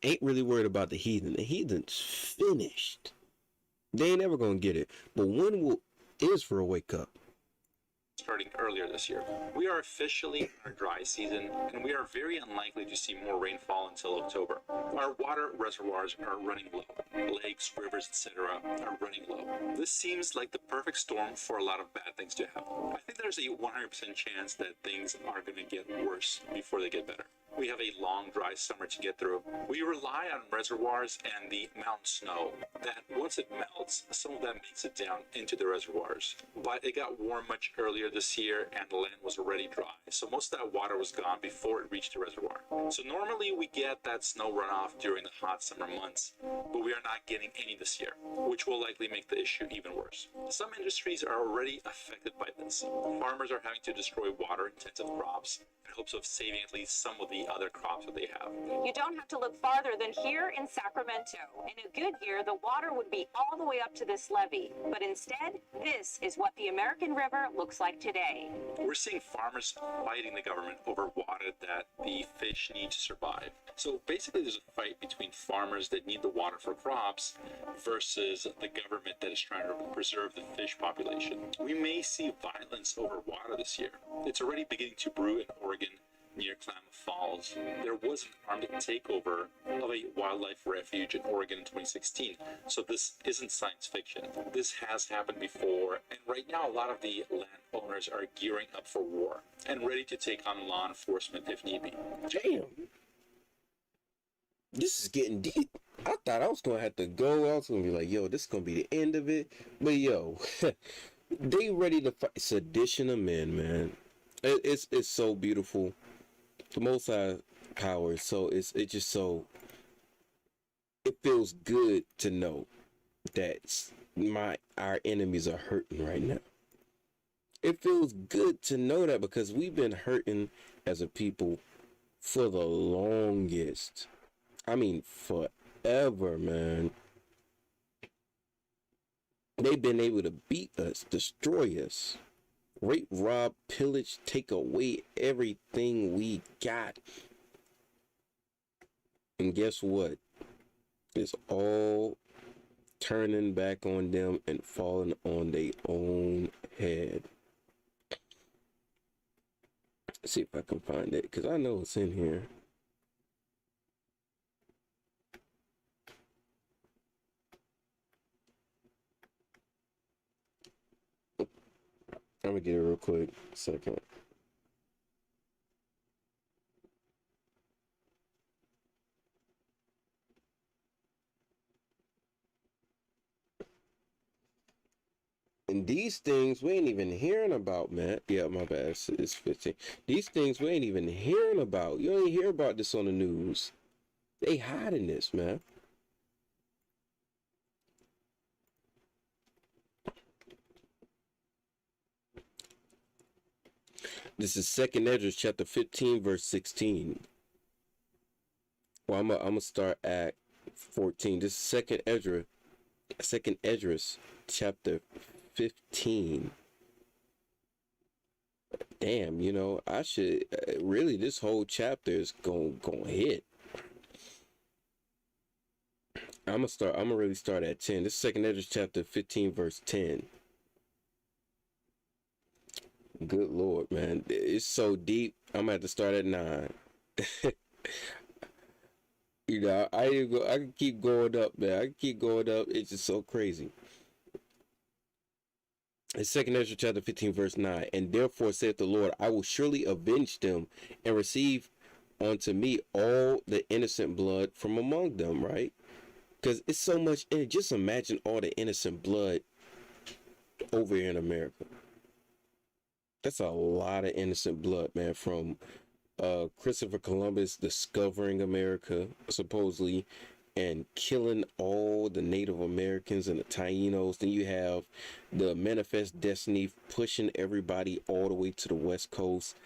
Ain't really worried about the heathen. The heathen's finished. They ain't never gonna get it. But when will Israel wake up? Starting earlier this year. We are officially in our dry season, and we are very unlikely to see more rainfall until October. Our water reservoirs are running low. Lakes, rivers, etc. are running low. This seems like the perfect storm for a lot of bad things to happen. I think there's a 100% chance that things are going to get worse before they get better. We have a long, dry summer to get through. We rely on reservoirs and the mountain snow that once it melts, some of that makes it down into the reservoirs. But it got warm much earlier this year and the land was already dry. So most of that water was gone before it reached the reservoir. So normally we get that snow runoff during the hot summer months, but we are not getting any this year, which will likely make the issue even worse. Some industries are already affected by this. Farmers are having to destroy water-intensive crops in hopes of saving at least some of the other crops that they have. You don't have to look farther than here in Sacramento. In a good year, the water would be all the way up to this levee. But instead, this is what the American River looks like today. We're seeing farmers fighting the government over water that the fish need to survive. So basically there's a fight between farmers that need the water for crops versus the government that is trying to preserve the fish population. We may see violence over water this year. It's already beginning to brew in Oregon near Klamath Falls. There was an armed takeover of a wildlife refuge in Oregon in 2016. So this isn't science fiction. This has happened before, and right now a lot of the landowners are gearing up for war and ready to take on law enforcement if need be. Damn. This is getting deep. I thought I was gonna have to go. I was gonna be like, yo, this is gonna be the end of it. But yo, they ready to fight sedition of men, man. It's so beautiful. The Most High power. So it's just so. It feels good to know that our enemies are hurting right now. It feels good to know that because we've been hurting as a people for the longest. I mean, forever, man. They've been able to beat us, destroy us, rape, rob, pillage, take away everything we got. And guess what? It's all turning back on them and falling on their own head. Let's see if I can find it, because I know it's in here. I'm gonna get it real quick. Second. And these things we ain't even hearing about, man. Yeah, my bad. It's 15. These things we ain't even hearing about. You ain't hear about this on the news. They hiding this, man. This is 2nd Ezra chapter 15 verse 16. Well, I'm gonna start at 14. This is 2nd Ezra chapter 15. Damn, you know, I should really, this whole chapter is gonna hit. I'm gonna really start at 10. This is 2nd Ezra chapter 15 verse 10. Good Lord, man. It's so deep. I'm gonna have to start at 9. You know, I can keep going up, man. I can keep going up. It's just so crazy. It's 2nd Ezra chapter 15 verse 9. And therefore saith the Lord, I will surely avenge them and receive unto me all the innocent blood from among them, right? Because it's so much in it. Just imagine all the innocent blood over here in America. That's a lot of innocent blood, man, from Christopher Columbus discovering America, supposedly, and killing all the Native Americans and the Tainos. Then you have the Manifest Destiny pushing everybody all the way to the West Coast,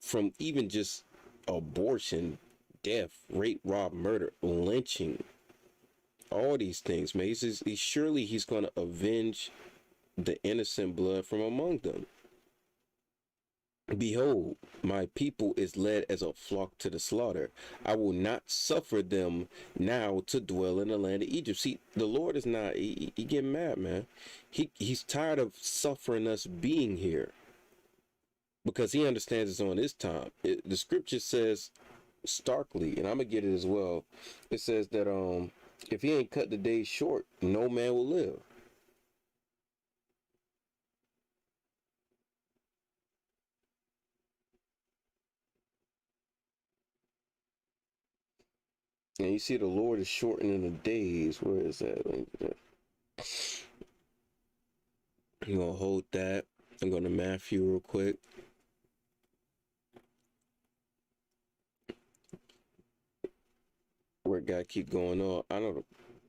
from even just abortion, death, rape, rob, murder, lynching, all these things, man. Surely he's going to avenge the innocent blood from among them. Behold, my people is led as a flock to the slaughter. I will not suffer them now to dwell in the land of Egypt. See, the Lord is not, he getting mad, man. He's tired of suffering us being here because he understands it's on his time. The scripture says starkly, and I'm going to get it as well. It says that if he ain't cut the days short, no man will live. And you see the Lord is shortening the days. Where is that? I'm going to hold that. I'm going to Matthew real quick. Where it got to keep going on. I know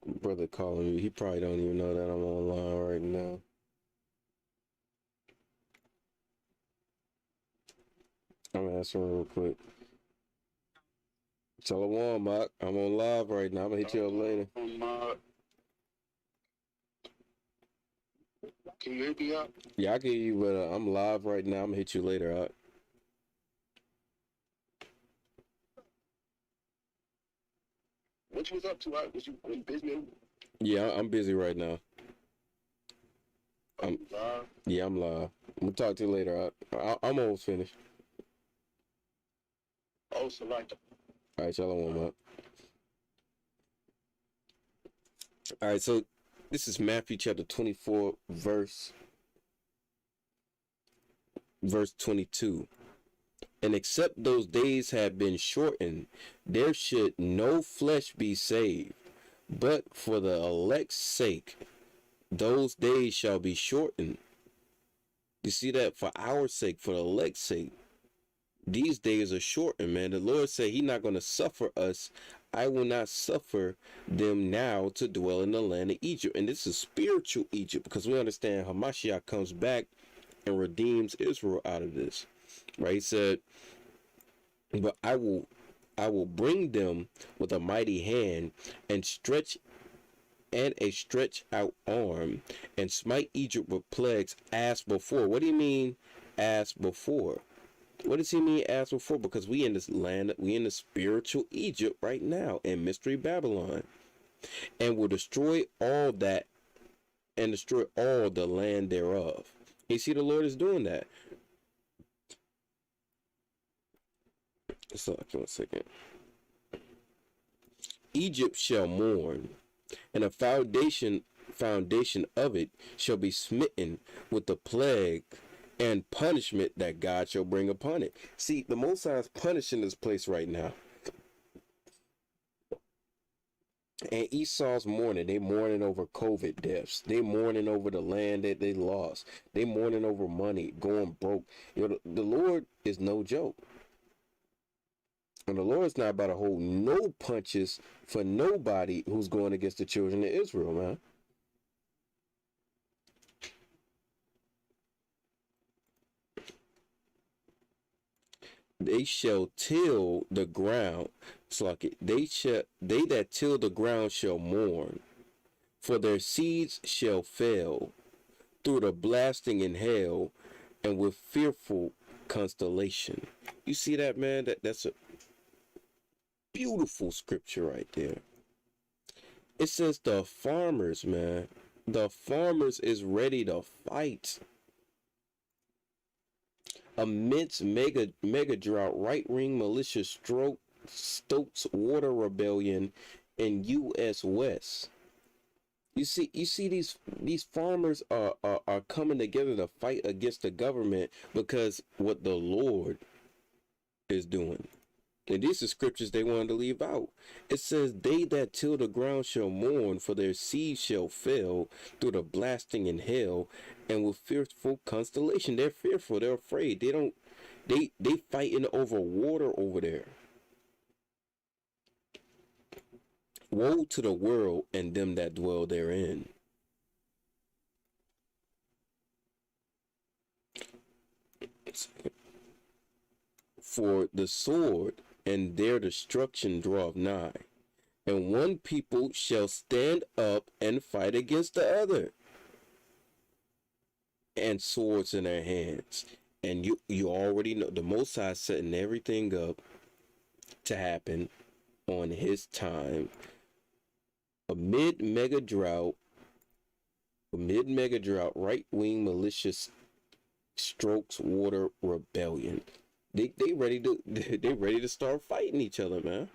the brother calling me. He probably don't even know that I'm online right now. I'm answering real quick. Shalom, Mark. I'm on live right now. I'm going to hit you up later. Can you hear me out? Yeah, I can hear you, but I'm live right now. I'm going to hit you later, all right? What you was up to? Was you busy? Yeah, I'm busy right now. I'm live? Yeah, I'm live. I'm going to talk to you later. I'm almost finished. Oh, so like. All right, shalom, Mark. All right, so this is Matthew chapter 24, verse 22. And except those days had been shortened, there should no flesh be saved. But for the elect's sake, those days shall be shortened. You see that? For our sake, for the elect's sake, these days are shortened, man. The Lord said he's not going to suffer us. I will not suffer them now to dwell in the land of Egypt. And this is spiritual Egypt, because we understand Hamashiach comes back and redeems Israel out of this. Right? He said, but I will bring them with a mighty hand and a stretch out arm and smite Egypt with plagues as before. What do you mean as before? What does he mean as before? Because we in this land, we in the spiritual Egypt right now in Mystery Babylon, and will destroy all that and destroy all the land thereof. You see, the Lord is doing that. So, 1 second. Egypt shall mourn, and the foundation of it shall be smitten with the plague and punishment that God shall bring upon it. See, the Most High is punishing this place right now. And Esau's mourning. They mourning over COVID deaths. They mourning over the land that they lost. They mourning over money, going broke. You know, the Lord is no joke. And the Lord's not about to hold no punches for nobody who's going against the children of Israel, man. They shall till the ground. It's like they that till the ground shall mourn, for their seeds shall fail through the blasting in hell and with fearful constellation. You see that, man? That's a beautiful scripture right there. It says the farmers, man. The farmers is ready to fight. Amidst mega drought, right-wing militia stokes water rebellion in U.S. West. You see these farmers are coming together to fight against the government because what the Lord is doing. And these are scriptures they wanted to leave out. It says, they that till the ground shall mourn, for their seed shall fail through the blasting in hell and with fearful constellation. They're fearful. They're afraid. They fighting over water over there. Woe to the world and them that dwell therein. For the sword and their destruction draweth nigh, and one people shall stand up and fight against the other, and swords in their hands, And you already know the Most High setting everything up to happen on his time. A mid-mega drought, right-wing malicious strokes water rebellion. They ready to start fighting each other, man.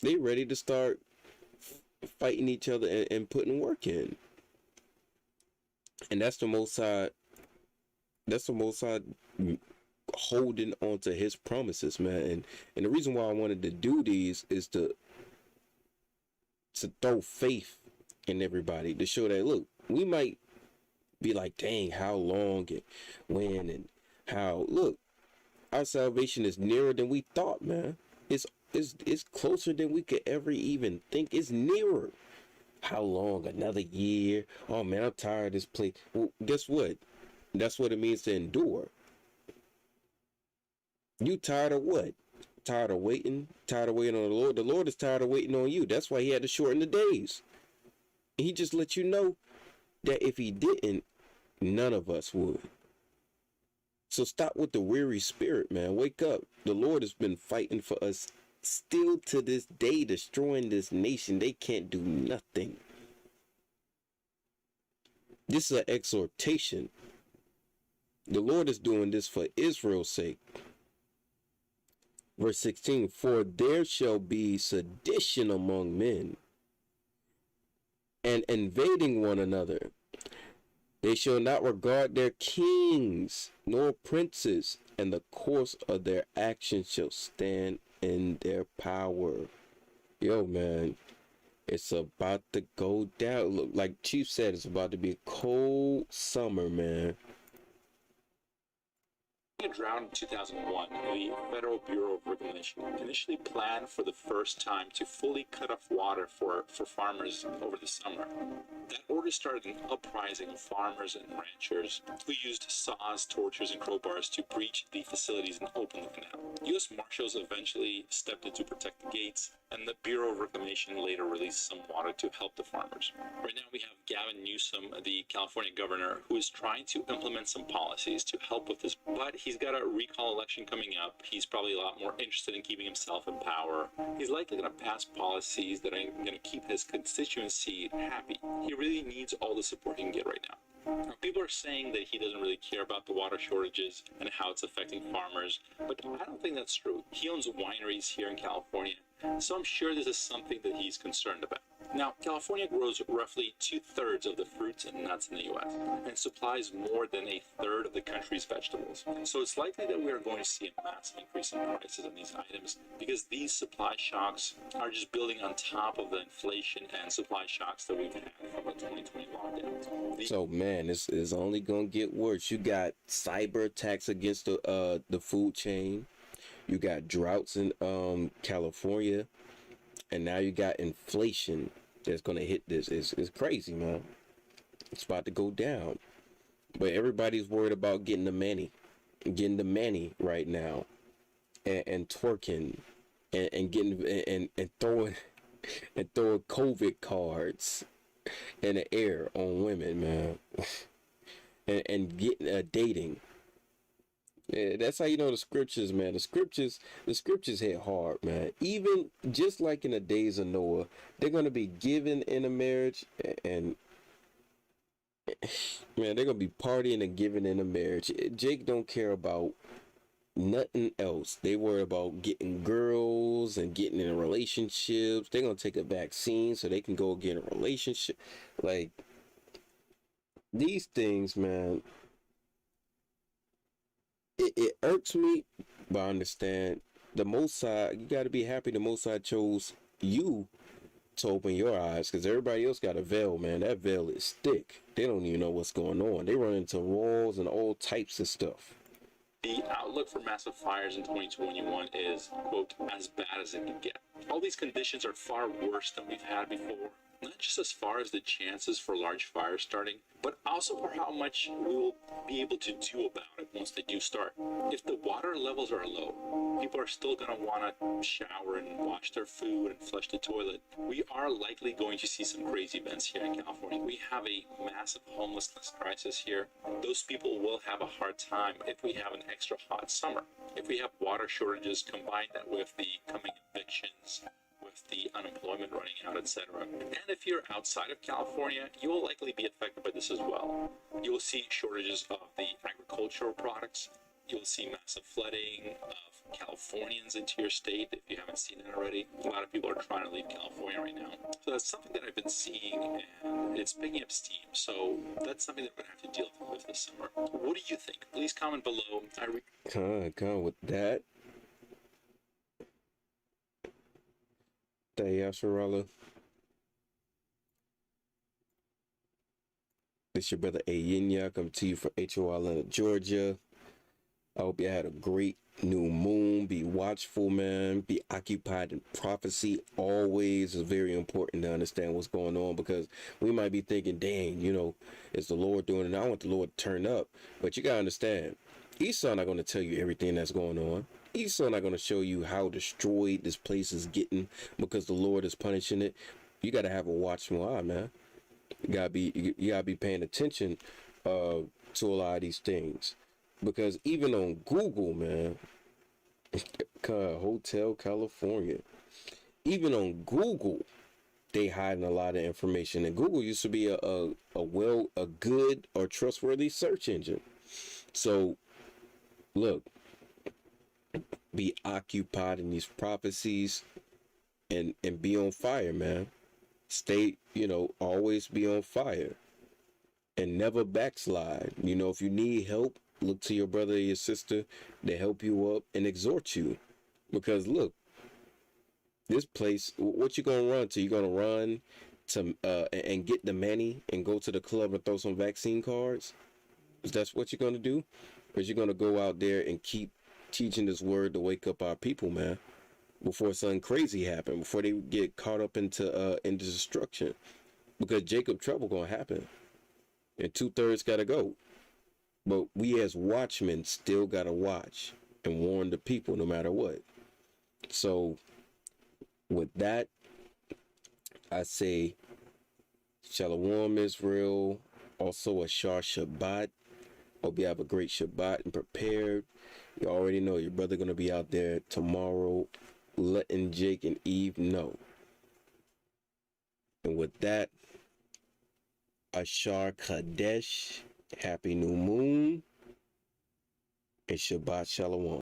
They ready to start fighting each other and putting work in. And that's the Most High. That's the Most High holding on to his promises, man. And the reason why I wanted to do these is to throw faith in everybody, to show that, look, we might be like, dang, how long and when and how. Look, our salvation is nearer than we thought, man. It's closer than we could ever even think. It's nearer. How long? Another year? Oh man, I'm tired of this place. Well, guess what? That's what it means to endure. You tired of what? Tired of waiting? Tired of waiting on the Lord? The Lord is tired of waiting on you. That's why he had to shorten the days. He just let you know that if he didn't, none of us would. So stop with the weary spirit, man. Wake up. The Lord has been fighting for us still to this day, destroying this nation. They can't do nothing. This is an exhortation. The Lord is doing this for Israel's sake. Verse 16, for there shall be sedition among men, and invading one another. They shall not regard their kings nor princes, and the course of their actions shall stand in their power. Yo, man, it's about to go down. Look, like Chief said, it's about to be a cold summer, man. In a drought in 2001, the Federal Bureau of Reclamation initially planned for the first time to fully cut off water for farmers over the summer. That order started an uprising of farmers and ranchers who used saws, torches, and crowbars to breach the facilities and open the canal. U.S. Marshals eventually stepped in to protect the gates, and the Bureau of Reclamation later released some water to help the farmers. Right now we have Gavin Newsom, the California governor, who is trying to implement some policies to help with this, but he's got a recall election coming up. He's probably a lot more interested in keeping himself in power. He's likely going to pass policies that are going to keep his constituency happy. He really needs all the support he can get right now. Now, people are saying that he doesn't really care about the water shortages and how it's affecting farmers, but I don't think that's true. He owns wineries here in California, so I'm sure this is something that he's concerned about. Now, California grows roughly 2/3 of the fruits and nuts in the U.S. and supplies more than 1/3 of the country's vegetables. So it's likely that we are going to see a massive increase in prices on these items because these supply shocks are just building on top of the inflation and supply shocks that we've had from the 2020 lockdown. So man, it's only gonna get worse. You got cyber attacks against the food chain. You got droughts in California, and now you got inflation that's gonna hit this. It's crazy, man. It's about to go down. But everybody's worried about getting the Mannie right now, and twerking, and getting and throwing COVID cards in the air on women, man, and getting dating. Yeah, that's how you know the scriptures, man. The scriptures hit hard, man. Even just like in the days of Noah, they're gonna be given in a marriage, and man, they're gonna be partying and giving in a marriage. Jake don't care about nothing else. They worry about getting girls and getting in relationships. They're gonna take a vaccine so they can go get in a relationship. Like these things, man. It irks me, but I understand. The Most High, you got to be happy the Most High chose you to open your eyes, because everybody else got a veil, man. That veil is thick. They don't even know what's going on. They run into walls and all types of stuff. The outlook for massive fires in 2021 is, quote, as bad as it can get. All these conditions are far worse than we've had before. Not just as far as the chances for large fires starting, but also for how much we will be able to do about it once they do start. If the water levels are low, people are still going to want to shower and wash their food and flush the toilet. We are likely going to see some crazy events here in California. We have a massive homelessness crisis here. Those people will have a hard time if we have an extra hot summer. If we have water shortages, combine that with the coming evictions, with the unemployment running out, etc. And if you're outside of California, you will likely be affected by this as well. You will see shortages of the agricultural products. You'll see massive flooding of Californians into your state if you haven't seen it already. A lot of people are trying to leave California right now. So that's something that I've been seeing, and it's picking up steam. So that's something that we're going to have to deal with this summer. What do you think? Please comment below. With that. Yasharala. This your brother Ayinya coming to you from H.O.I, Georgia. I hope you had a great new moon. Be watchful, man. Be occupied in prophecy. Always is very important to understand what's going on, because we might be thinking, dang, is the Lord doing it? I want the Lord to turn up. But you got to understand, Esau not going to tell you everything that's going on. Esau not going to show you how destroyed this place is getting because the Lord is punishing it. You got to have a watchful eye, man. You gotta be paying attention to a lot of these things, because even on Google, man, Hotel California, even on Google, they hiding a lot of information. And Google used to be a good or trustworthy search engine. So look, be occupied in these prophecies and be on fire, man. Stay, always be on fire and never backslide. If you need help, look to your brother or your sister to help you up and exhort you. Because look, this place, what you gonna run to? You gonna run to and get the Mannie and go to the club and throw some vaccine cards? Is that what you're gonna do? Or is you gonna go out there and keep teaching this word to wake up our people, man? Before something crazy happen, before they get caught up into destruction, because Jacob trouble gonna happen, and 2/3 gotta go. But we as watchmen still gotta watch and warn the people no matter what. So with that, I say Shalom Israel, also a Shar Shabbat. Hope you have a great Shabbat and prepared. You already know your brother gonna be out there tomorrow, letting Jake and Eve know. And with that, Ashar Kadesh, happy new moon, and Shabbat Shalom.